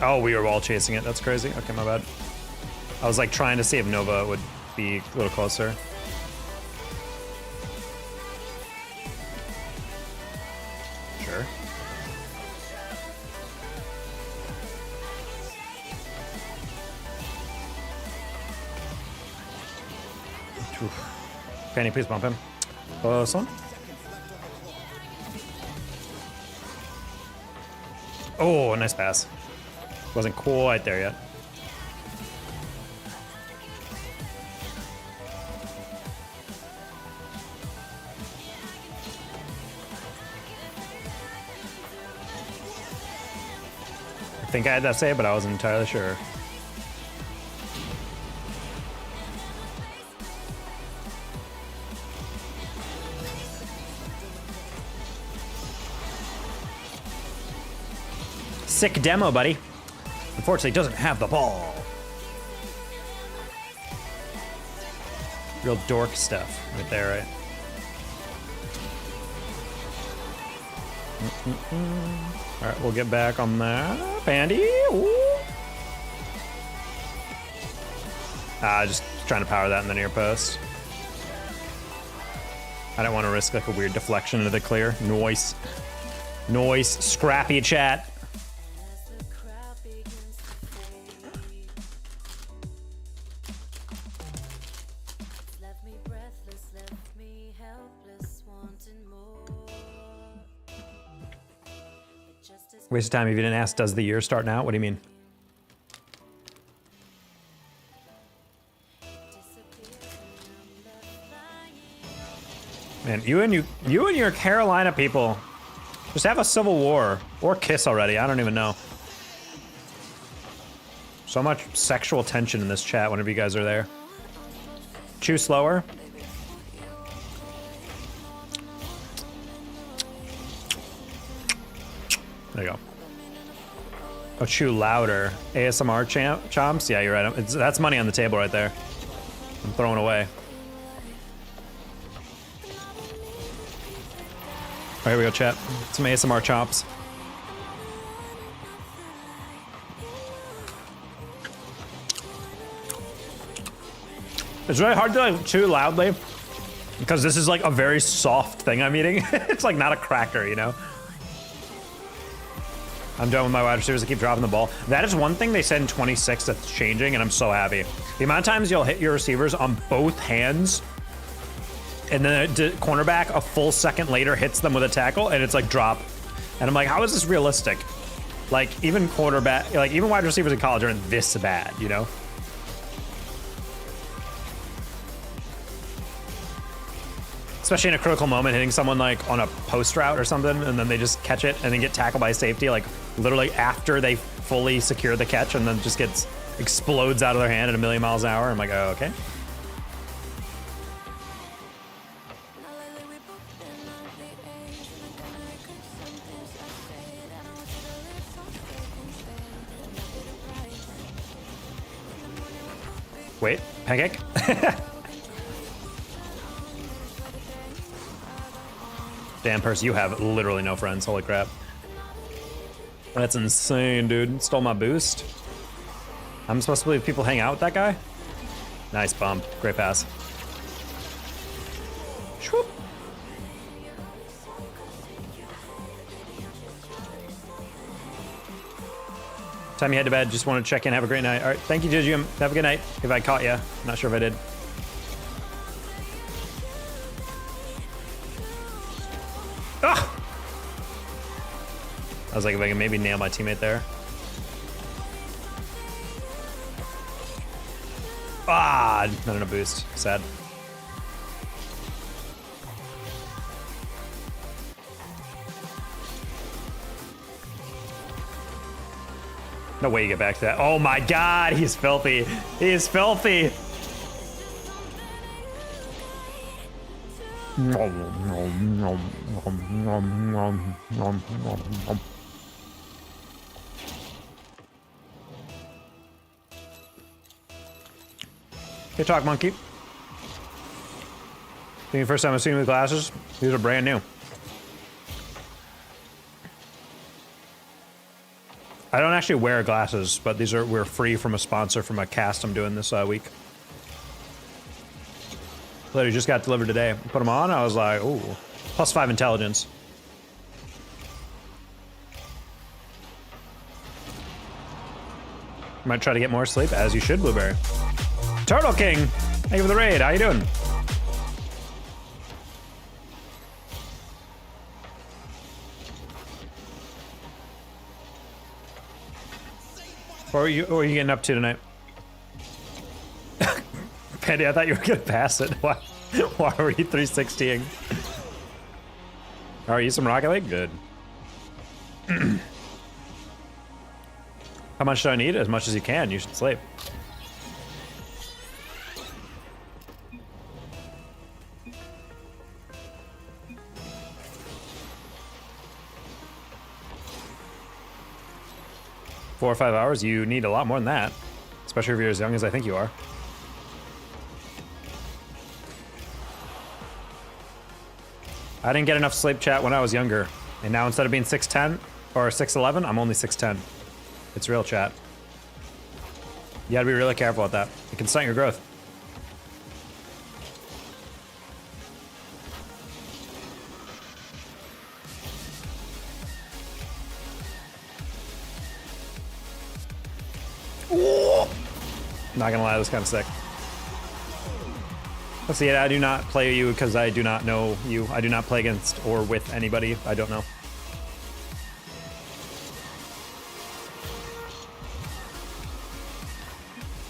Oh, we were all chasing it. That's crazy. Okay, my bad. I was like trying to see if Nova would be a little closer. Sure. Penny, please bump him. Close one. Oh, nice pass. Wasn't quite there yet. I think I had that save, but I wasn't entirely sure. Sick demo, buddy. Unfortunately, doesn't have the ball. Real dork stuff right there, right? All right, we'll get back on that. Bandy. Just trying to power that in the near post. I don't want to risk like a weird deflection into the clear. Noise. Noise. Scrappy chat. Waste of time if you didn't ask, does the year start now? What do you mean? Man, you and your Carolina people just have a civil war or kiss already. I don't even know. So much sexual tension in this chat whenever you guys are there. Chew slower. There you go. Oh, chew louder. ASMR chomps? Yeah, you're right. That's money on the table right there. I'm throwing away. All right, here we go, chat. Some ASMR chomps. It's really hard to like chew loudly because this is like a very soft thing I'm eating. It's like not a cracker, you know? I'm done with my wide receivers. I keep dropping the ball. That is one thing they said in 26 that's changing, and I'm so happy. The amount of times you'll hit your receivers on both hands, and then the cornerback a full second later hits them with a tackle, and it's like drop. And I'm like, how is this realistic? Like even quarterback, like even wide receivers in college aren't this bad, you know? Especially in a critical moment, hitting someone like on a post route or something, and then they just catch it and then get tackled by safety, like literally after they fully secure the catch, and then just explodes out of their hand at 1,000,000 miles an hour. I'm like, oh, okay. Wait, pancake? Damn, Percy, you have literally no friends. Holy crap. That's insane, dude. Stole my boost. I'm supposed to believe people hang out with that guy? Nice bump. Great pass. Shwoop. Time you head to bed. Just want to check in. Have a great night. All right. Thank you, Jujum. Have a good night. If I caught you. Not sure if I did. Ah! I was like, if I can maybe nail my teammate there. Ah, not enough boost. Sad. No way you get back to that. Oh my god, he's filthy. He is filthy. Hey, talk monkey. Being the first time I've seen you with glasses, these are brand new. I don't actually wear glasses, but we're free from a sponsor from a cast I'm doing this week. Literally just got delivered today. Put them on, I was like, ooh, +5 intelligence. Might try to get more sleep, as you should, Blueberry. Turtle King, thank you for the raid. How you doing? What are you getting up to tonight? Pandy, I thought you were gonna pass it. Why were you 360ing? Are you some Rocket League? Good. How much do I need? As much as you can. You should sleep. Four or 5 hours, you need a lot more than that. Especially if you're as young as I think you are. I didn't get enough sleep, chat, when I was younger. And now instead of being 6'10 or 6'11, I'm only 6'10. It's real, chat. You gotta be really careful with that. It can stunt your growth. Not gonna lie, that was kind of sick. Let's see, I do not play you because I do not know you. I do not play against or with anybody I don't know.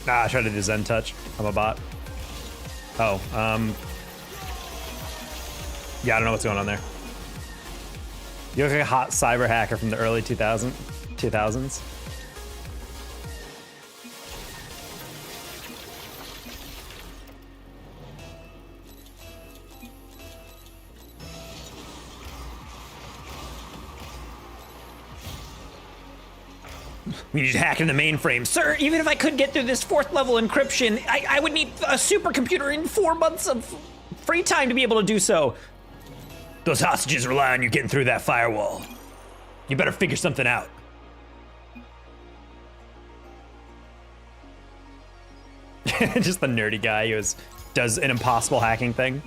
Ah, I tried to do Zen touch. I'm a bot. Oh, yeah, I don't know what's going on there. You look like a hot cyber hacker from the early 2000s. We need to hack into the mainframe. Sir, even if I could get through this 4th level encryption, I would need a supercomputer in 4 months of free time to be able to do so. Those hostages rely on you getting through that firewall. You better figure something out. Just the nerdy guy who does an impossible hacking thing.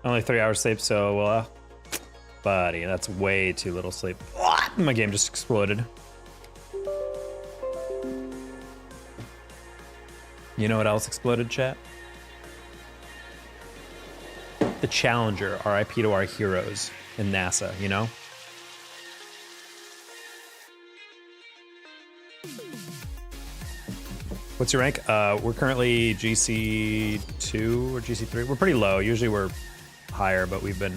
Only 3 hours sleep, so, buddy, that's way too little sleep. My game just exploded. You know what else exploded, chat? The Challenger, RIP to our heroes in NASA, you know? What's your rank? We're currently GC2 or GC3. We're pretty low. Usually we're higher, but we've been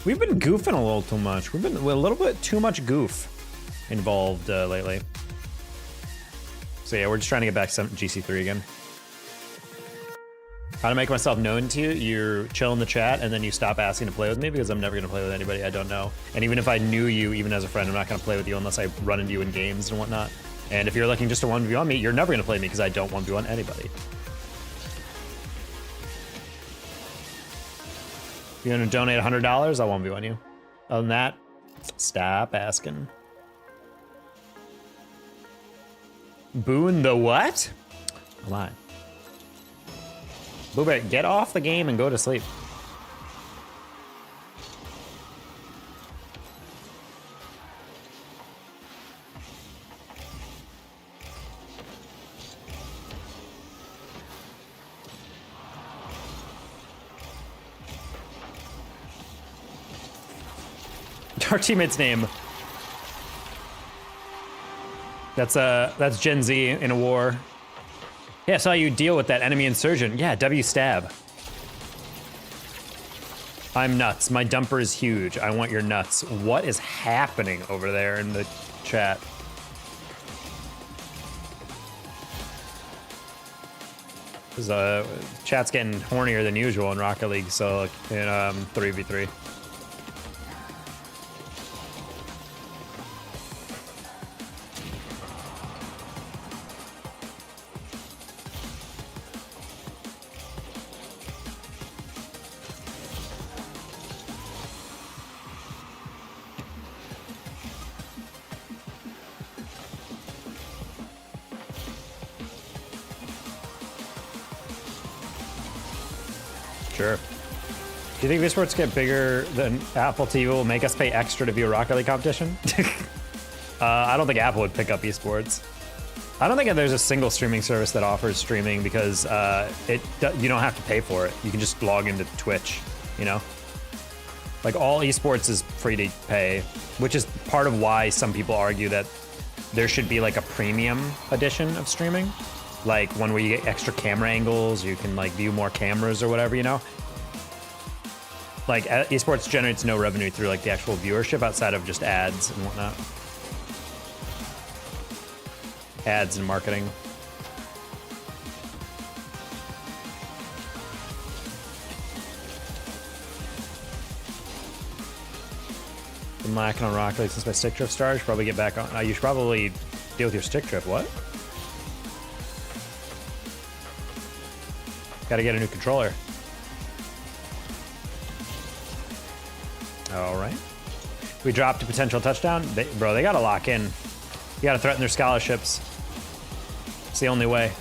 goofing a little too much. We've been a little bit too much goof involved lately. So yeah, we're just trying to get back some GC3 again. How to make myself known to you? You chill in the chat and then you stop asking to play with me because I'm never gonna play with anybody I don't know. And even if I knew you, even as a friend, I'm not gonna play with you unless I run into you in games and whatnot. And if you're looking just to 1v1 me, you're never gonna play me because I don't 1v1 anybody. If you're gonna donate $100, I'll 1v1 you. Other than that, stop asking. Boon the what? Hold on. Boobert, get off the game and go to sleep. Our teammate's name. That's Gen Z in a war. Yeah, I saw you deal with that enemy insurgent. Yeah, W stab. I'm nuts. My dumper is huge. I want your nuts. What is happening over there in the chat? Cause chat's getting hornier than usual in Rocket League, so in 3v3. Sure. Do you think Esports get bigger than Apple TV will make us pay extra to view a Rocket League competition? I don't think Apple would pick up Esports. I don't think there's a single streaming service that offers streaming because you don't have to pay for it. You can just log into Twitch, you know? Like all Esports is free to pay, which is part of why some people argue that there should be like a premium edition of streaming. Like one where you get extra camera angles, you can like view more cameras or whatever, you know? Like Esports generates no revenue through like the actual viewership outside of just ads and whatnot. Ads and marketing. Been lacking on Rocket League since my stick drift started. Should probably get back on. You should probably deal with your stick drift. What? Gotta get a new controller. All right. We dropped a potential touchdown. Bro, they gotta lock in. You gotta threaten their scholarships. It's the only way.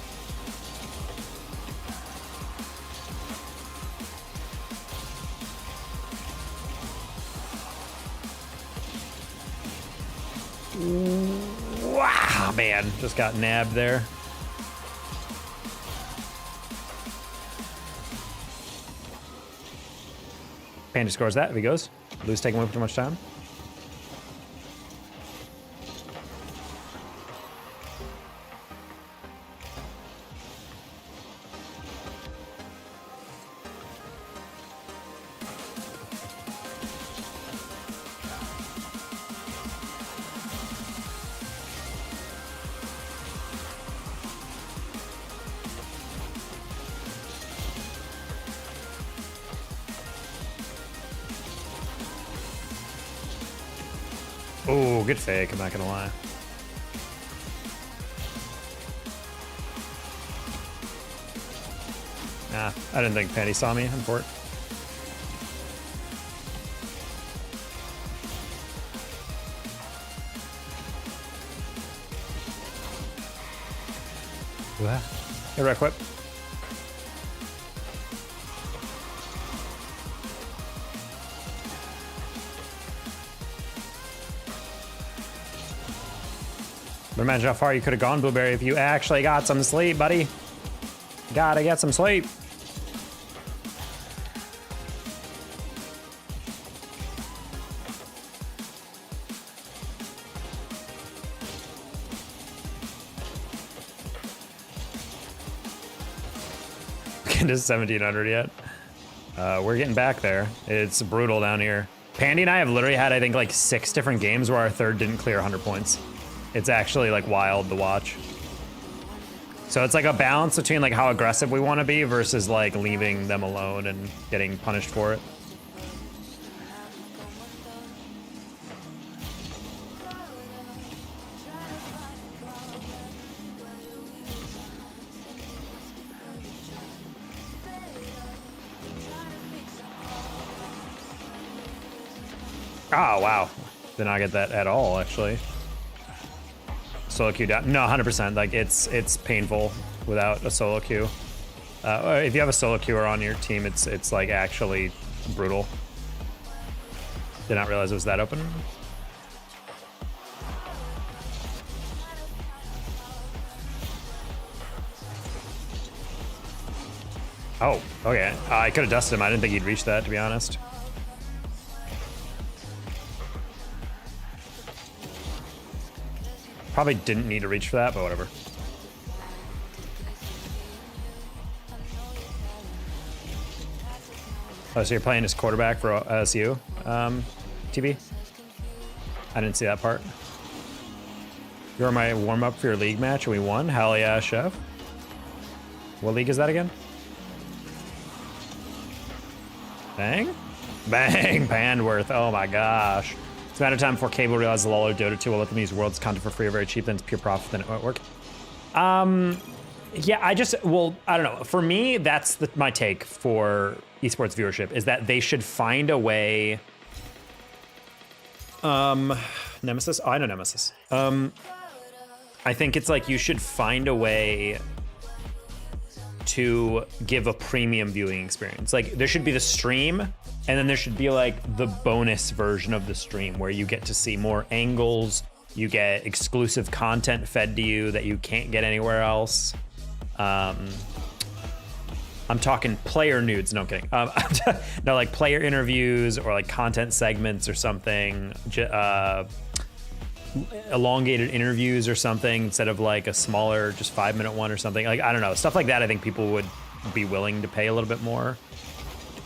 Wow, man. Just got nabbed there. Panda scores that if he goes. Lou's taking away too much time. Oh, good fake, I'm not gonna lie. Nah, I didn't think Patty saw me. I'm for it. Hey, Rec Whip. But imagine how far you could have gone, Blueberry, if you actually got some sleep, buddy. Gotta get some sleep. Getting to 1700 yet. We're getting back there. It's brutal down here. Pandy and I have literally had, I think, like 6 different games where our third didn't clear 100 points. It's actually like wild to watch. So it's like a balance between like how aggressive we want to be versus like leaving them alone and getting punished for it. Oh, wow. Did not get that at all, actually. Solo queue down. No, 100%. Like, it's painful without a solo queue. If you have a solo queuer on your team, it's like actually brutal. Did not realize it was that open. Oh, okay. I could have dusted him. I didn't think he'd reach that, to be honest. Probably didn't need to reach for that, but whatever. Oh, so you're playing as quarterback for LSU, TB? I didn't see that part. You're my warm-up for your league match and we won? Hell yeah, chef. What league is that again? Bang? Bang, Bandworth. Oh my gosh. It's a matter of time before cable realizes LoL or Dota 2 will let them use worlds content for free or very cheap, then it's pure profit, then it won't work. Yeah, I don't know. For me, that's my take for esports viewership, is that they should find a way. Nemesis? Oh, I know Nemesis. I think it's like you should find a way to give a premium viewing experience. Like there should be the stream, and then there should be like the bonus version of the stream where you get to see more angles, you get exclusive content fed to you that you can't get anywhere else. I'm talking player nudes, no I'm kidding. No, like player interviews or like content segments or something, elongated interviews or something instead of like a smaller, just 5-minute one or something. Like, I don't know, stuff like that I think people would be willing to pay a little bit more.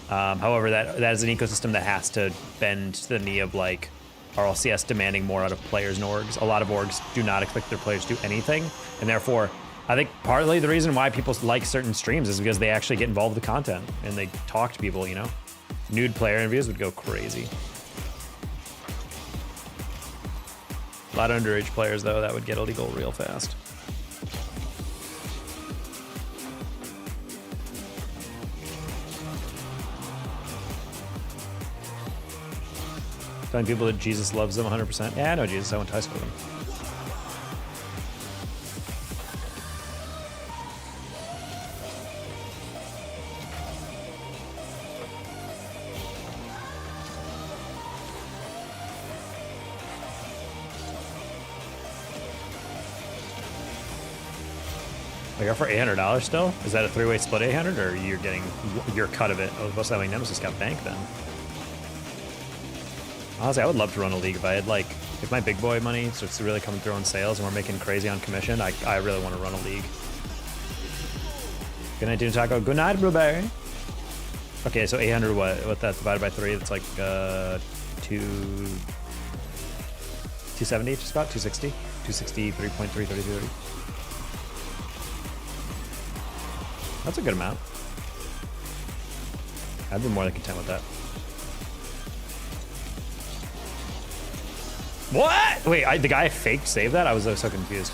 However, that is an ecosystem that has to bend to the knee of like RLCS demanding more out of players and orgs. A lot of orgs do not expect their players to do anything, and therefore I think partly the reason why people like certain streams is because they actually get involved with the content and they talk to people, you know? Nude player interviews would go crazy. A lot of underage players, though, that would get illegal real fast. Telling people that Jesus loves them 100%. Yeah, I know Jesus. I went to high school with him. They go for $800 still? Is that a 3-way split 800, or you're getting your cut of it? I was supposed to have Nemesis got banked then. Honestly, I would love to run a league if I had like, if my big boy money starts to really coming through on sales and we're making crazy on commission, I really want to run a league. Good night, Dino Taco. Good night, Blueberry. Okay, so 800, what that's divided by 3, that's like 270, just about 260, 263.333. That's a good amount. I'd be more than content with that. What? Wait, the guy faked save that? I was so confused.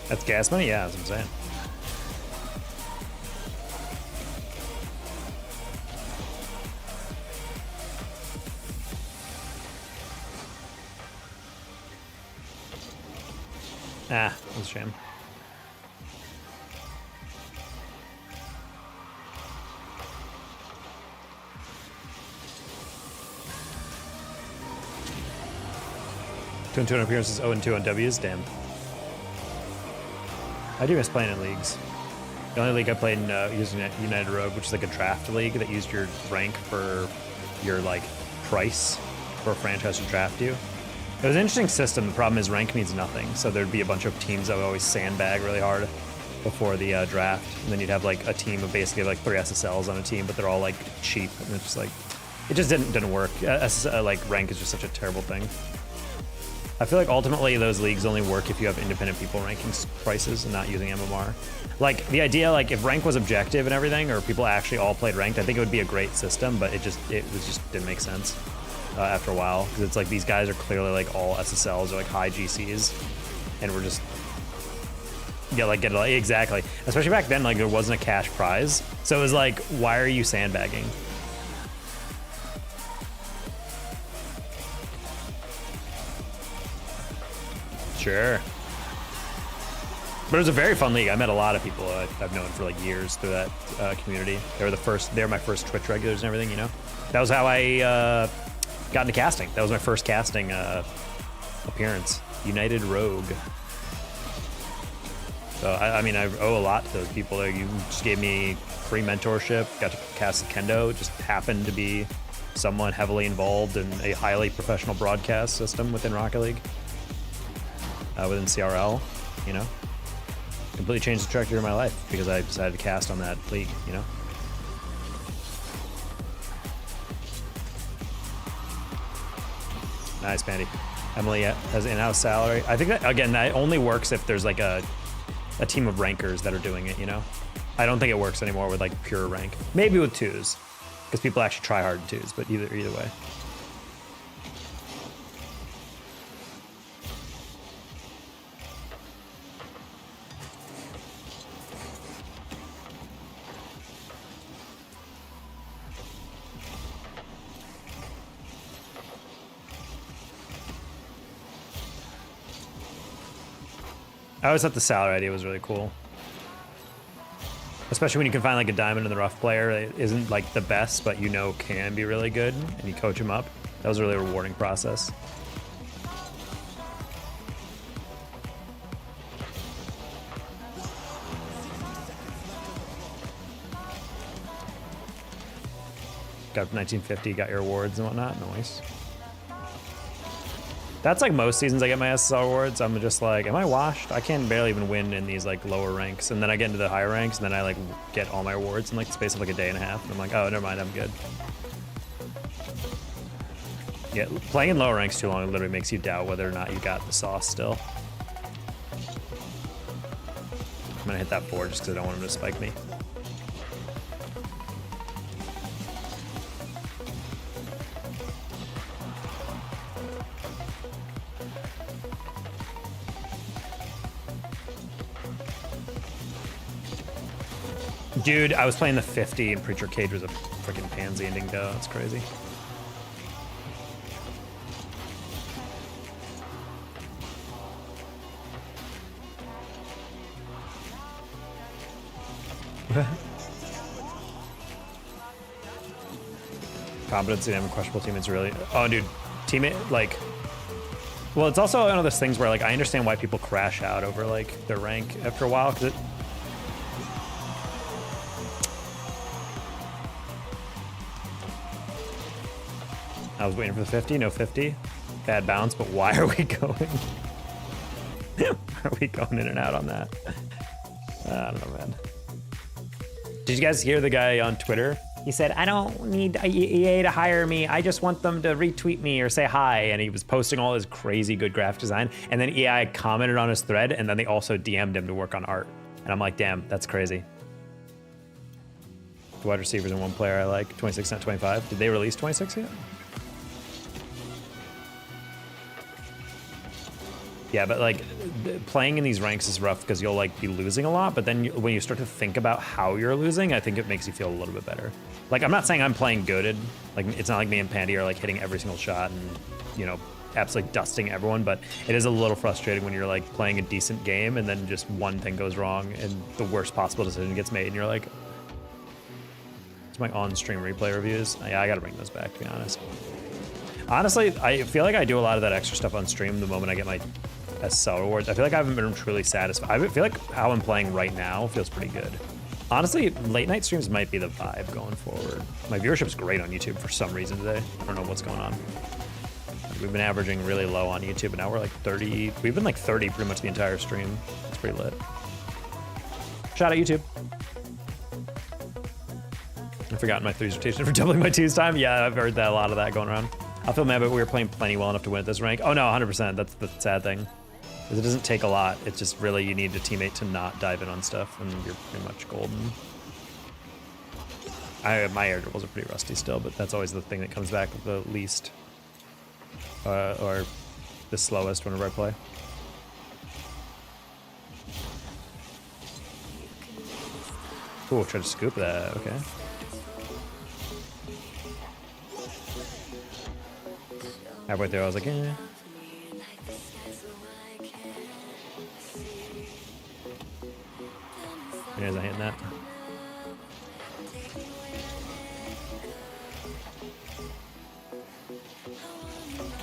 That's gas money? Yeah, that's what I'm saying. Ah, that's a shame. Two and 2 on appearances, 0-2 on W's, damn. I do miss playing in leagues. The only league I played in using United Rogue, which is like a draft league that used your rank for your like price for a franchise to draft you. It was an interesting system. The problem is rank means nothing. So there'd be a bunch of teams that would always sandbag really hard before the draft. And then you'd have like a team of basically like 3 SSLs on a team, but they're all like cheap. And it's just like, it just didn't work. Like rank is just such a terrible thing. I feel like ultimately those leagues only work if you have independent people ranking prices and not using MMR. Like the idea, like if rank was objective and everything, or people actually all played ranked, I think it would be a great system, but it just didn't make sense after a while, because it's like these guys are clearly like all SSLs or like high GCs, and we're just exactly. Especially back then, like there wasn't a cash prize, so it was like, why are you sandbagging? Sure. But it was a very fun league. I met a lot of people I've known for like years through that community. They were my first Twitch regulars and everything, you know? That was how I got into casting. That was my first casting appearance. United Rogue. So, I mean, I owe a lot to those people. You just gave me free mentorship, got to cast Kendo. It just happened to be someone heavily involved in a highly professional broadcast system within Rocket League. Within CRL, you know, completely changed the trajectory of my life because I decided to cast on that league, you know. Nice, Pandy. Emily has in-house salary. I think that, again, that only works if there's like a team of rankers that are doing it, you know. I don't think it works anymore with like pure rank. Maybe with twos, because people actually try hard in twos, but either way. I always thought the salary idea was really cool. Especially when you can find like a diamond in the rough player that isn't like the best, but you know can be really good, and you coach him up. That was a really rewarding process. Got up to 1950, got your awards and whatnot. Nice. That's like most seasons I get my SSL awards. I'm just like, am I washed? I can barely even win in these like lower ranks. And then I get into the higher ranks, and then I like get all my awards in like the space of like a day and a half. And I'm like, oh, never mind, I'm good. Yeah, playing in lower ranks too long literally makes you doubt whether or not you got the sauce still. I'm gonna hit that 4 just because I don't want him to spike me. Dude, I was playing the 50 and Preacher Cage was a freaking pansy and didn't go. That's crazy. Competency and having questionable teammates really. Oh, dude, teammate like. Well, it's also one of those things where like I understand why people crash out over like their rank after a while, because it. I was waiting for the 50, no 50. Bad bounce, but why are we going? Are we going in and out on that? I don't know, man. Did you guys hear the guy on Twitter? He said, I don't need EA to hire me. I just want them to retweet me or say hi. And he was posting all his crazy good graphic design. And then EI commented on his thread, and then they also DM'd him to work on art. And I'm like, damn, that's crazy. The wide receivers and one player I like, 26, not 25. Did they release 26 yet? Yeah, but like playing in these ranks is rough because you'll like be losing a lot, but then when you start to think about how you're losing, I think it makes you feel a little bit better. Like, I'm not saying I'm playing goated. Like, it's not like me and Pandy are like hitting every single shot and, you know, absolutely dusting everyone, but it is a little frustrating when you're like playing a decent game and then just one thing goes wrong and the worst possible decision gets made and you're like, it's my on-stream replay reviews. Yeah, I gotta bring those back, to be honest. Honestly, I feel like I do a lot of that extra stuff on stream the moment I get my SSL rewards. I feel like I haven't been truly satisfied. I feel like how I'm playing right now feels pretty good. Honestly, late night streams might be the vibe going forward. My viewership's great on YouTube for some reason today. I don't know what's going on. We've been averaging really low on YouTube, and now we're like 30. We've been like 30 pretty much the entire stream. It's pretty lit. Shout out YouTube. I've forgotten my 3's rotation for doubling my 2's time. Yeah, I've heard that a lot of that going around. I feel mad, but we were playing plenty well enough to win at this rank. Oh no, 100%. That's the sad thing. Because it doesn't take a lot. It's just really you need a teammate to not dive in on stuff, and you're pretty much golden. My air dribbles are pretty rusty still, but that's always the thing that comes back the least. Or the slowest whenever I play. Cool, try to scoop that, okay. Halfway through I was like, eh. Here's a hitting that.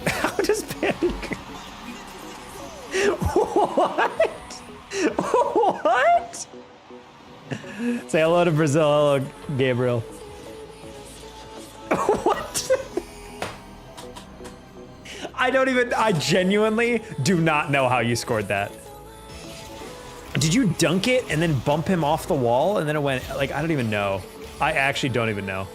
How does Panic? What? What? Say hello to Brazil. Hello, Gabriel. What? I genuinely do not know how you scored that. Did you dunk it and then bump him off the wall and then it went, like, I don't even know. I actually don't even know.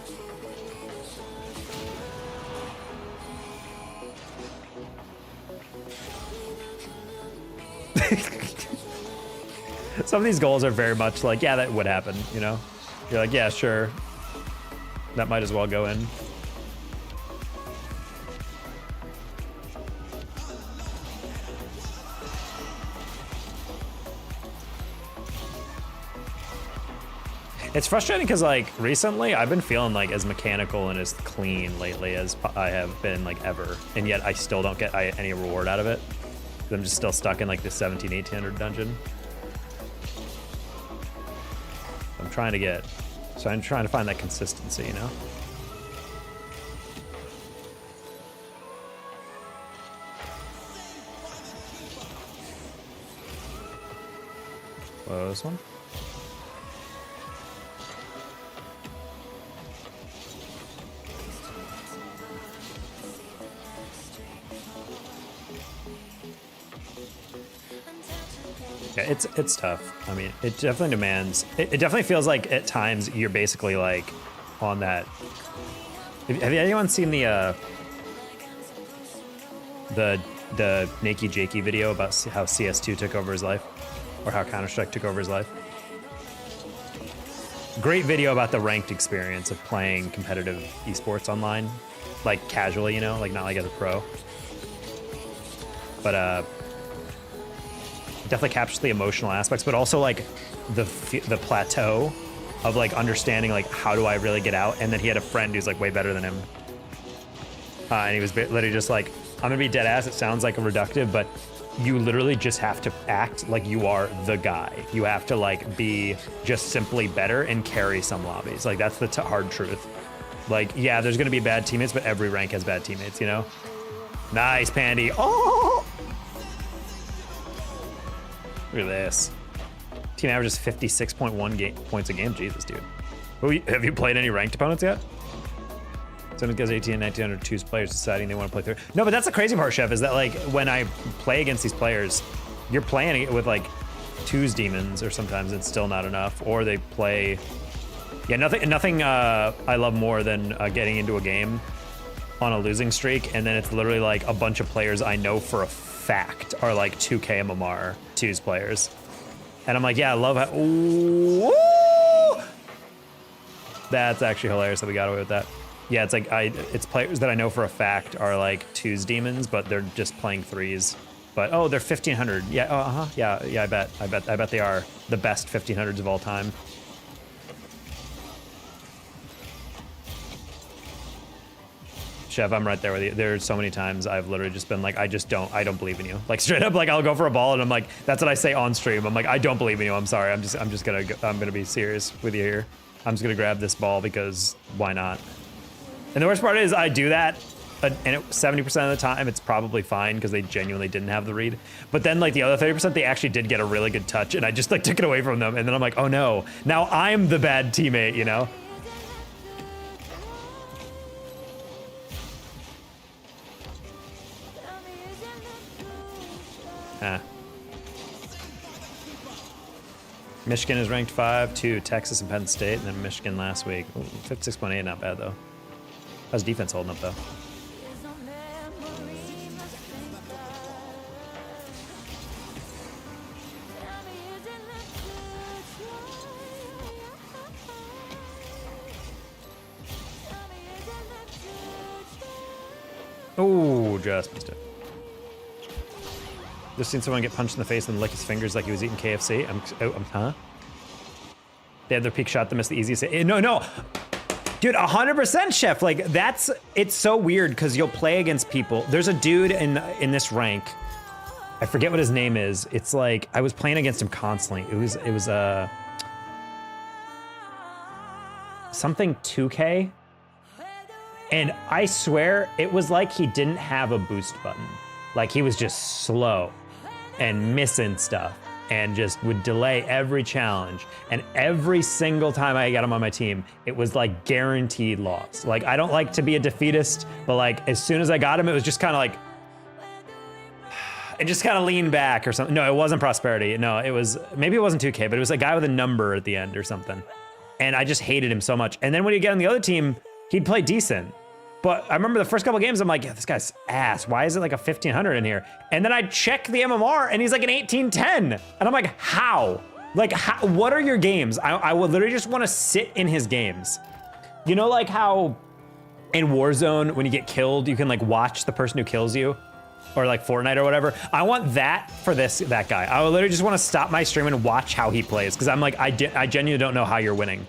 Some of these goals are very much like, yeah, that would happen, you know? You're like, yeah, sure. That might as well go in. It's frustrating because, like, recently I've been feeling like as mechanical and as clean lately as I have been, like, ever. And yet I still don't get any reward out of it. I'm just still stuck in, like, the 1700-1800 dungeon. I'm trying to find that consistency, you know? Whoa, this one? Yeah, it's tough. I mean, it definitely demands. It definitely feels like at times you're basically like on that. Have anyone seen the Nakey Jakey video about how CS2 took over his life, or how Counter-Strike took over his life? Great video about the ranked experience of playing competitive esports online, like casually, you know, like not like as a pro. But definitely captures the emotional aspects, but also like the plateau of like understanding like how do I really get out. And then he had a friend who's like way better than him, and he was literally just like, I'm gonna be dead ass. It sounds like a reductive, but you literally just have to act like you are the guy. You have to like be just simply better and carry some lobbies. Like that's the hard truth. Like, yeah, there's gonna be bad teammates, but every rank has bad teammates, you know? Nice, Pandy. Oh! Look at this. Team averages 56.1 points a game. Jesus, dude. Have you played any ranked opponents yet? Someone goes 18 and 1900 choose players deciding they want to play through. No, but that's the crazy part, Chef, is that like when I play against these players, you're playing it with like 2's demons, or sometimes it's still not enough, or they play. Yeah, nothing I love more than getting into a game on a losing streak, and then it's literally like a bunch of players I know for a fact are like 2K MMR 2's players. And I'm like, yeah, I love how. Ooh! That's actually hilarious that we got away with that. Yeah, it's like it's players that I know for a fact are like 2's demons, but they're just playing 3's. But oh, they're 1500. Yeah, yeah, I bet they are the best 1500s of all time. Chef, I'm right there with you. There's so many times I've literally just been like, I don't believe in you. Like straight up, like I'll go for a ball and I'm like, that's what I say on stream. I'm like, I don't believe in you. I'm sorry. I'm gonna be serious with you here. I'm just gonna grab this ball because why not? And the worst part is I do that, and 70% of the time it's probably fine because they genuinely didn't have the read. But then like the other 30%, they actually did get a really good touch, and I just like took it away from them. And then I'm like, oh no, now I'm the bad teammate, you know? Ah. Michigan is ranked 5, 2 Texas and Penn State, and then Michigan last week. Ooh, 56.8, not bad though. How's defense holding up though? Oh, just missed it. Just seen someone get punched in the face and lick his fingers like he was eating KFC. Huh? They had their peak shot to miss the easiest. No. Dude, 100% Chef. Like, it's so weird because you'll play against people. There's a dude in this rank. I forget what his name is. It's like, I was playing against him constantly. It was something 2K. And I swear it was like he didn't have a boost button. Like he was just slow and missing stuff and just would delay every challenge. And every single time I got him on my team, it was like guaranteed loss. Like I don't like to be a defeatist, but like as soon as I got him, it was just kind of like, it just kind of leaned back or something. No, it wasn't Prosperity. No, it was, maybe it wasn't 2K, but it was a guy with a number at the end or something. And I just hated him so much. And then when you get on the other team, he'd play decent. But I remember the first couple games, I'm like, yeah, this guy's ass. Why is it like a 1500 in here? And then I check the MMR and he's like an 1810. And I'm like, how? Like, how, what are your games? I would literally just want to sit in his games. You know, like how in Warzone, when you get killed, you can like watch the person who kills you, or like Fortnite or whatever. I want that for that guy. I would literally just want to stop my stream and watch how he plays. Cause I'm like, I genuinely don't know how you're winning.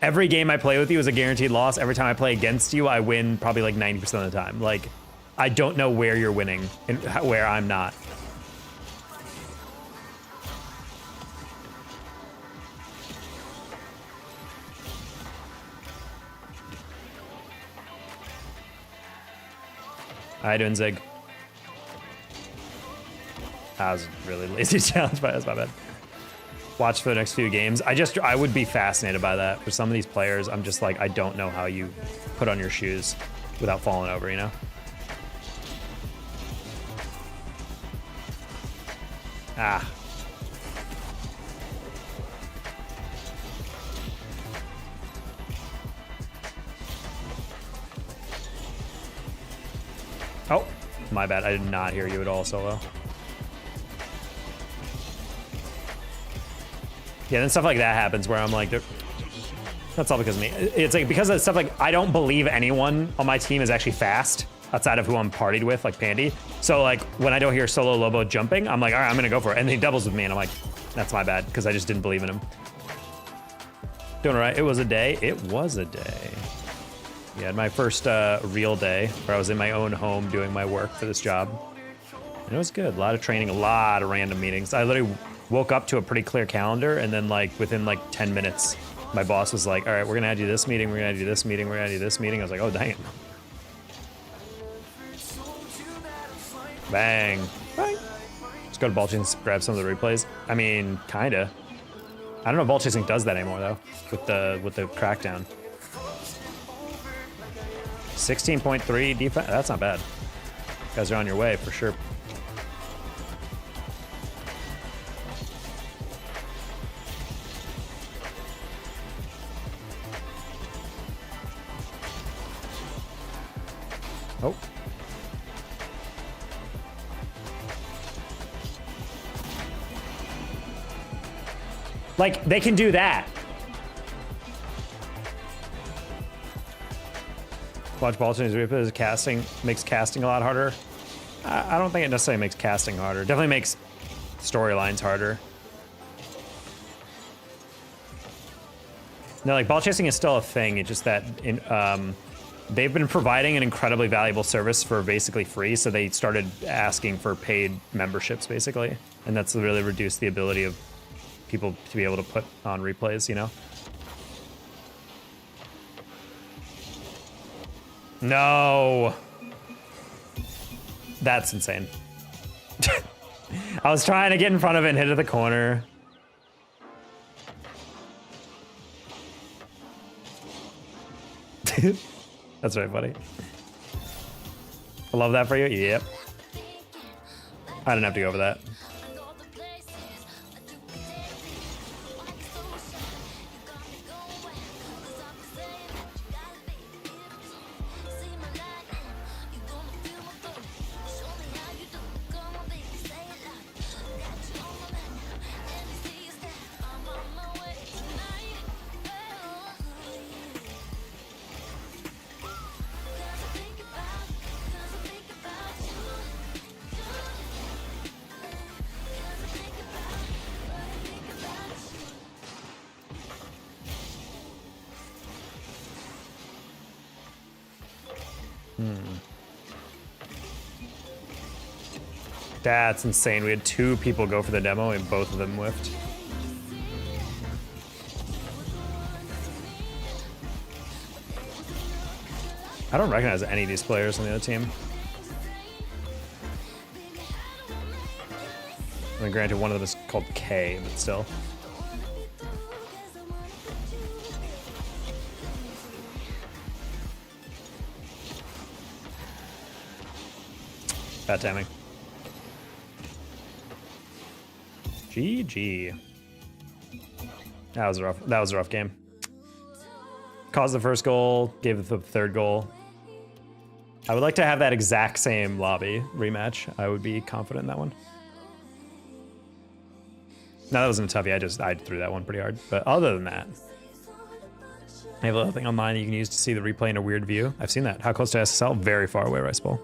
Every game I play with you is a guaranteed loss. Every time I play against you, I win probably like 90% of the time. Like, I don't know where you're winning and where I'm not. How you doing, Zig? That was a really lazy challenge, but that's my bad. Watch for the next few games. I would be fascinated by that. For some of these players, I'm just like, I don't know how you put on your shoes without falling over, you know? Ah. Oh, my bad. I did not hear you at all, Solo. Yeah, then stuff like that happens where I'm like, that's all because of me. It's like, because of stuff like, I don't believe anyone on my team is actually fast outside of who I'm partied with, like Pandy. So like, when I don't hear Solo Lobo jumping, I'm like, all right, I'm gonna go for it. And he doubles with me and I'm like, that's my bad, because I just didn't believe in him. Doing all right, it was a day. It was a day. Yeah, my first real day where I was in my own home doing my work for this job. And it was good, a lot of training, a lot of random meetings. I literally woke up to a pretty clear calendar, and then like within like 10 minutes, my boss was like, all right, we're gonna add you this meeting, we're gonna add you this meeting, we're gonna add you this meeting. I was like, oh, dang it. Bang. Bang. Let's go to ball chasing, grab some of the replays. I mean, kinda. I don't know if ball chasing does that anymore though, with the crackdown. 16.3 defense, that's not bad. You guys are on your way for sure. Oh. Like, they can do that. Watch ball changes replays. Casting makes casting a lot harder. I don't think it necessarily makes casting harder. Definitely makes storylines harder. No, like ball chasing is still a thing. It's just that they've been providing an incredibly valuable service for basically free, so they started asking for paid memberships, basically. And that's really reduced the ability of people to be able to put on replays, you know? No! That's insane. I was trying to get in front of it and hit it at the corner. That's right, buddy. I love that for you. Yep. I didn't have to go over that. That's insane. We had 2 people go for the demo and both of them whiffed. I don't recognize any of these players on the other team. I mean, granted, one of them is called K, but still. Bad timing. GG. That was a rough game. Caused the first goal, gave the third goal. I would like to have that exact same lobby rematch. I would be confident in that one. No, that wasn't a toughie. I threw that one pretty hard. But other than that, I have a little thing online that you can use to see the replay in a weird view. I've seen that. How close to SSL? Very far away, Rice Bowl.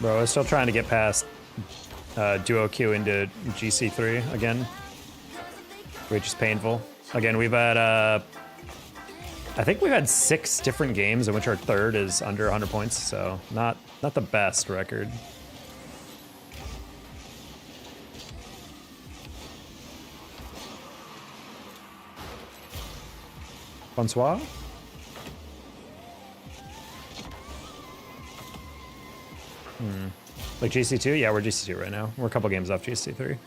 Bro, I'm still trying to get past duo queue into GC3 again, which is painful. Again, we've had, I think we've had 6 different games in which our third is under 100 points, so not the best record. Bonsoir. Like GC2? Yeah, we're GC2 right now. We're a couple games off GC3.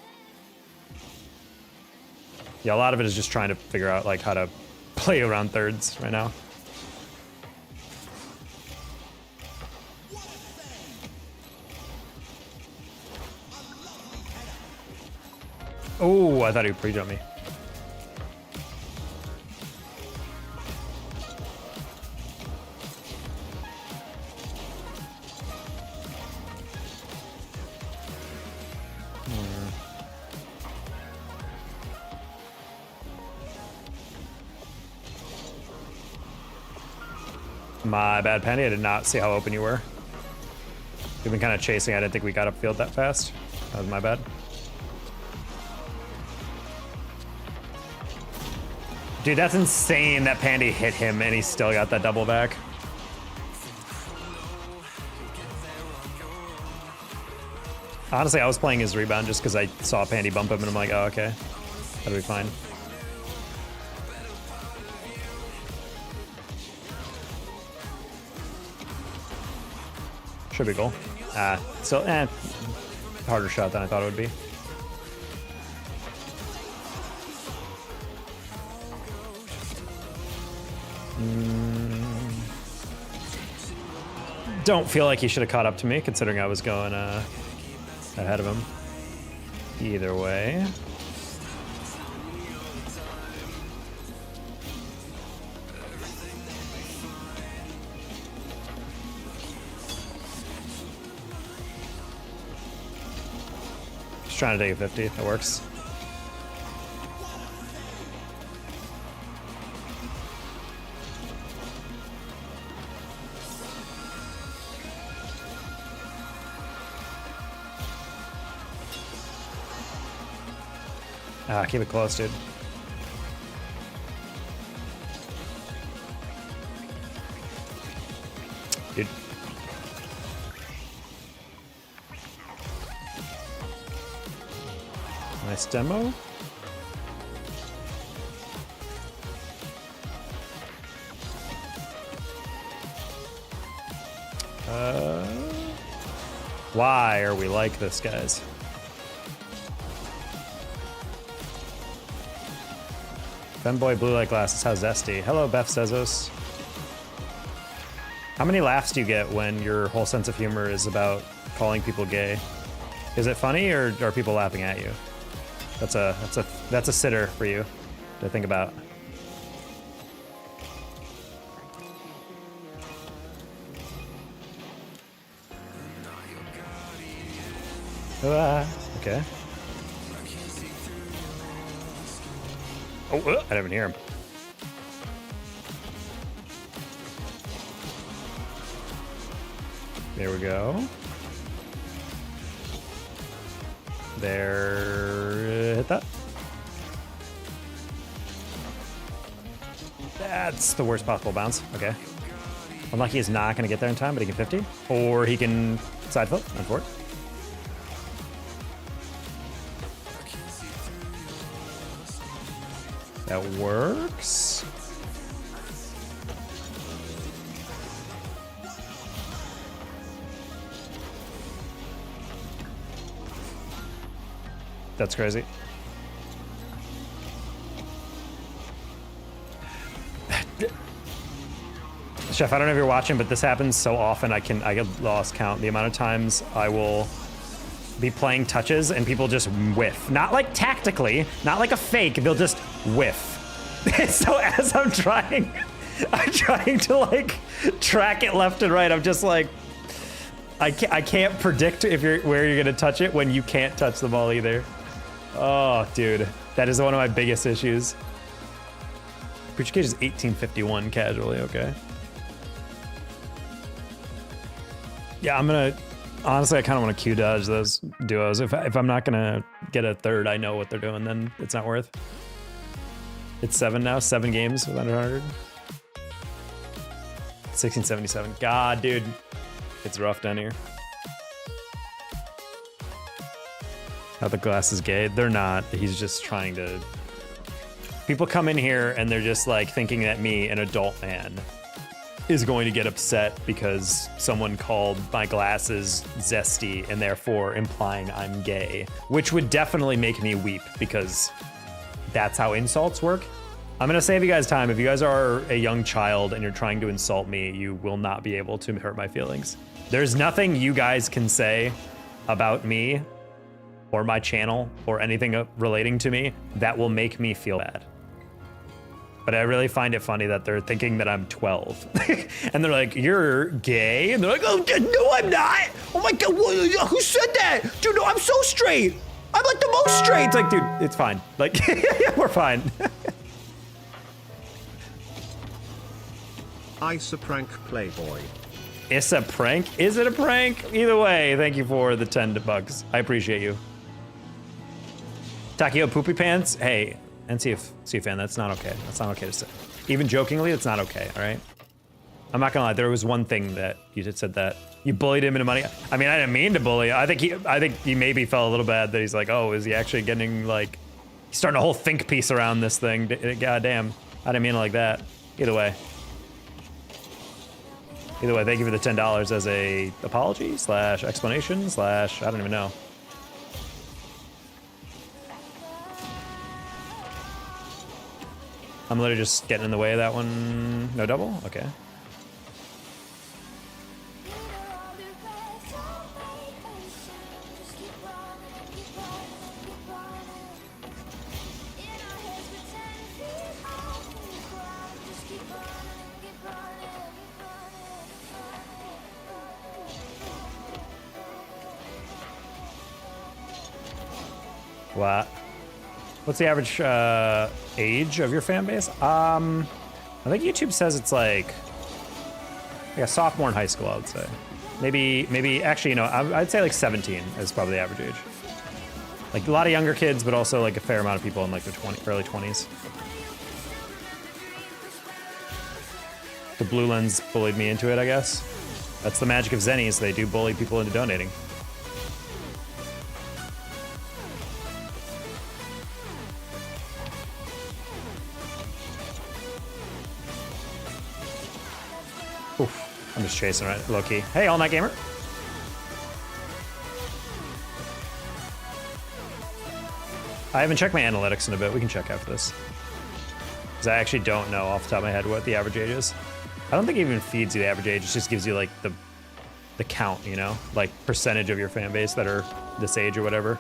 Yeah, a lot of it is just trying to figure out like how to play around thirds right now. Oh, I thought he would pre-jump me. My bad, Penny. I did not see how open you were. We've been kind of chasing. I didn't think we got upfield that fast. That was my bad. Dude, that's insane that Pandy hit him and he still got that double back. Honestly, I was playing his rebound just because I saw Pandy bump him and I'm like, oh, okay. That'll be fine. Should be goal. So, harder shot than I thought it would be. Don't feel like he should have caught up to me, considering I was going ahead of him. Either way. Just trying to take a 50. That works. Keep it close, dude. Dude. Nice demo. Why are we like this, guys? Femboy blue light glasses, how's Zesty? Hello, Beth Sezos. How many laughs do you get when your whole sense of humor is about calling people gay? Is it funny or are people laughing at you? That's a sitter for you to think about. Okay. Oh, I didn't even hear him. There we go. There, hit that. That's the worst possible bounce. Okay. Unlucky he's not going to get there in time, but he can 50. Or he can side flip and forward. That works. That's crazy. Chef, I don't know if you're watching, but this happens so often I get lost count. The amount of times I will be playing touches and people just whiff. Not like tactically, not like a fake, they'll just whiff. So as I'm trying to like track it left and right, I'm just like, I can't predict where you're gonna touch it when you can't touch the ball either. Oh, dude, that is one of my biggest issues. Preacher Cage is 1851 casually, okay. Yeah, I'm gonna, honestly, I kind of want to Q dodge those duos. If I'm not gonna get a third, I know what they're doing, then it's not worth. It's 7 now, 7 games with under 100. 1677, God, dude, it's rough down here. Not the glass is gay. They're not. He's just trying to... People come in here and they're just like thinking that me, an adult man, is going to get upset because someone called my glasses zesty and therefore implying I'm gay, which would definitely make me weep because that's how insults work. I'm gonna save you guys time. If you guys are a young child and you're trying to insult me, you will not be able to hurt my feelings. There's nothing you guys can say about me or my channel or anything relating to me that will make me feel bad. But I really find it funny that they're thinking that I'm 12. And they're like, you're gay? And they're like, oh, no, I'm not. Oh my God, who said that? Dude, no, I'm so straight. I'm like the most straight. It's like, dude, it's fine. Like, we're fine. Ice a prank playboy. It's a prank? Is it a prank? Either way, thank you for the $10. I appreciate you. Takio Poopy Pants? Hey, NCF fan, that's not okay. That's not okay to say. Even jokingly, it's not okay, all right? I'm not gonna lie, there was one thing that you just said that. You bullied him into money. I mean, I didn't mean to bully. I think he maybe felt a little bad that he's like, oh, is he actually getting like, he's starting a whole think piece around this thing. God damn, I didn't mean it like that. Either way, thank you for the $10 as a apology / explanation / I don't even know. I'm literally just getting in the way of that one. No double? Okay. What? What's the average age of your fan base? I think YouTube says it's like a sophomore in high school, I would say. Maybe actually, you know, I'd say like 17 is probably the average age. Like a lot of younger kids, but also like a fair amount of people in like their early 20s. The blue lens bullied me into it, I guess. That's the magic of Zennies. They do bully people into donating. Oof, I'm just chasing right, low key. Hey, All Night Gamer. I haven't checked my analytics in a bit. We can check after this. Because I actually don't know off the top of my head what the average age is. I don't think it even feeds you the average age. It just gives you like the count, you know? Like percentage of your fan base that are this age or whatever.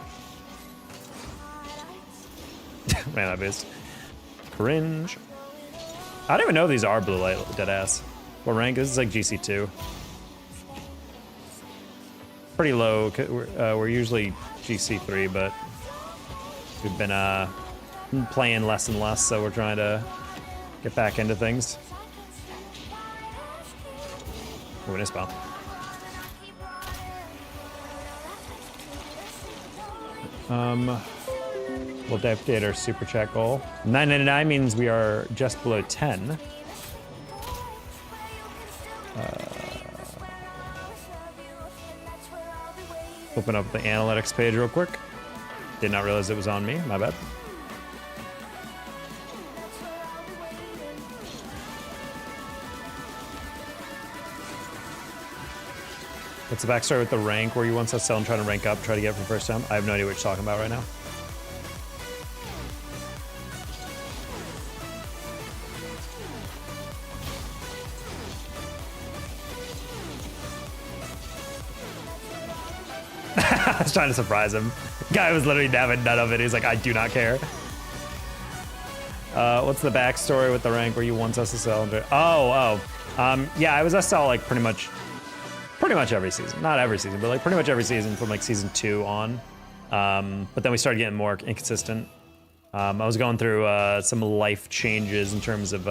Man, that is cringe. I don't even know these are blue light dead ass. What rank? This is like GC2. pretty low. We're usually GC3, but we've been playing less and less, so we're trying to get back into things. Oh, it is spell. We'll update our super chat goal. 999 means we are just below 10. Open up the analytics page real quick. Did not realize it was on me, my bad. What's the backstory with the rank where you once sell and trying to rank up, try to get it for the first time? I have no idea what you're talking about right now. I was trying to surprise him. Guy was literally having none of it. He's like, I do not care. What's the backstory with the rank where you once SSL? Yeah, I was SSL like pretty much every season. Not every season, but like pretty much every season from like season 2 on. But then we started getting more inconsistent. I was going through some life changes in terms of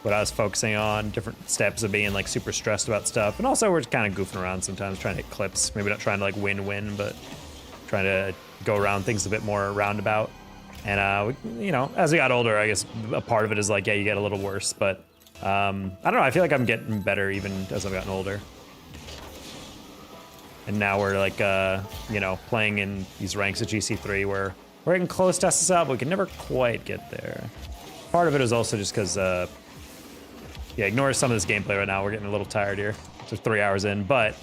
what I was focusing on, different steps of being like super stressed about stuff. And also we're just kind of goofing around sometimes, trying to hit clips. Maybe not trying to like win, but trying to go around things a bit more roundabout. And, you know, as we got older, I guess a part of it is like, yeah, you get a little worse. But I don't know, I feel like I'm getting better even as I've gotten older. And now we're like, you know, playing in these ranks at GC3 where we're getting close to SSL, but we can never quite get there. Part of it is also just because, yeah, ignore some of this gameplay right now. We're getting a little tired here. So 3 hours in, but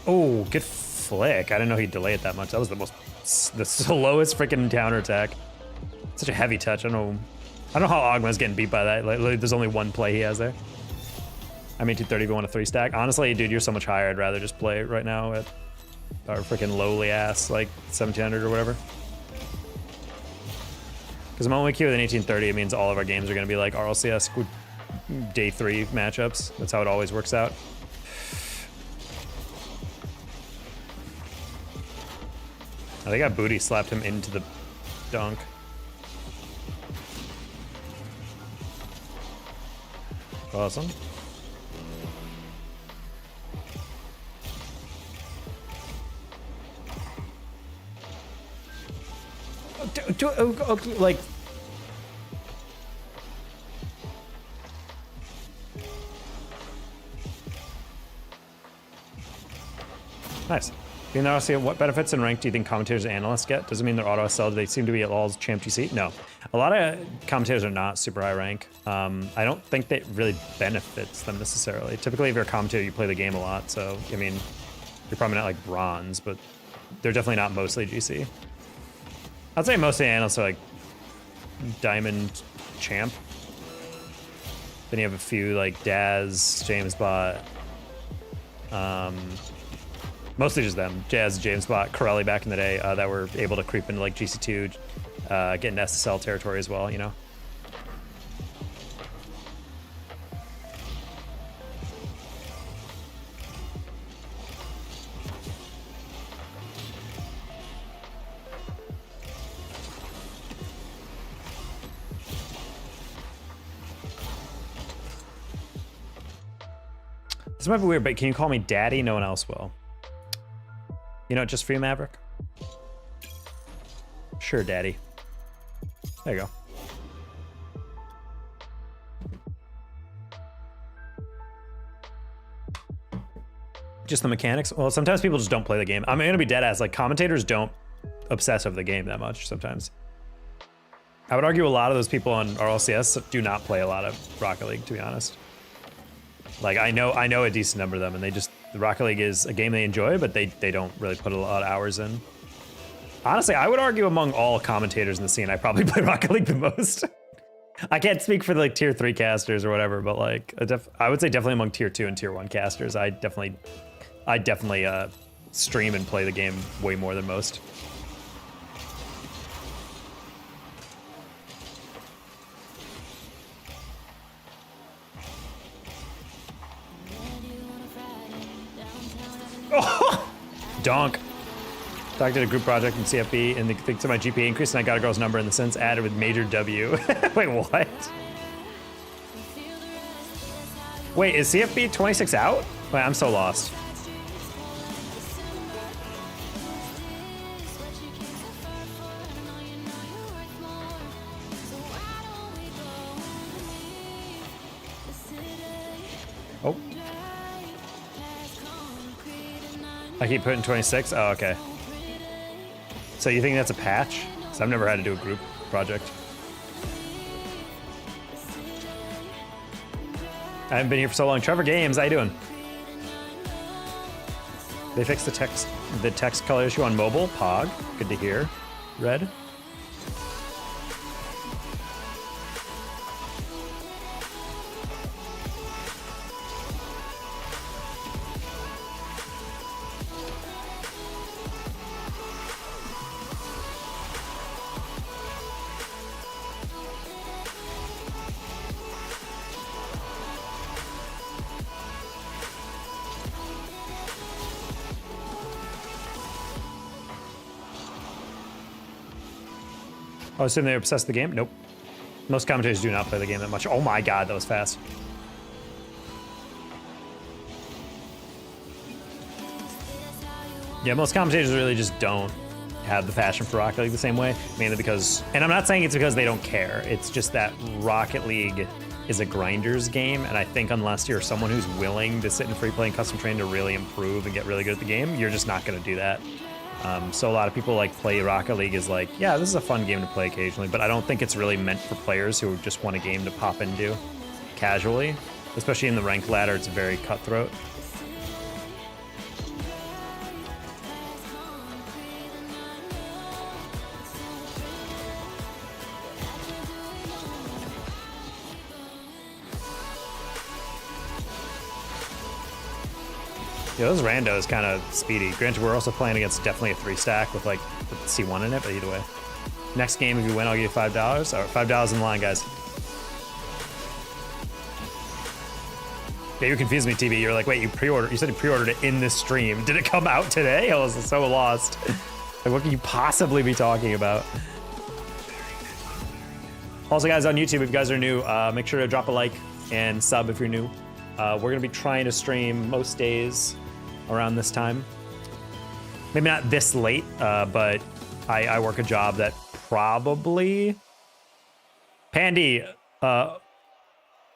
oh, good flick. I didn't know he'd delay it that much. That was the slowest freaking counterattack. Such a heavy touch. I don't know how Ogma's getting beat by that. Like, there's only one play he has there. I mean, 230 if you want a 3-stack. Honestly, dude, you're so much higher. I'd rather just play right now at our freaking lowly ass, like 1700 or whatever. Because the moment we queue with an 1830, it means all of our games are going to be like RLCS day 3 matchups. That's how it always works out. I think I booty slapped him into the dunk. Awesome. Like, nice. Being the RLC, what benefits and rank do you think commentators and analysts get? Doesn't mean they're auto SL. Do they seem to be at all's champ GC? No. A lot of commentators are not super high rank. I don't think that really benefits them necessarily. Typically, if you're a commentator, you play the game a lot. So, I mean, you're probably not like bronze, but they're definitely not mostly GC. I'd say most of the analysts are like diamond champ. Then you have a few like Daz, James Bot, mostly just them. Jazz, James Bot, Corelli back in the day that were able to creep into like GC2, get into SSL territory as well, you know? This might be weird, but can you call me daddy? No one else will. You know, just for you, Maverick? Sure, daddy. There you go. Just the mechanics? Well, sometimes people just don't play the game. I'm gonna be dead ass. Like, commentators don't obsess over the game that much sometimes. I would argue a lot of those people on RLCS do not play a lot of Rocket League, to be honest. Like, I know a decent number of them, and they just, the Rocket League is a game they enjoy, but they don't really put a lot of hours in. Honestly, I would argue among all commentators in the scene, I probably play Rocket League the most. I can't speak for the like tier 3 casters or whatever, but like, I would say definitely among tier 2 and tier 1 casters, I definitely stream and play the game way more than most. Oh! Donk. Talked to a group project in CFB and they think to my GPA increase and I got a girl's number in the sense added with major W. Wait, what? Wait, is CFB 26 out? Wait, I'm so lost. Oh. I keep putting 26? Oh, okay. So you think that's a patch? So I've never had to do a group project. I haven't been here for so long. Trevor Games, how you doing? They fixed the text color issue on mobile. Pog, good to hear. Red. Oh, I assume they're obsessed with the game? Nope. Most commentators do not play the game that much. Oh my god, that was fast. Yeah, most commentators really just don't have the passion for Rocket League the same way, mainly because, and I'm not saying it's because they don't care, it's just that Rocket League is a grinder's game, and I think unless you're someone who's willing to sit in free play and custom train to really improve and get really good at the game, you're just not gonna do that. So a lot of people like play Rocket League is like, yeah, this is a fun game to play occasionally, but I don't think it's really meant for players who just want a game to pop into casually, especially in the ranked ladder, it's very cutthroat. Yeah, those randos kind of speedy. Granted, we're also playing against definitely a 3-stack with like with C1 in it, but either way. Next game, if you win, I'll give you $5. Or $5 in the line, guys. Yeah, you confused me, TV. You're like, wait, you said you pre-ordered it in this stream. Did it come out today? I was so lost. Like, what could you possibly be talking about? Also, guys, on YouTube, if you guys are new, make sure to drop a like and sub if you're new. We're gonna be trying to stream most days around this time. Maybe not this late, but I work a job that probably... Pandy, oh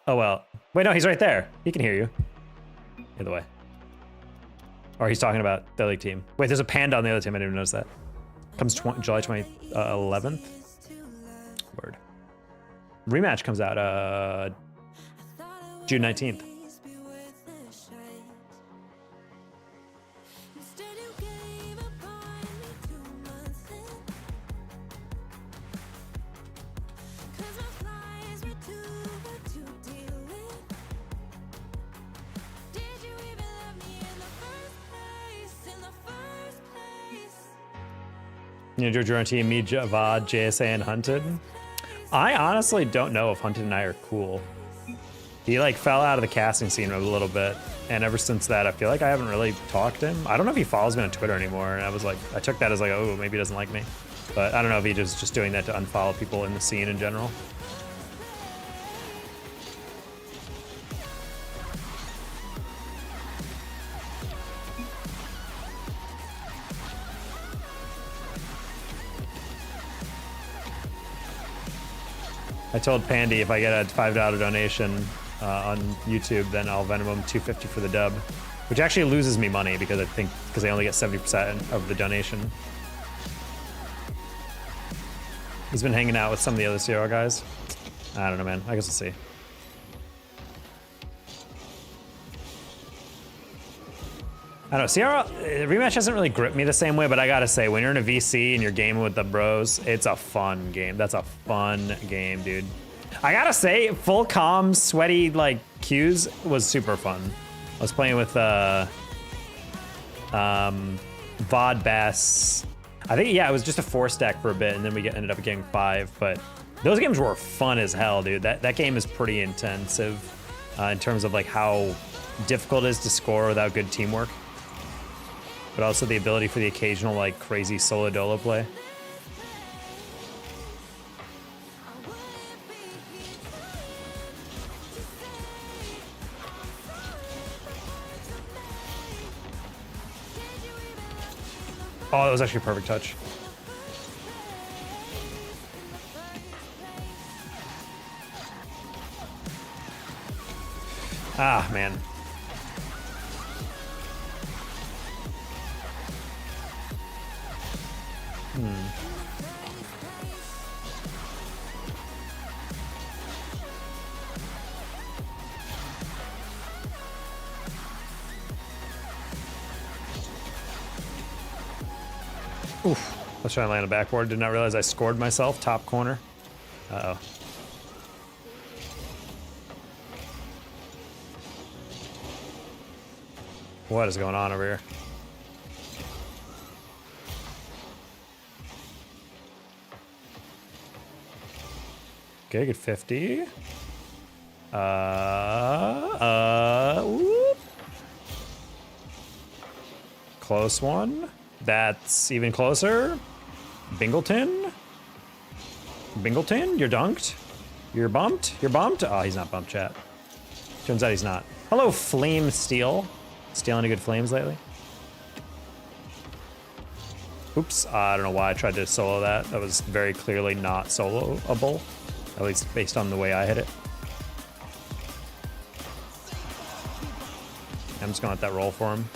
well. Wait, no, he's right there. He can hear you. Either way. Or he's talking about the league team. Wait, there's a panda on the other team, I didn't even notice that. Comes July 11th. Word. Rematch comes out June 19th. You know, George team, me, Javad, JSA, and Hunted. I honestly don't know if Hunted and I are cool. He like fell out of the casting scene a little bit, and ever since that, I feel like I haven't really talked to him. I don't know if he follows me on Twitter anymore, and I was like, I took that as like, oh, maybe he doesn't like me. But I don't know if he just doing that to unfollow people in the scene in general. I told Pandy if I get a $5 donation on YouTube, then I'll Venom him $2.50 for the dub, which actually loses me money because I only get 70% of the donation. He's been hanging out with some of the other CR guys. I don't know, man. I guess we'll see. I don't know, Sierra, Rematch hasn't really gripped me the same way, but I gotta say, when you're in a VC and you're gaming with the bros, it's a fun game. That's a fun game, dude. I gotta say, full comms, sweaty, like, queues was super fun. I was playing with, VOD Bass. I think, yeah, it was just a 4-stack for a bit, and then we ended up getting 5. But those games were fun as hell, dude. That game is pretty intensive in terms of like how difficult it is to score without good teamwork, but also the ability for the occasional like crazy solo dolo play. Oh, that was actually a perfect touch. Ah, man. Oof. I was trying to land a backboard. Did not realize I scored myself. Top corner. Uh-oh. What is going on over here? Okay, good 50. Whoop. Close one. That's even closer. Bingleton. Bingleton, you're dunked. You're bumped. You're bumped. Oh, he's not bumped, chat. Turns out he's not. Hello, Flame Steel. Stealing any good flames lately? Oops, I don't know why I tried to solo that. That was very clearly not soloable, at least based on the way I hit it. I'm just gonna let that roll for him.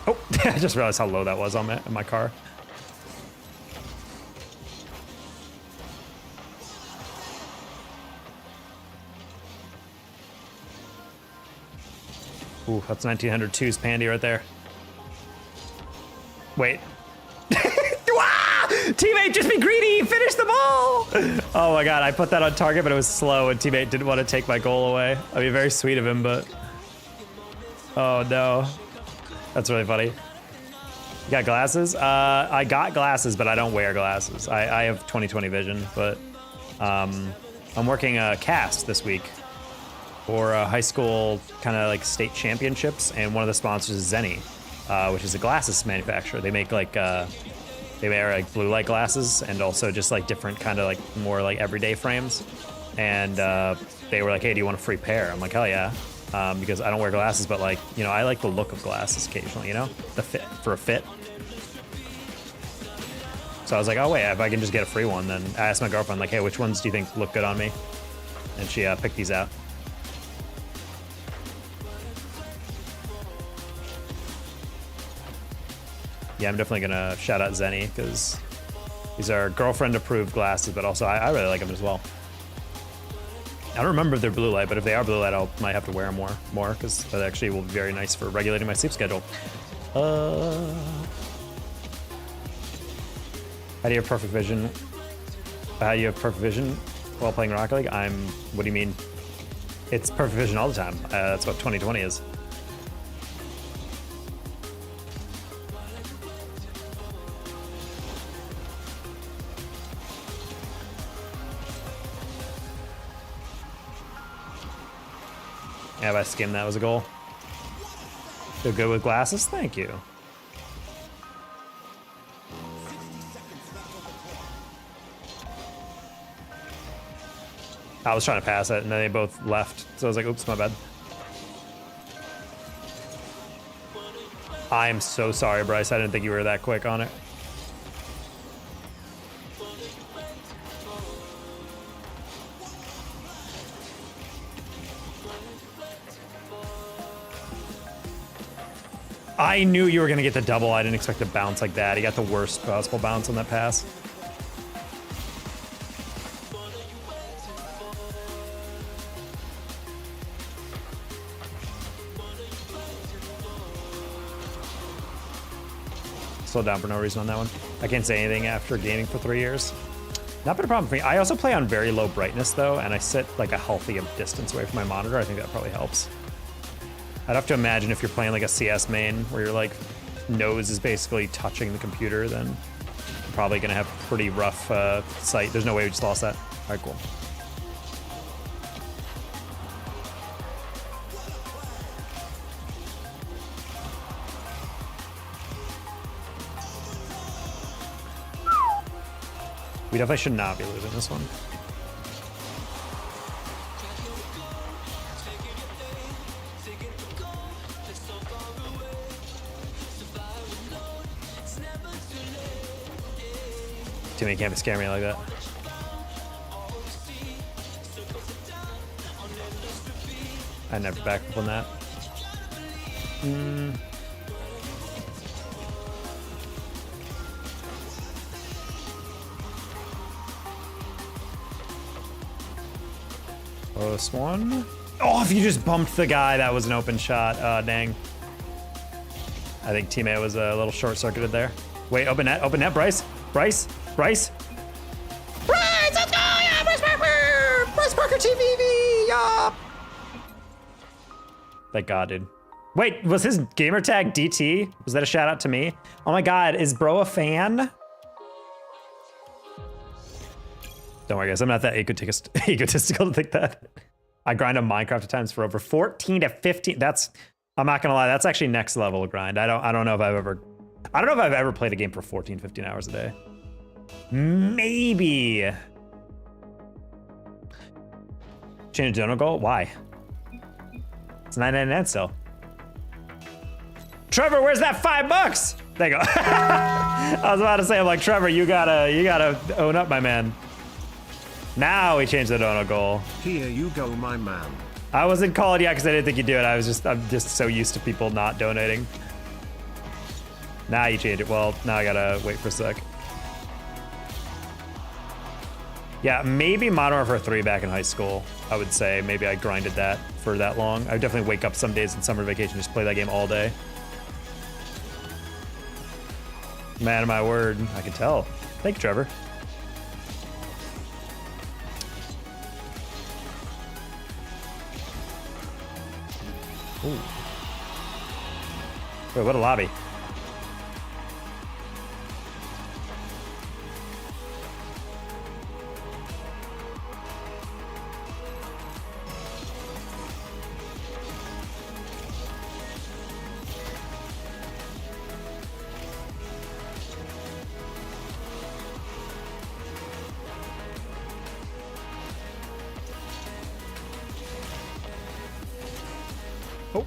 Oh, I just realized how low that was on my car. Ooh, that's 1902's Pandy right there. Wait. Teammate, just be greedy! Finish the ball! Oh my god, I put that on target, but it was slow, and teammate didn't want to take my goal away. I mean, very sweet of him, but... Oh no. That's really funny. You got glasses? I got glasses, but I don't wear glasses. I have 20/20 vision, but I'm working a cast this week for high school kind of like state championships, and one of the sponsors is Zenny, which is a glasses manufacturer. They make like they wear like blue light glasses and also just like different kind of like more like everyday frames. And they were like, "Hey, do you want a free pair?" I'm like, "Hell yeah." Because I don't wear glasses, but like, you know, I like the look of glasses occasionally, you know, the fit for a fit. So I was like, oh wait, if I can just get a free one, then I asked my girlfriend like, hey, which ones do you think look good on me? And she picked these out. Yeah, I'm definitely gonna shout out Zenny because these are girlfriend approved glasses, but also I really like them as well. I don't remember if they're blue light, but if they are blue light, I might have to wear them more because that actually will be very nice for regulating my sleep schedule. How do you have perfect vision? How do you have perfect vision while playing Rocket League? What do you mean? It's perfect vision all the time. That's what 20/20 is. Yeah, if I skimmed, that was a goal. Feel good with glasses? Thank you. I was trying to pass it, and then they both left. So I was like, oops, my bad. I am so sorry, Bryce. I didn't think you were that quick on it. I knew you were going to get the double. I didn't expect to bounce like that. He got the worst possible bounce on that pass. Slow down for no reason on that one. I can't say anything after gaming for 3 years. Not been a problem for me. I also play on very low brightness though, and I sit like a healthy distance away from my monitor. I think that probably helps. I'd have to imagine if you're playing like a CS main where your like nose is basically touching the computer, then you're probably gonna have pretty rough sight. There's no way we just lost that. All right, cool. We definitely should not be losing this one. Teammate can't scare me like that. I never back up on that. Close one. Oh, if you just bumped the guy, that was an open shot. Dang. I think teammate was a little short-circuited there. Wait, open net, Bryce. Bryce, let's go! Yeah, Bryce Parker TVV, yup! Thank God, dude. Wait, was his gamer tag DT? Was that a shout out to me? Oh my God, is bro a fan? Don't worry, guys. I'm not that egotistical to think that. I grind on Minecraft at times for over 14 to 15. That's, I'm not gonna lie, that's actually next level grind. I don't know if I've ever played a game for 14, 15 hours a day. Maybe. Change donor goal? Why? It's 9.99 still. Trevor, where's that $5? There you go. I was about to say, I'm like, Trevor, you gotta own up, my man. Now we changed the donor goal. Here you go, my man. I wasn't calling yet because I didn't think you'd do it. I'm just so used to people not donating. Now you change it. Well, now I gotta wait for a sec. Yeah, maybe Modern Warfare 3 back in high school, I would say. Maybe I grinded that for that long. I would definitely wake up some days in summer vacation, just play that game all day. Man of my word, I can tell. Thank you, Trevor. Ooh. Wait, what a lobby. Oh,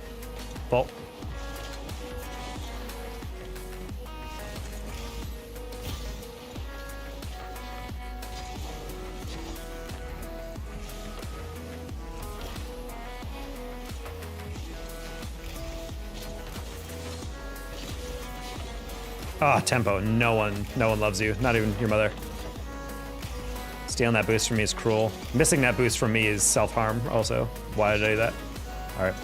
fault. Ah, tempo. No one loves you. Not even your mother. Stealing that boost from me is cruel. Missing that boost from me is self-harm also. Why did I do that? All right.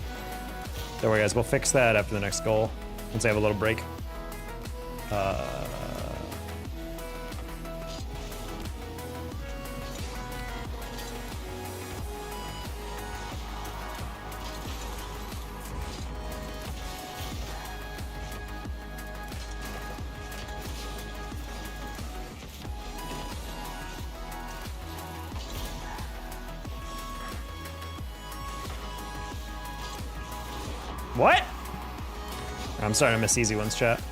Don't worry, guys. We'll fix that after the next goal once I have a little break. What? I'm starting to miss easy ones, chat.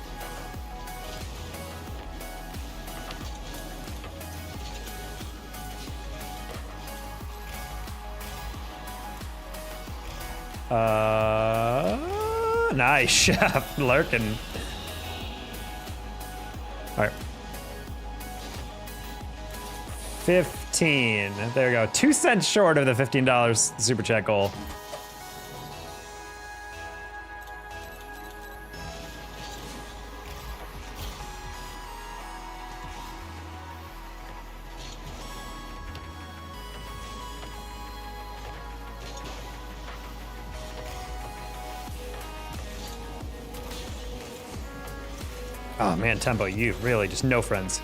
Nice, chef, lurking. All right. 15, there we go. 2 cents short of the $15 super chat goal. Oh man, Tempo, you really just no friends.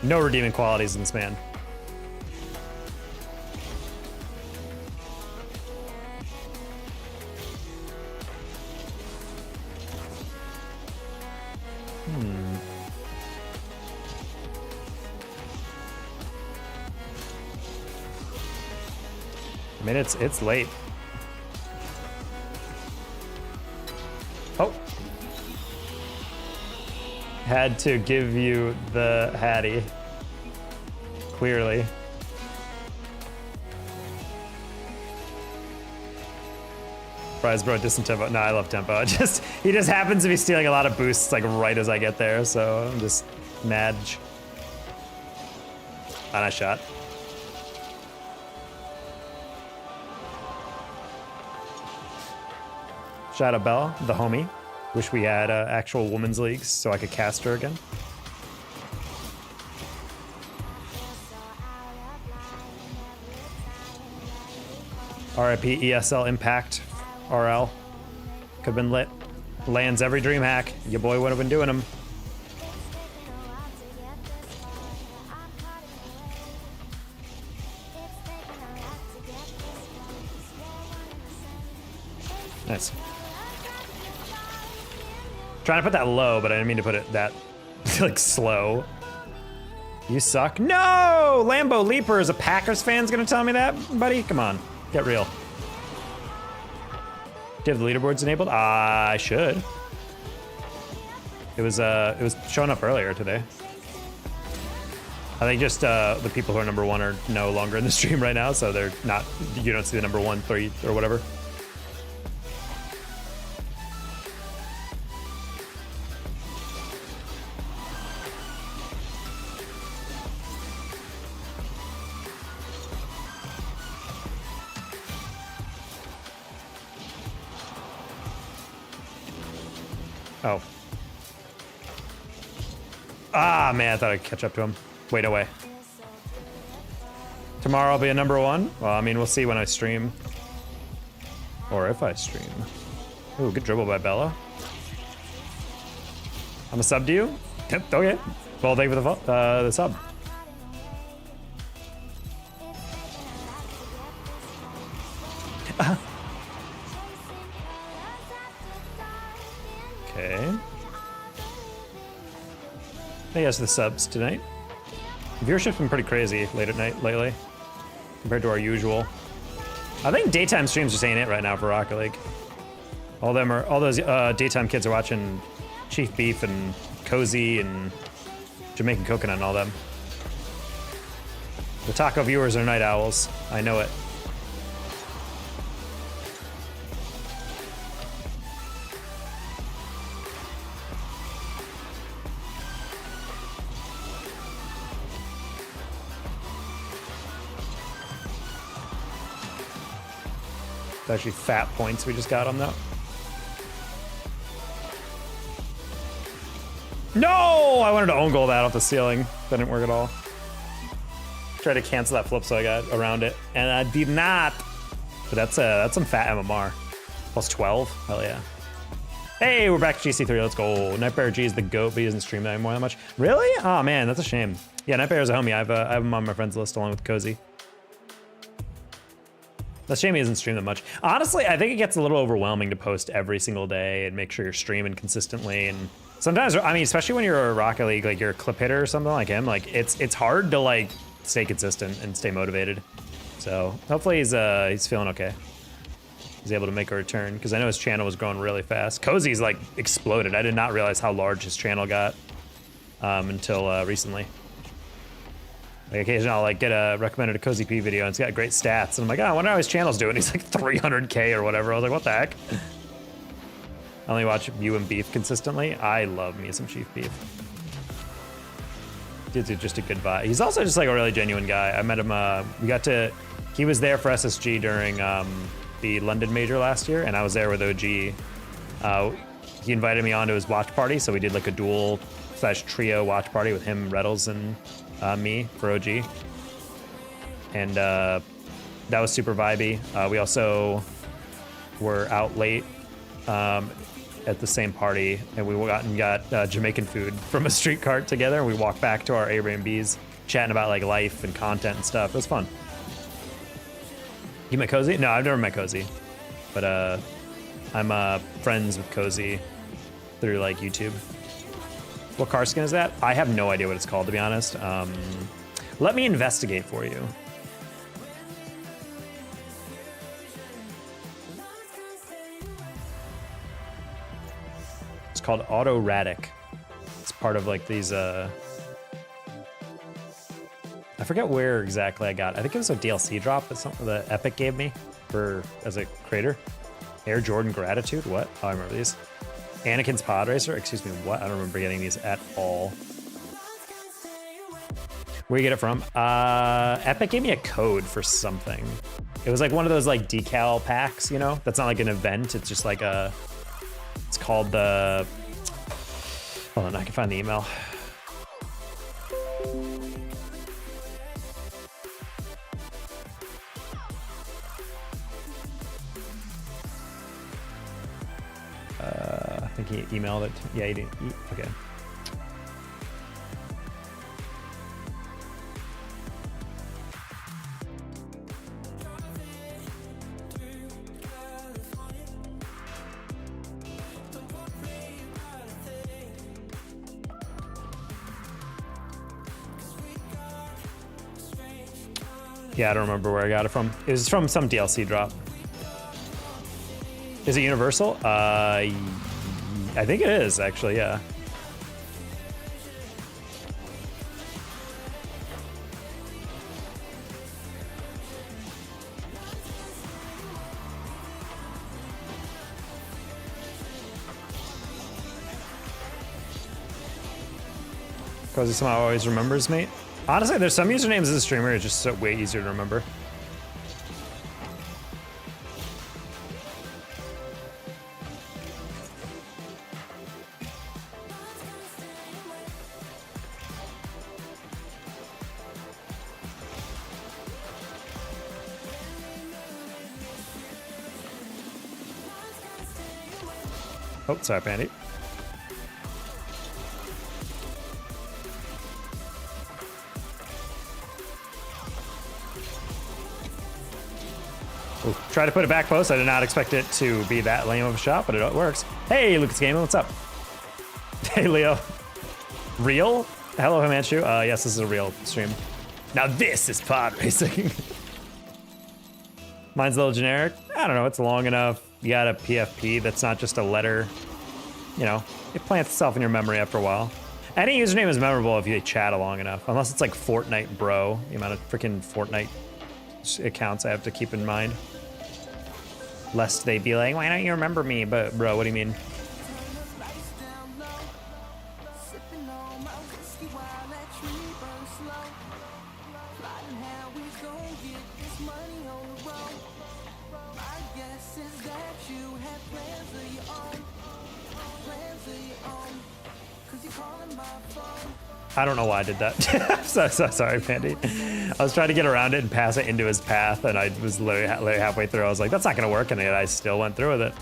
No redeeming qualities in this man. I mean, it's late. Oh. Had to give you the Hattie. Clearly. Prize bro, distant tempo. No, I love tempo. He just happens to be stealing a lot of boosts like right as I get there, so I'm just mad. And I shot. Shout out Bella, the homie. Wish we had actual women's leagues so I could cast her again. RIP ESL Impact RL. Could've been lit. Lands every dream hack. Your boy would have been doing them. Nice. Trying to put that low, but I didn't mean to put it that like slow. You suck. No! Lambo Leaper is a Packers fan's gonna tell me that, buddy? Come on, get real. Do you have the leaderboards enabled? I should. It was showing up earlier today. I think just the people who are number one are no longer in the stream right now, so they're not. You don't see the number 1, 3, or whatever. Oh. Ah, man, I thought I'd catch up to him. Wait away. Tomorrow I'll be a number 1? Well, I mean, we'll see when I stream. Or if I stream. Ooh, good dribble by Bella. I'm a sub to you? Yep, okay. Well, thank you for the sub. Okay. Hey, guys, the subs tonight. Viewership's been pretty crazy late at night lately, compared to our usual. I think daytime streams just ain't it right now for Rocket League. All those daytime kids are watching Chief Beef and Cozy and Jamaican Coconut and all them. The taco viewers are night owls. I know it. It's actually fat points we just got on that. No! I wanted to own goal that off the ceiling. That didn't work at all. Tried to cancel that flip so I got around it, and I did not. But that's some fat MMR. Plus 12, hell yeah. Hey, we're back to GC3, let's go. Nightbear G is the GOAT, but he doesn't stream anymore that much. Really? Oh man, that's a shame. Yeah, Nightbear is a homie. I have him on my friends list along with Cozy. That's a shame he doesn't stream that much. Honestly, I think it gets a little overwhelming to post every single day and make sure you're streaming consistently. And sometimes, I mean, especially when you're a Rocket League, like you're a clip hitter or something like him, like it's hard to like stay consistent and stay motivated. So hopefully he's feeling okay. He's able to make a return because I know his channel was growing really fast. Cozy's like exploded. I did not realize how large his channel got until recently. Like occasionally I'll like get a recommended a Cozy P video and it's got great stats and I'm like, oh, I wonder how his channel's doing. He's like 300K or whatever. I was like, what the heck? I only watch you and Beef consistently. I love me some Chief Beef. Dude's just a good vibe. He's also just like a really genuine guy. I met him, he was there for SSG during the London Major last year and I was there with OG. He invited me onto his watch party, so we did like a dual/trio watch party with him, Reddles, and me for OG, and that was super vibey. We also were out late, and at the same party, and we went and got Jamaican food from a street cart together, and we walked back to our Airbnbs, chatting about like life and content and stuff. It was fun. You met Cozy? No, I've never met Cozy, but I'm friends with Cozy through like YouTube. What car skin is that? I have no idea what it's called, to be honest. Let me investigate for you. It's called Auto Radic. It's part of like these, I forget where exactly I got. I think it was a DLC drop that something that Epic gave me for as a creator. Air Jordan Gratitude, what? Oh, I remember these. Anakin's Pod Racer, excuse me, what? I don't remember getting these at all. Where you get it from? Epic gave me a code for something. It was like one of those like decal packs, you know? That's not like an event, it's just like a, it's called the, hold on, I can find the email. I think he emailed it. Yeah, he didn't. Okay. Yeah, I don't remember where I got it from. It was from some DLC drop. Is it universal? I think it is, actually, yeah. Because he somehow always remembers me. Honestly, there's some usernames as a streamer, it's just so way easier to remember. Oh, sorry, Pandy. Ooh, try to put it back post. I did not expect it to be that lame of a shot, but it works. Hey, Lucas Gaming, what's up? Hey, Leo. Real? Hello, Himanshu. Yes, this is a real stream. Now this is pod racing. Mine's a little generic. I don't know, it's long enough. You got a PFP that's not just a letter. You know, it plants itself in your memory after a while. Any username is memorable if you chat long enough, unless it's like Fortnite bro, the amount of freaking Fortnite accounts I have to keep in mind. Lest they be like, why don't you remember me? But bro, what do you mean? I don't know why I did that. I'm so sorry, Pandy. I was trying to get around it and pass it into his path, and I was literally halfway through. I was like, that's not gonna work, and I still went through with it.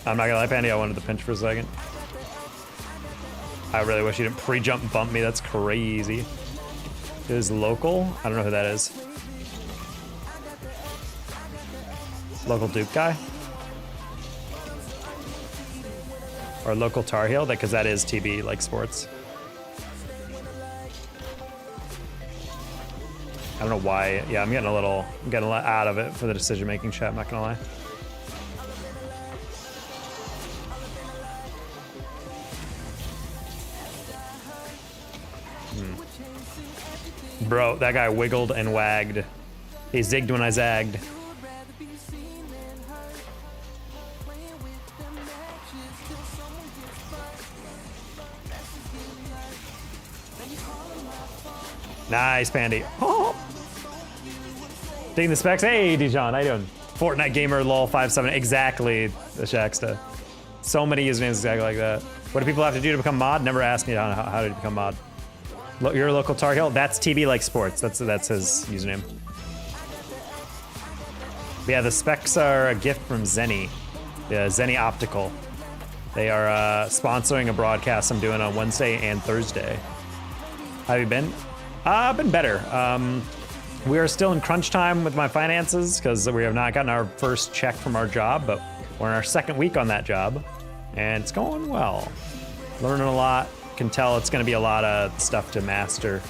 I'm not gonna lie, Pandy, I wanted to pinch for a second. I really wish you didn't pre-jump bump me. That's crazy. It is local. I don't know who that is. Local Duke guy? Or local Tar Heel, because that is TB, like sports. I don't know why. Yeah, I'm getting a little out of it for the decision-making chat, I'm not gonna lie. Bro, that guy wiggled and wagged. He zigged when I zagged. Nice, Pandy. Oh. Digging the specs. Hey, Dijon, how you doing? Fortnite gamer lol 57. Exactly, the Shaxta. So many usernames exactly like that. What do people have to do to become mod? Never asked me how to become mod. You're a local Tar Heel. That's TB like sports. That's his username. But yeah, the specs are a gift from Zenny, Zenny Optical. They are sponsoring a broadcast I'm doing on Wednesday and Thursday. How have you been? I've been better. We are still in crunch time with my finances because we have not gotten our first check from our job, but we're in our second week on that job, and it's going well. Learning a lot. Can tell it's going to be a lot of stuff to master,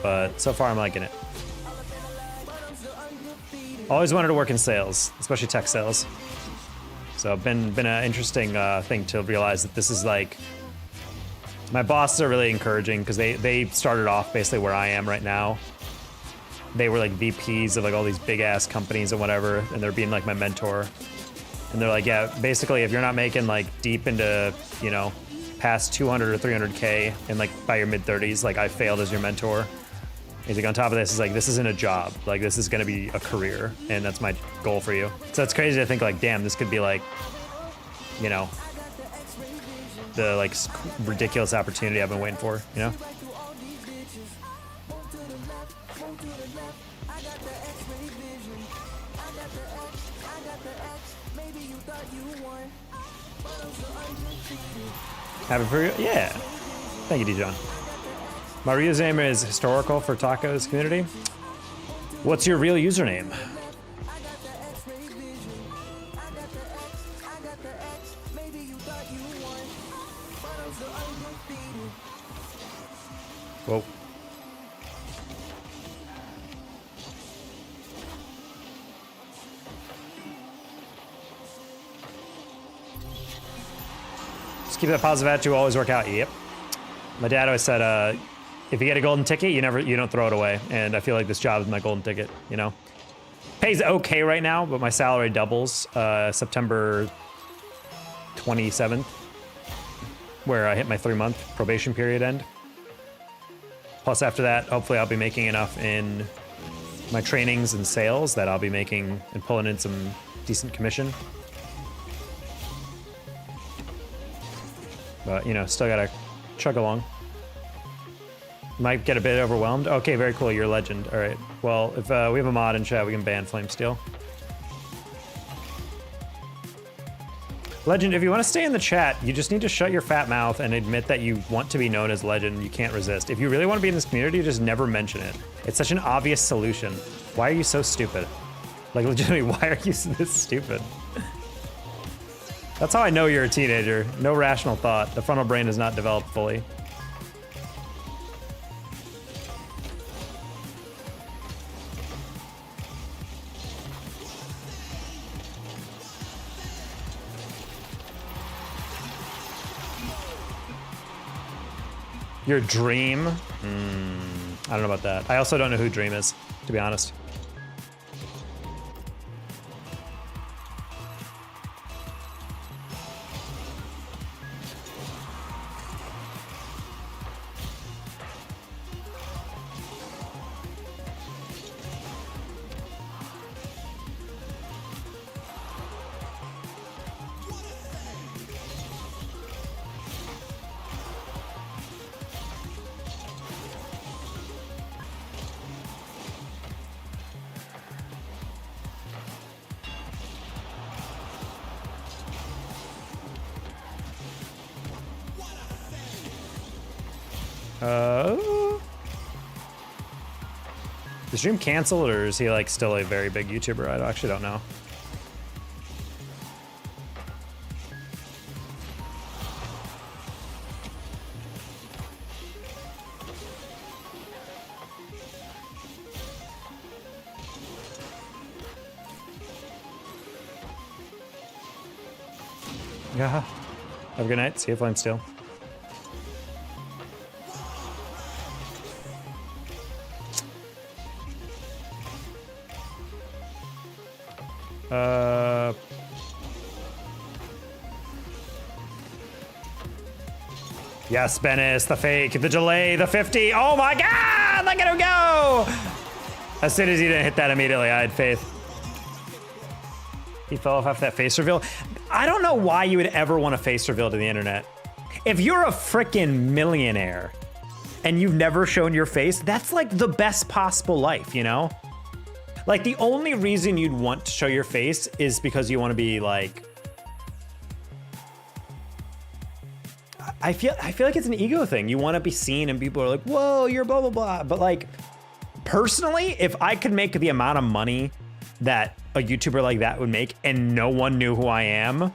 but so far I'm liking it. Always wanted to work in sales, especially tech sales. So been an interesting thing to realize that this is like, my bosses are really encouraging because they started off basically where I am right now. They were like VPs of like all these big ass companies and whatever, and they're being like my mentor. And they're like, yeah, basically if you're not making like deep into, you know, past 200 or 300K and like by your mid 30s, like I failed as your mentor. He's like, on top of this, is like, this isn't a job. Like this is gonna be a career, and that's my goal for you. So it's crazy to think like, damn, this could be like, you know, the like ridiculous opportunity I've been waiting for, you know? Happy for you? Yeah. Thank you, Dijon. My username is historical for tacos community. What's your real username? Whoa. Just keep that positive attitude, always work out. Yep. My dad always said, if you get a golden ticket, you don't throw it away. And I feel like this job is my golden ticket, you know? Pays okay right now, but my salary doubles September 27th, where I hit my 3-month probation period end. Plus after that, hopefully I'll be making enough in my trainings and sales that I'll be making and pulling in some decent commission. But, you know, still gotta chug along. Might get a bit overwhelmed. Okay, very cool. You're a legend. All right. Well, if we have a mod in chat, we can ban Flame Steel. Legend, if you want to stay in the chat, you just need to shut your fat mouth and admit that you want to be known as Legend. You can't resist. If you really want to be in this community, just never mention it. It's such an obvious solution. Why are you so stupid? Like, legitimately, why are you this stupid? That's how I know you're a teenager. No rational thought. The frontal brain is not developed fully. Your dream? I don't know about that. I also don't know who Dream is, to be honest. Is Dream canceled, or is he like still a very big YouTuber? I actually don't know. Yeah. Have a good night. See you, Flame Steel. Yes, Bennis, the fake, the delay, the 50. Oh my God, look at him go! As soon as he didn't hit that immediately, I had faith. He fell off after that face reveal. I don't know why you would ever want a face reveal to the internet. If you're a freaking millionaire and you've never shown your face, that's like the best possible life, you know? Like the only reason you'd want to show your face is because you want to be like, I feel like it's an ego thing. You want to be seen and people are like, whoa, you're blah, blah, blah. But like, personally, if I could make the amount of money that a YouTuber like that would make and no one knew who I am,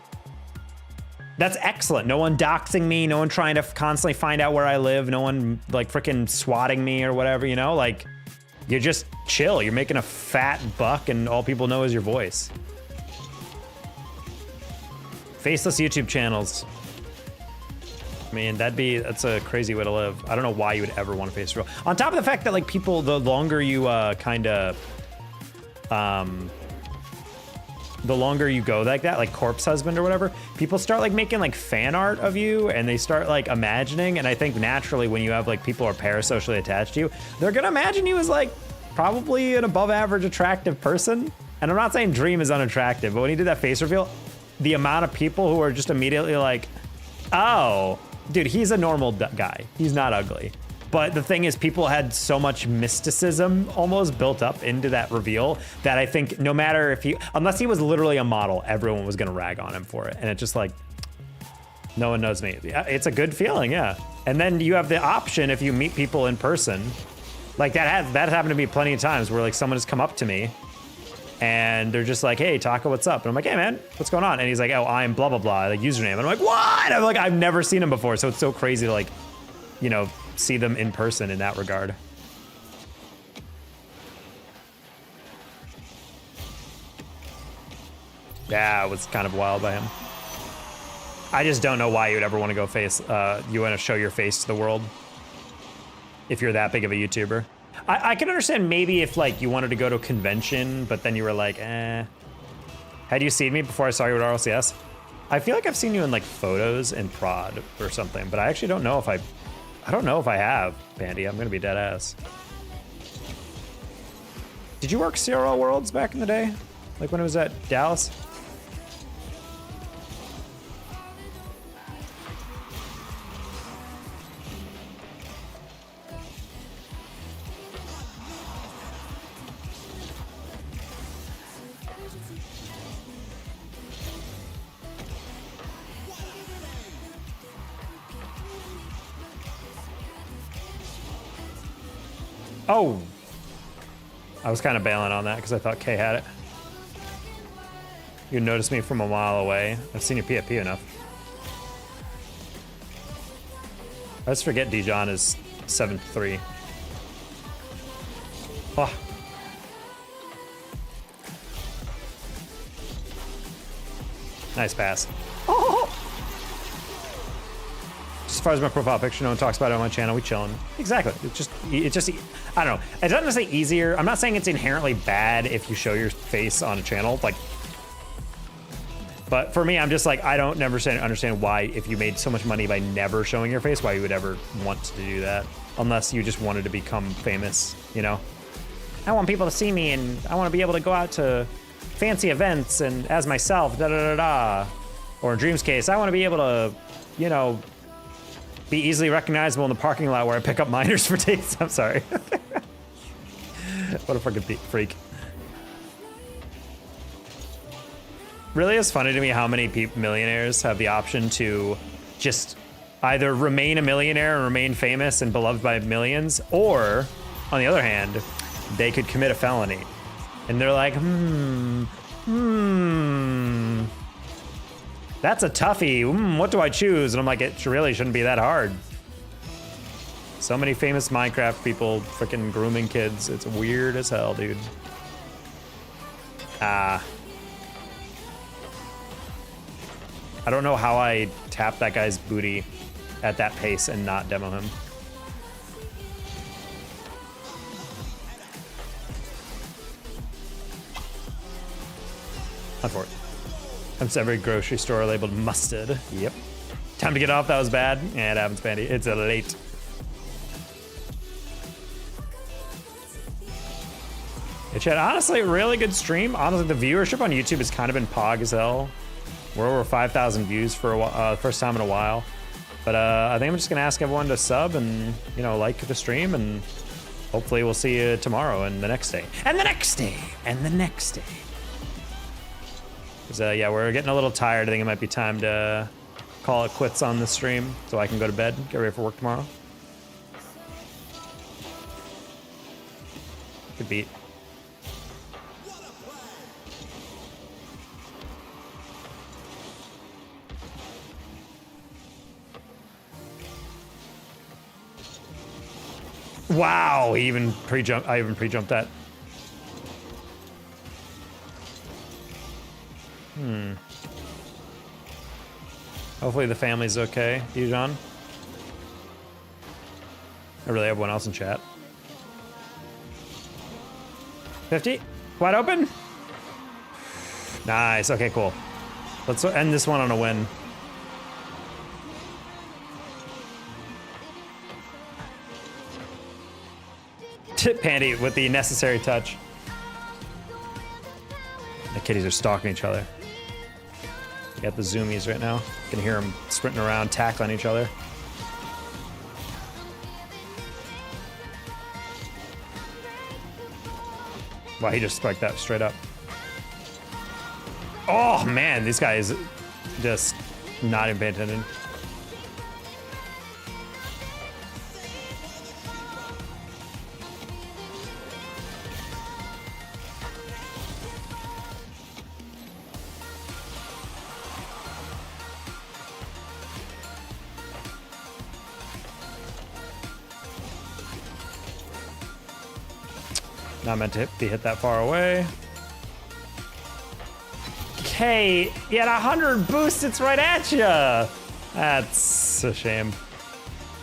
that's excellent. No one doxing me, no one trying to constantly find out where I live, no one like freaking swatting me or whatever, you know? Like, you're just chill. You're making a fat buck and all people know is your voice. Faceless YouTube channels. I mean, that's a crazy way to live. I don't know why you would ever want to face real. On top of the fact that like people, the longer you the longer you go like that, like corpse husband or whatever, people start like making like fan art of you and they start like imagining. And I think naturally when you have like people who are parasocially attached to you, they're gonna imagine you as like probably an above average attractive person. And I'm not saying Dream is unattractive, but when he did that face reveal, the amount of people who are just immediately like, oh, dude, he's a normal guy. He's not ugly. But the thing is, people had so much mysticism almost built up into that reveal that I think no matter if unless he was literally a model, everyone was gonna rag on him for it. And it's just like, no one knows me. It's a good feeling, yeah. And then you have the option if you meet people in person, like that happened to me plenty of times where like someone has come up to me and they're just like, hey, Taco, what's up? And I'm like, hey man, what's going on? And he's like, oh, I'm blah, blah, blah, like username. And I'm like, what? I'm like, I've never seen him before. So it's so crazy to like, you know, see them in person in that regard. Yeah, it was kind of wild by him. I just don't know why you would ever want to go you want to show your face to the world if you're that big of a YouTuber. I can understand maybe if like you wanted to go to a convention, but then you were like, eh. Had you seen me before I saw you at RLCS? I feel like I've seen you in like photos and prod or something, but I actually don't know if I don't know if I have, Bandy. I'm gonna be dead ass. Did you work CRL Worlds back in the day? Like when it was at Dallas? Oh, I was kind of bailing on that because I thought Kay had it. You noticed me from a mile away. I've seen your PFP enough. I just forget Dijon is 7-3. Oh. Nice pass. Oh. As far as my profile picture, no one talks about it on my channel. We chilling. Exactly. It's just, I don't know. It's not necessarily easier. I'm not saying it's inherently bad if you show your face on a channel, like. But for me, I'm just like, I don't never understand why, if you made so much money by never showing your face, why you would ever want to do that, unless you just wanted to become famous, you know? I want people to see me, and I want to be able to go out to fancy events and as myself, da da da da. Or in Dream's case, I want to be able to, you know, be easily recognizable in the parking lot where I pick up minors for dates. I'm sorry. What a fucking freak. Really is funny to me how many millionaires have the option to just either remain a millionaire and remain famous and beloved by millions, or on the other hand, they could commit a felony. And they're like, that's a toughie. What do I choose? And I'm like, it really shouldn't be that hard. So many famous Minecraft people freaking grooming kids. It's weird as hell, dude. I don't know how I tap that guy's booty at that pace and not demo him. Unfortunately. Comes to every grocery store labeled mustard. Yep. Time to get off, that was bad. Yeah, it happens, Bandy. It's a late. Hey, Chad, honestly, really good stream. Honestly, the viewership on YouTube has kind of been pog as hell. We're over 5,000 views for a while, first time in a while. But I think I'm just gonna ask everyone to sub and, you know, like the stream and hopefully we'll see you tomorrow and the next day. And the next day. And the next day. Because, yeah, we're getting a little tired. I think it might be time to call it quits on the stream so I can go to bed, get ready for work tomorrow. Good beat. Wow, he even pre-jumped. I even pre-jumped that. Hopefully the family's okay, Dijon. I really have everyone else in chat. 50? Wide open? Nice, okay, cool. Let's end this one on a win. Tip Pandy with the necessary touch. The kitties are stalking each other. Got the zoomies right now. Can hear them sprinting around, tackling each other. Wow, he just spiked that straight up. Oh man, this guy is just not even paying attention. Not meant to be hit that far away. Okay, you had 100 boosts, it's right at you. That's a shame.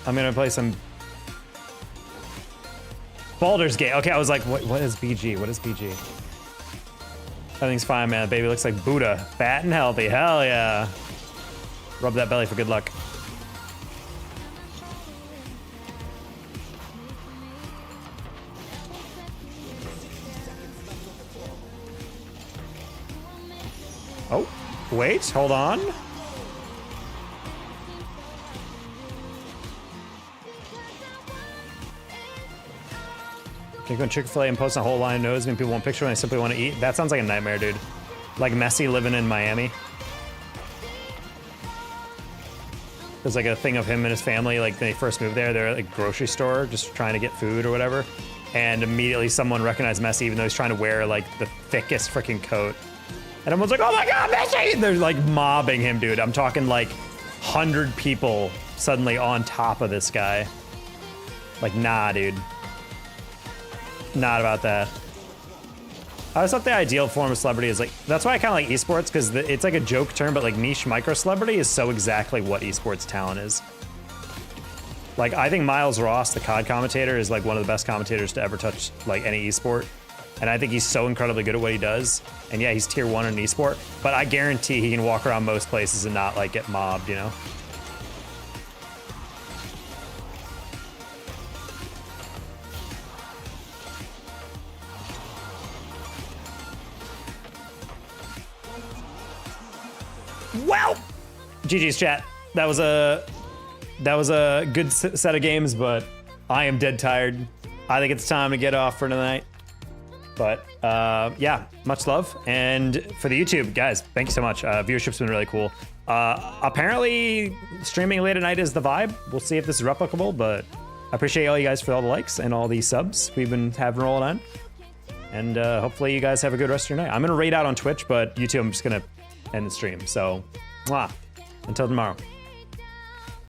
I'm gonna play some Baldur's Gate. Okay, I was like, what is BG? What is BG? Everything's fine, man. The baby looks like Buddha. Fat and healthy, hell yeah. Rub that belly for good luck. Oh, wait, hold on. Can you go to Chick-fil-A and post a whole line of no's when people want picture when they simply want to eat? That sounds like a nightmare, dude. Like Messi living in Miami. There's like a thing of him and his family, like they first moved there, they're at a grocery store just trying to get food or whatever. And immediately someone recognized Messi even though he's trying to wear like the thickest freaking coat. And everyone's like, oh my God, Messi! They're like mobbing him, dude. I'm talking like 100 people suddenly on top of this guy. Like, nah, dude. Not about that. I always thought the ideal form of celebrity is like, that's why I kind of like esports, because it's like a joke term, but like niche micro celebrity is so exactly what esports talent is. Like, I think Miles Ross, the COD commentator, is like one of the best commentators to ever touch like any esport. And I think he's so incredibly good at what he does. And yeah, he's tier 1 in esport, but I guarantee he can walk around most places and not like get mobbed, you know? Well, GG's chat. That was a good set of games, but I am dead tired. I think it's time to get off for tonight. But yeah, much love. And for the YouTube, guys, thank you so much. Viewership's been really cool. Apparently, streaming late at night is the vibe. We'll see if this is replicable, but I appreciate all you guys for all the likes and all the subs we've been having rolling on. And hopefully you guys have a good rest of your night. I'm going to raid out on Twitch, but YouTube, I'm just going to end the stream. So, mwah. Until tomorrow.